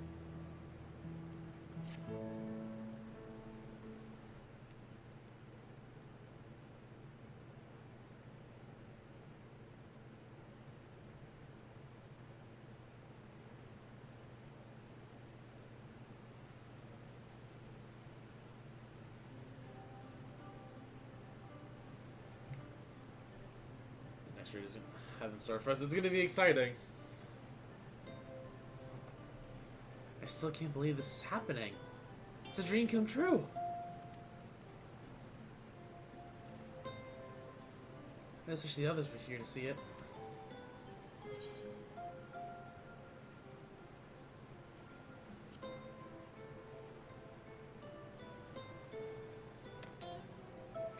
Next year doesn't have in store for us. It's gonna be exciting. I still can't believe this is happening. It's a dream come true. I just wish the others were here to see it.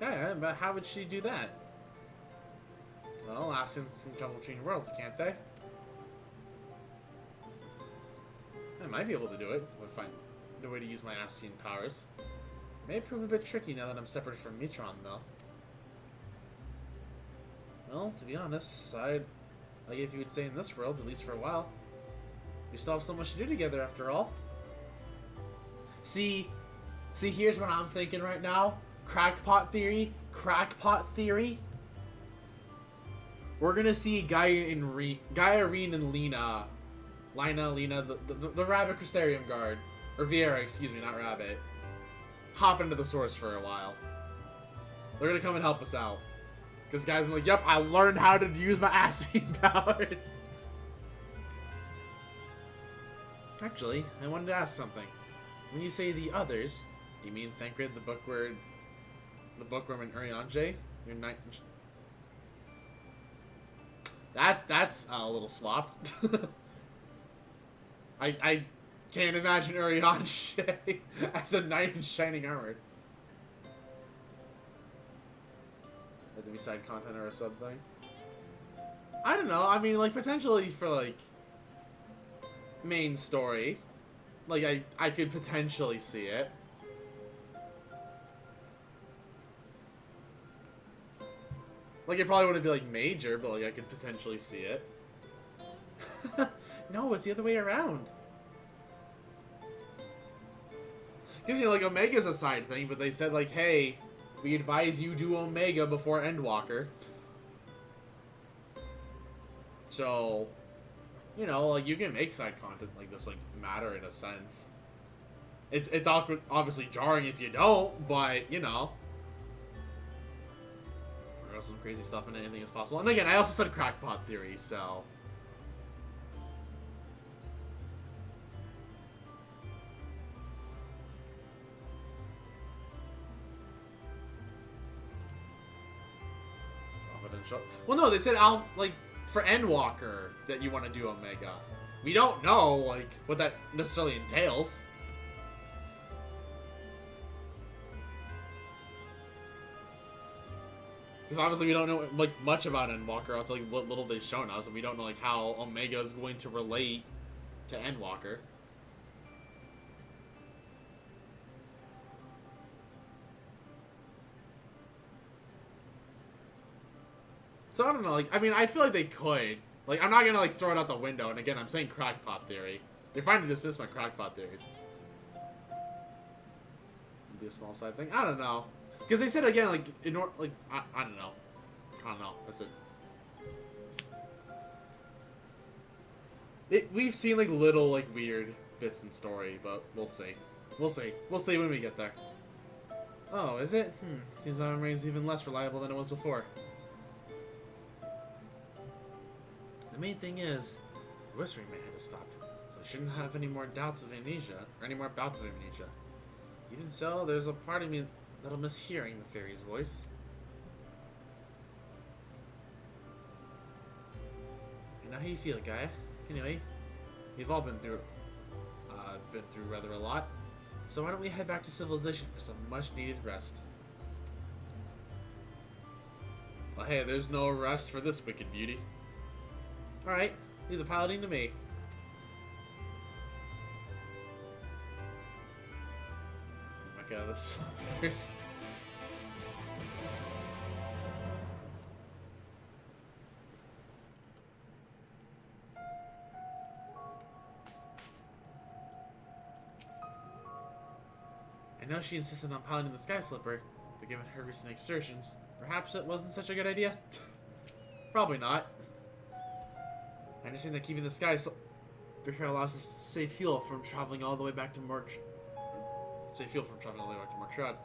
Okay, but how would she do that? Well, Ascians can travel between worlds, can't they? I might be able to do it. We'll find a way to use my Ascian powers. May prove a bit tricky now that I'm separated from Mitron, though. Well, to be honest, I'd like if you would stay in this world, at least for a while. We still have so much to do together, after all. See, here's what I'm thinking right now. Crackpot theory. Crackpot We're gonna see Gaia, Reen, and Lena, the Rabbit Crystarium guard, or Viera, excuse me, not Rabbit, hop into the source for a while. They're gonna come and help us out. Because guys, I'm like, yep, I learned how to use my Ascian powers. Actually, I wanted to ask something. When you say the others, do you mean Thancred, the bookworm, and Urianger? Your knight. That's a little swapped. I can't imagine Urianger as a knight in shining armor. Had to be side content or something. I don't know. I mean, like, potentially for, like, main story. Like, I could potentially see it. Like, it probably wouldn't be, like, major, but, like, I could potentially see it. No, it's the other way around. Because, you know, like, Omega's a side thing, but they said, like, hey, we advise you do Omega before Endwalker. So, you know, like, you can make side content like this, like, matter in a sense. It's awkward, obviously jarring if you don't, but, you know. Throw some crazy stuff in anything is possible. And again, I also said crackpot theory, so. Well, no, they said like for Endwalker that you want to do Omega. We don't know like what that necessarily entails. Because obviously we don't know like much about Endwalker. It's like what little they've shown us, and we don't know like how Omega is going to relate to Endwalker. So I don't know, like, I mean, I feel like they could. Like, I'm not gonna, like, throw it out the window, and again, I'm saying crackpot theory. They're trying to dismiss my crackpot theories. Be a small side thing? I don't know. Because they said, again, like, I don't know. I don't know. That's it. We've seen, like, little, like, weird bits in story, but we'll see. We'll see. We'll see when we get there. Oh, is it? Seems my memory is even less reliable than it was before. The main thing is, the Whispering Man had to stop. So I shouldn't have any more doubts of amnesia, or any more bouts of amnesia. Even so, there's a part of me that'll miss hearing the fairy's voice. You know how you feel, guy. Anyway, we've all been through rather a lot. So why don't we head back to civilization for some much-needed rest? Well, hey, there's no rest for this wicked beauty. Alright, leave the piloting to me. Back out of this. I know she insisted on piloting the Sky Slipper, but given her recent exertions, perhaps it wasn't such a good idea? Probably not. I understand that keeping the Sky Slipper here allows us to save fuel from traveling all the way back to Shroud.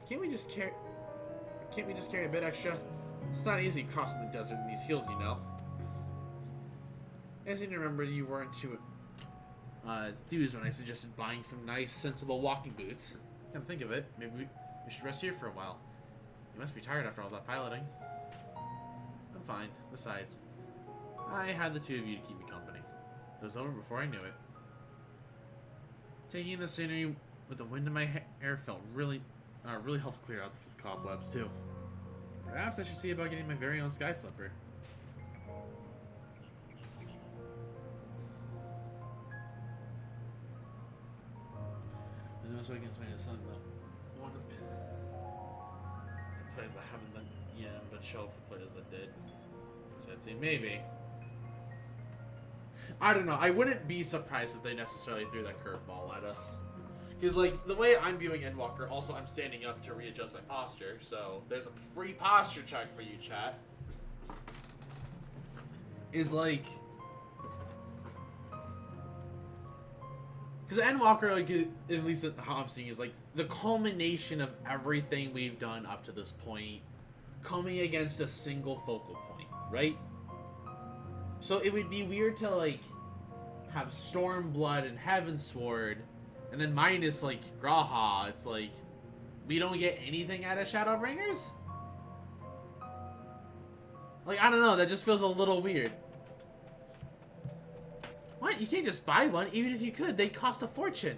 Can't we just carry a bit extra? It's not easy crossing the desert in these hills, you know. I seem to remember you weren't too enthused when I suggested buying some nice, sensible walking boots. Come to think of it, maybe we should rest here for a while. You must be tired after all that piloting. I'm fine. Besides, I had the two of you to keep me company. It was over before I knew it. Taking in the scenery with the wind in my hair felt really helped clear out the cobwebs too. Perhaps I should see about getting my very own Sky Slipper. And that's what I can explain to something that one of the players that haven't done yet, but show up for players that did. So I'd say maybe. I don't know. I wouldn't be surprised if they necessarily threw that curveball at us. Because, like, the way I'm viewing Endwalker, also I'm standing up to readjust my posture, so there's a free posture check for you, chat. Is like... Because Endwalker, like, at least how I'm seeing, is like the culmination of everything we've done up to this point, coming against a single focal point, right? So it would be weird to, like, have Stormblood and Heavensward, and then minus, like, Graha. It's like, we don't get anything out of Shadowbringers? Like, I don't know, that just feels a little weird. What? You can't just buy one? Even if you could, they'd cost a fortune.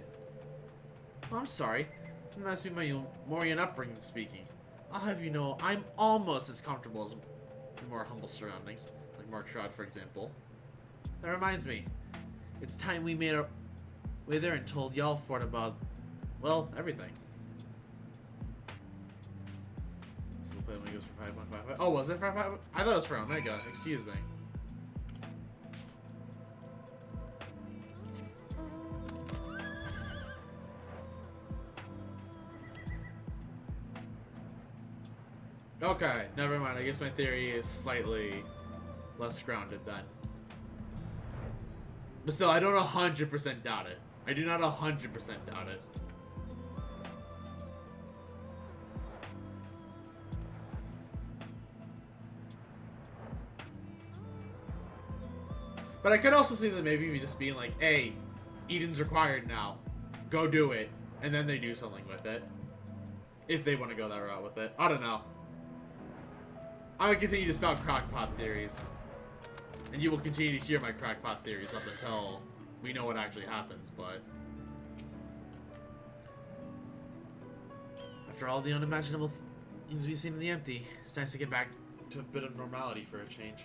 Oh, I'm sorry. It must be my Morian upbringing speaking. I'll have you know, I'm almost as comfortable as in more humble surroundings. Like Mark Shroud, for example. That reminds me. It's time we made our way there and told y'all Fort about, well, everything. Still play when he goes for 5.55. Oh, was it for 5? I thought it was for Omega. Excuse me. Okay, never mind. I guess my theory is slightly less grounded then. But still, I don't 100% doubt it. I do not 100% doubt it. But I could also see them maybe just being like, hey, Eden's required now. Go do it. And then they do something with it. If they want to go that route with it. I don't know. I'm going to continue to spout crackpot theories. And you will continue to hear my crackpot theories up until we know what actually happens, but... After all the unimaginable things we've seen in the empty, it's nice to get back to a bit of normality for a change.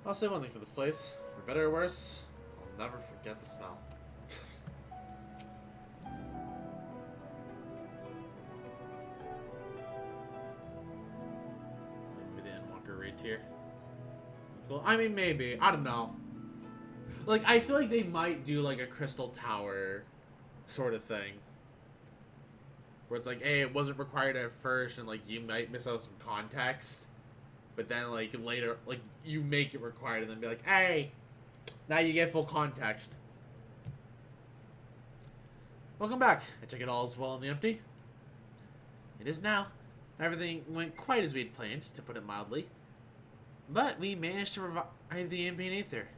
I'll say one thing for this place. For better or worse, I'll never forget the smell. Here. Cool. I mean, maybe. I don't know. Like, I feel like they might do, like, a Crystal Tower sort of thing. Where it's like, hey, it wasn't required at first, and, like, you might miss out some context. But then, like, later, like, you make it required, and then be like, hey, now you get full context. Welcome back. I take it all as well in the empty. It is now. Everything went quite as we had planned, to put it mildly. But we managed to revive the ambient aether.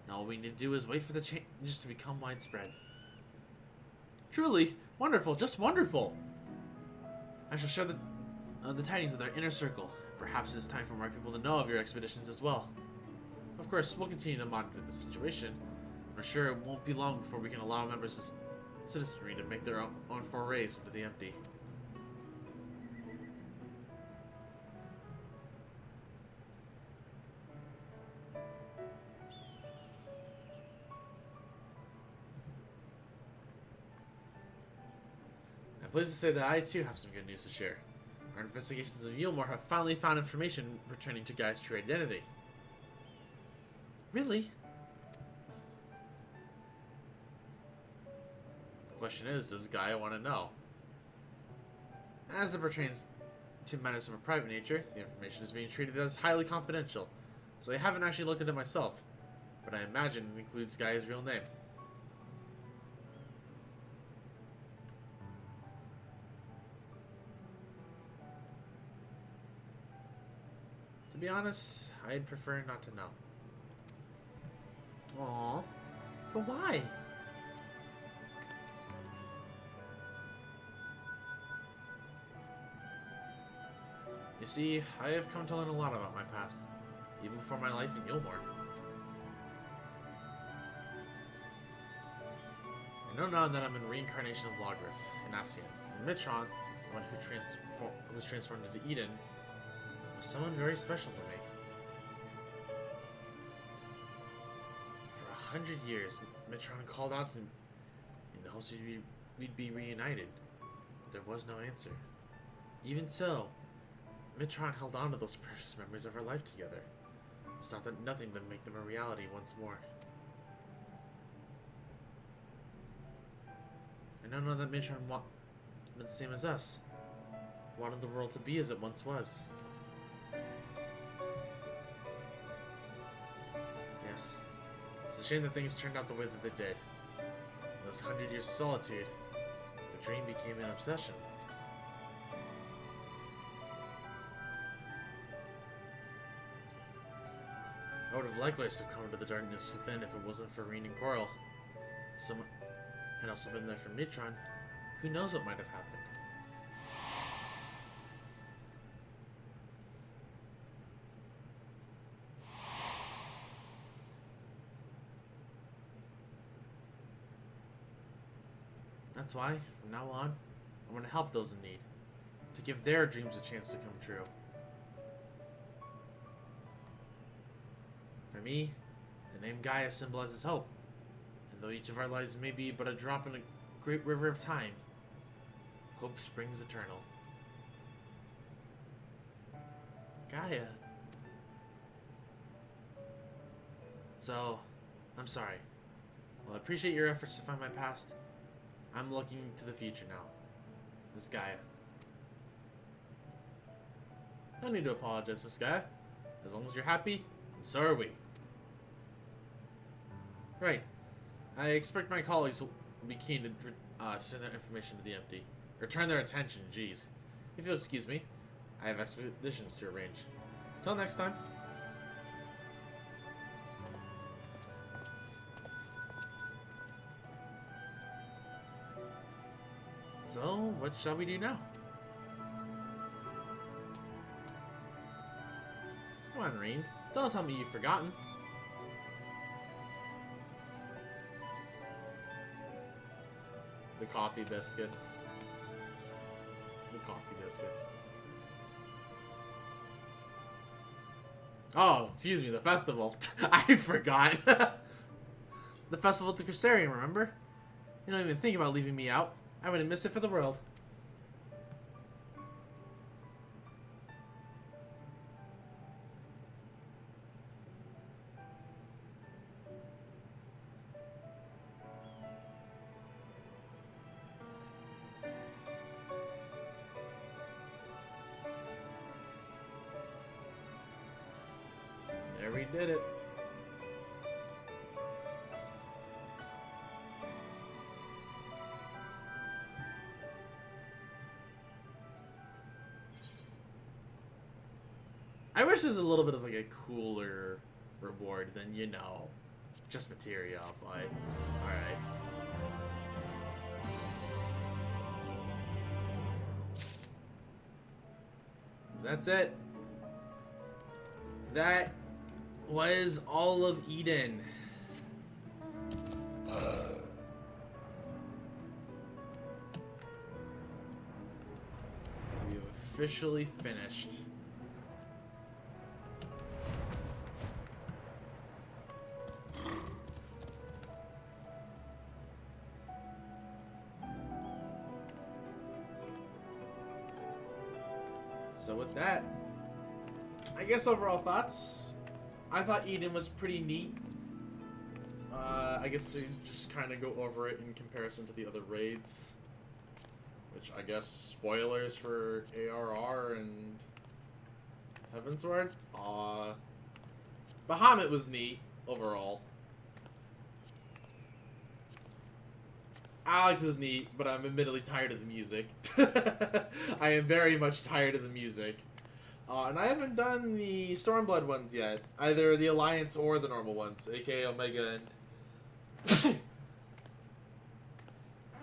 Now all we need to do is wait for the changes to become widespread. Truly, wonderful, just wonderful! I shall share the tidings with our inner circle. Perhaps it is time for more people to know of your expeditions as well. Of course, we'll continue to monitor the situation. I'm sure it won't be long before we can allow members of citizenry to make their own forays into the empty. I'm pleased to say that I too have some good news to share. Our investigations of Yulmore have finally found information returning to Gaia's true identity. Really? The question is, does Gaia want to know? As it pertains to matters of a private nature, the information is being treated as highly confidential, so I haven't actually looked at it myself, but I imagine it includes Gaia's real name. To be honest, I'd prefer not to know. Aww. But why? You see, I have come to learn a lot about my past, even before my life in Gilmore. I know now that I'm a reincarnation of Logrif, an Ascian, and Mitron, the one who was transformed into Eden, was someone very special to me. For 100 years, Mitron called out to me in the hopes we'd be reunited, but there was no answer. Even so, Mitron held on to those precious memories of our life together. It's not that nothing but make them a reality once more. I know that Mitron wanted the same as us. Wanted the world to be as it once was. Yes. It's a shame that things turned out the way that they did. In those 100 years of solitude, the dream became an obsession. I would have likewise succumbed to the darkness within if it wasn't for Reen and Coral. Someone had also been there for Mitron. Who knows what might have happened? That's why, from now on, I'm going to help those in need, to give their dreams a chance to come true. For me, the name Gaia symbolizes hope, and though each of our lives may be but a drop in a great river of time, hope springs eternal. Gaia. So, I'm sorry. Well, I appreciate your efforts to find my past. I'm looking to the future now. Miss Gaia. No need to apologize, Miss Gaia. As long as you're happy, and so are we. Right. I expect my colleagues will be keen to send their information to the empty. Or turn their attention, jeez. If you'll excuse me, I have expeditions to arrange. Till next time. So, what shall we do now? Come on, Reen. Don't tell me you've forgotten. The coffee biscuits. The coffee biscuits. Oh, excuse me, the festival. I forgot. The festival at the Crystarium, remember? You don't even think about leaving me out. I wouldn't miss it for the world. There we did it. I wish there was a little bit of like a cooler reward than, you know, just materia, but alright. That's it. That was all of Eden. We have officially finished. So with that, I guess overall thoughts, I thought Eden was pretty neat. I guess to just kind of go over it in comparison to the other raids, which I guess spoilers for ARR and Heavensward. Bahamut was neat overall. Alex is neat, but I'm admittedly tired of the music. I am very much tired of the music. And I haven't done the Stormblood ones yet. Either the Alliance or the normal ones, aka Omega and...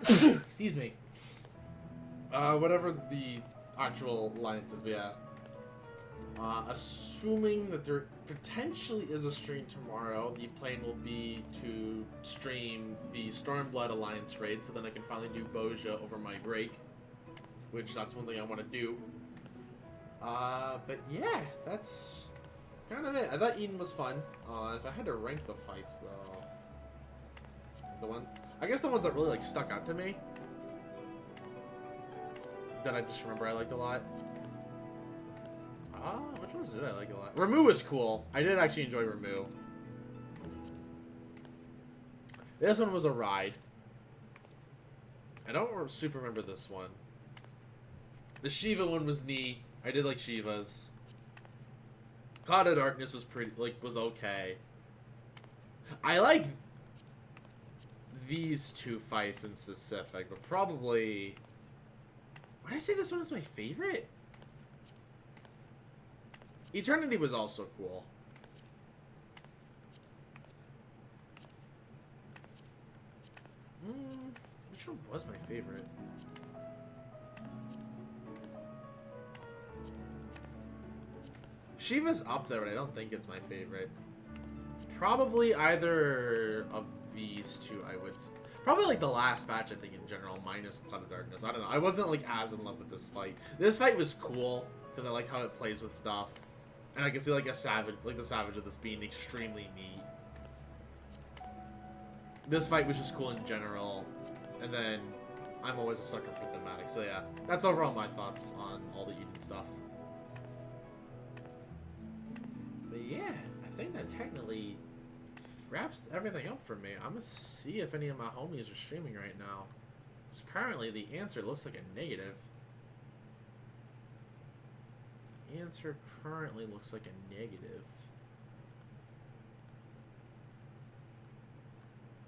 Excuse me. Whatever the actual Alliance is, but yeah. Assuming that there potentially is a stream tomorrow, the plan will be to stream the Stormblood Alliance raid, so then I can finally do Boja over my break, which that's one thing I want to do. But yeah, that's kind of it. I thought Eden was fun. If I had to rank the fights, though, I guess the ones that really like stuck out to me, that I just remember I liked a lot. Which ones did I like a lot? Ramu was cool. I did actually enjoy Ramu. This one was a ride. I don't super remember this one. The Shiva one was neat. I did like Shiva's. Cloud of Darkness was was okay. I like these two fights in specific, but probably... Why did I say this one is my favorite? Eternity was also cool. Which one was my favorite? Shiva's up there, but I don't think it's my favorite. Probably either of these two, I would... Probably like the last batch, I think, in general, minus Cloud of Darkness. I don't know. I wasn't like as in love with this fight. This fight was cool, because I like how it plays with stuff. And I can see like the savage of this being extremely neat. This fight was just cool in general. And then I'm always a sucker for thematic. So yeah, that's overall my thoughts on all the Eden stuff. But yeah, I think that technically wraps everything up for me. I'm gonna see if any of my homies are streaming right now. Because currently the answer looks like a negative. Answer currently looks like a negative.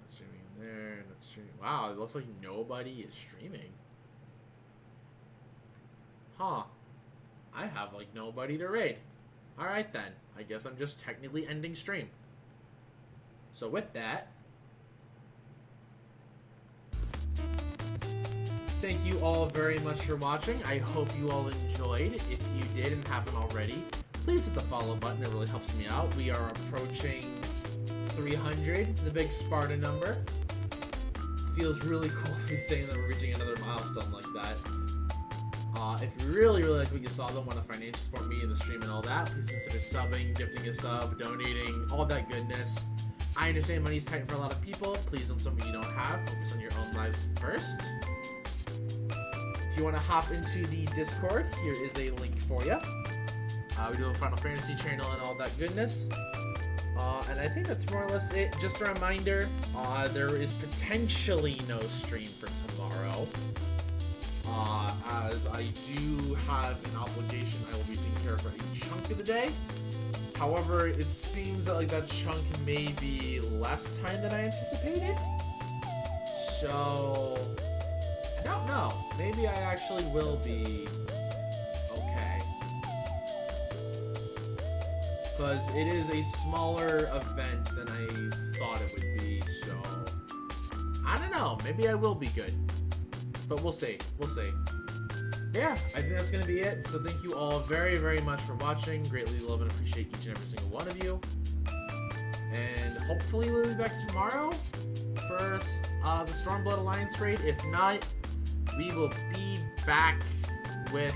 That's streaming in there, and it's streaming. Wow, it looks like nobody is streaming. Huh. I have like nobody to raid. Alright then. I guess I'm just technically ending stream. So with that, thank you all very much for watching. I hope you all enjoyed. If you did and haven't already, please hit the follow button. It really helps me out. We are approaching 300, the big Sparta number. Feels really cool to be saying that we're reaching another milestone like that. If you really like what you saw, don't want to financially support me in the stream and all that, please consider subbing, gifting a sub, donating, all that goodness. I understand money's tight for a lot of people. Please don't something you don't have. Focus on your own lives first. If you want to hop into the Discord, here is a link for you. We do a Final Fantasy channel and all that goodness. And I think that's more or less it. Just a reminder, there is potentially no stream for tomorrow. As I do have an obligation I will be taking care of for a chunk of the day. However, it seems that like that chunk may be less time than I anticipated. So I don't know. Maybe I actually will be okay. because it is a smaller event than I thought it would be, so I don't know, maybe I will be good, but we'll see, Yeah, I think that's gonna be it, so thank you all very, very much for watching, greatly love and appreciate each and every single one of you, and hopefully we'll be back tomorrow for the Stormblood Alliance raid. If not, we will be back with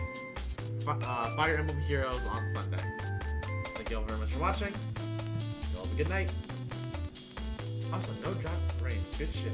Fire Emblem Heroes on Sunday. Thank you all very much for watching. You all have a good night. Awesome, no drop frames. Good shit.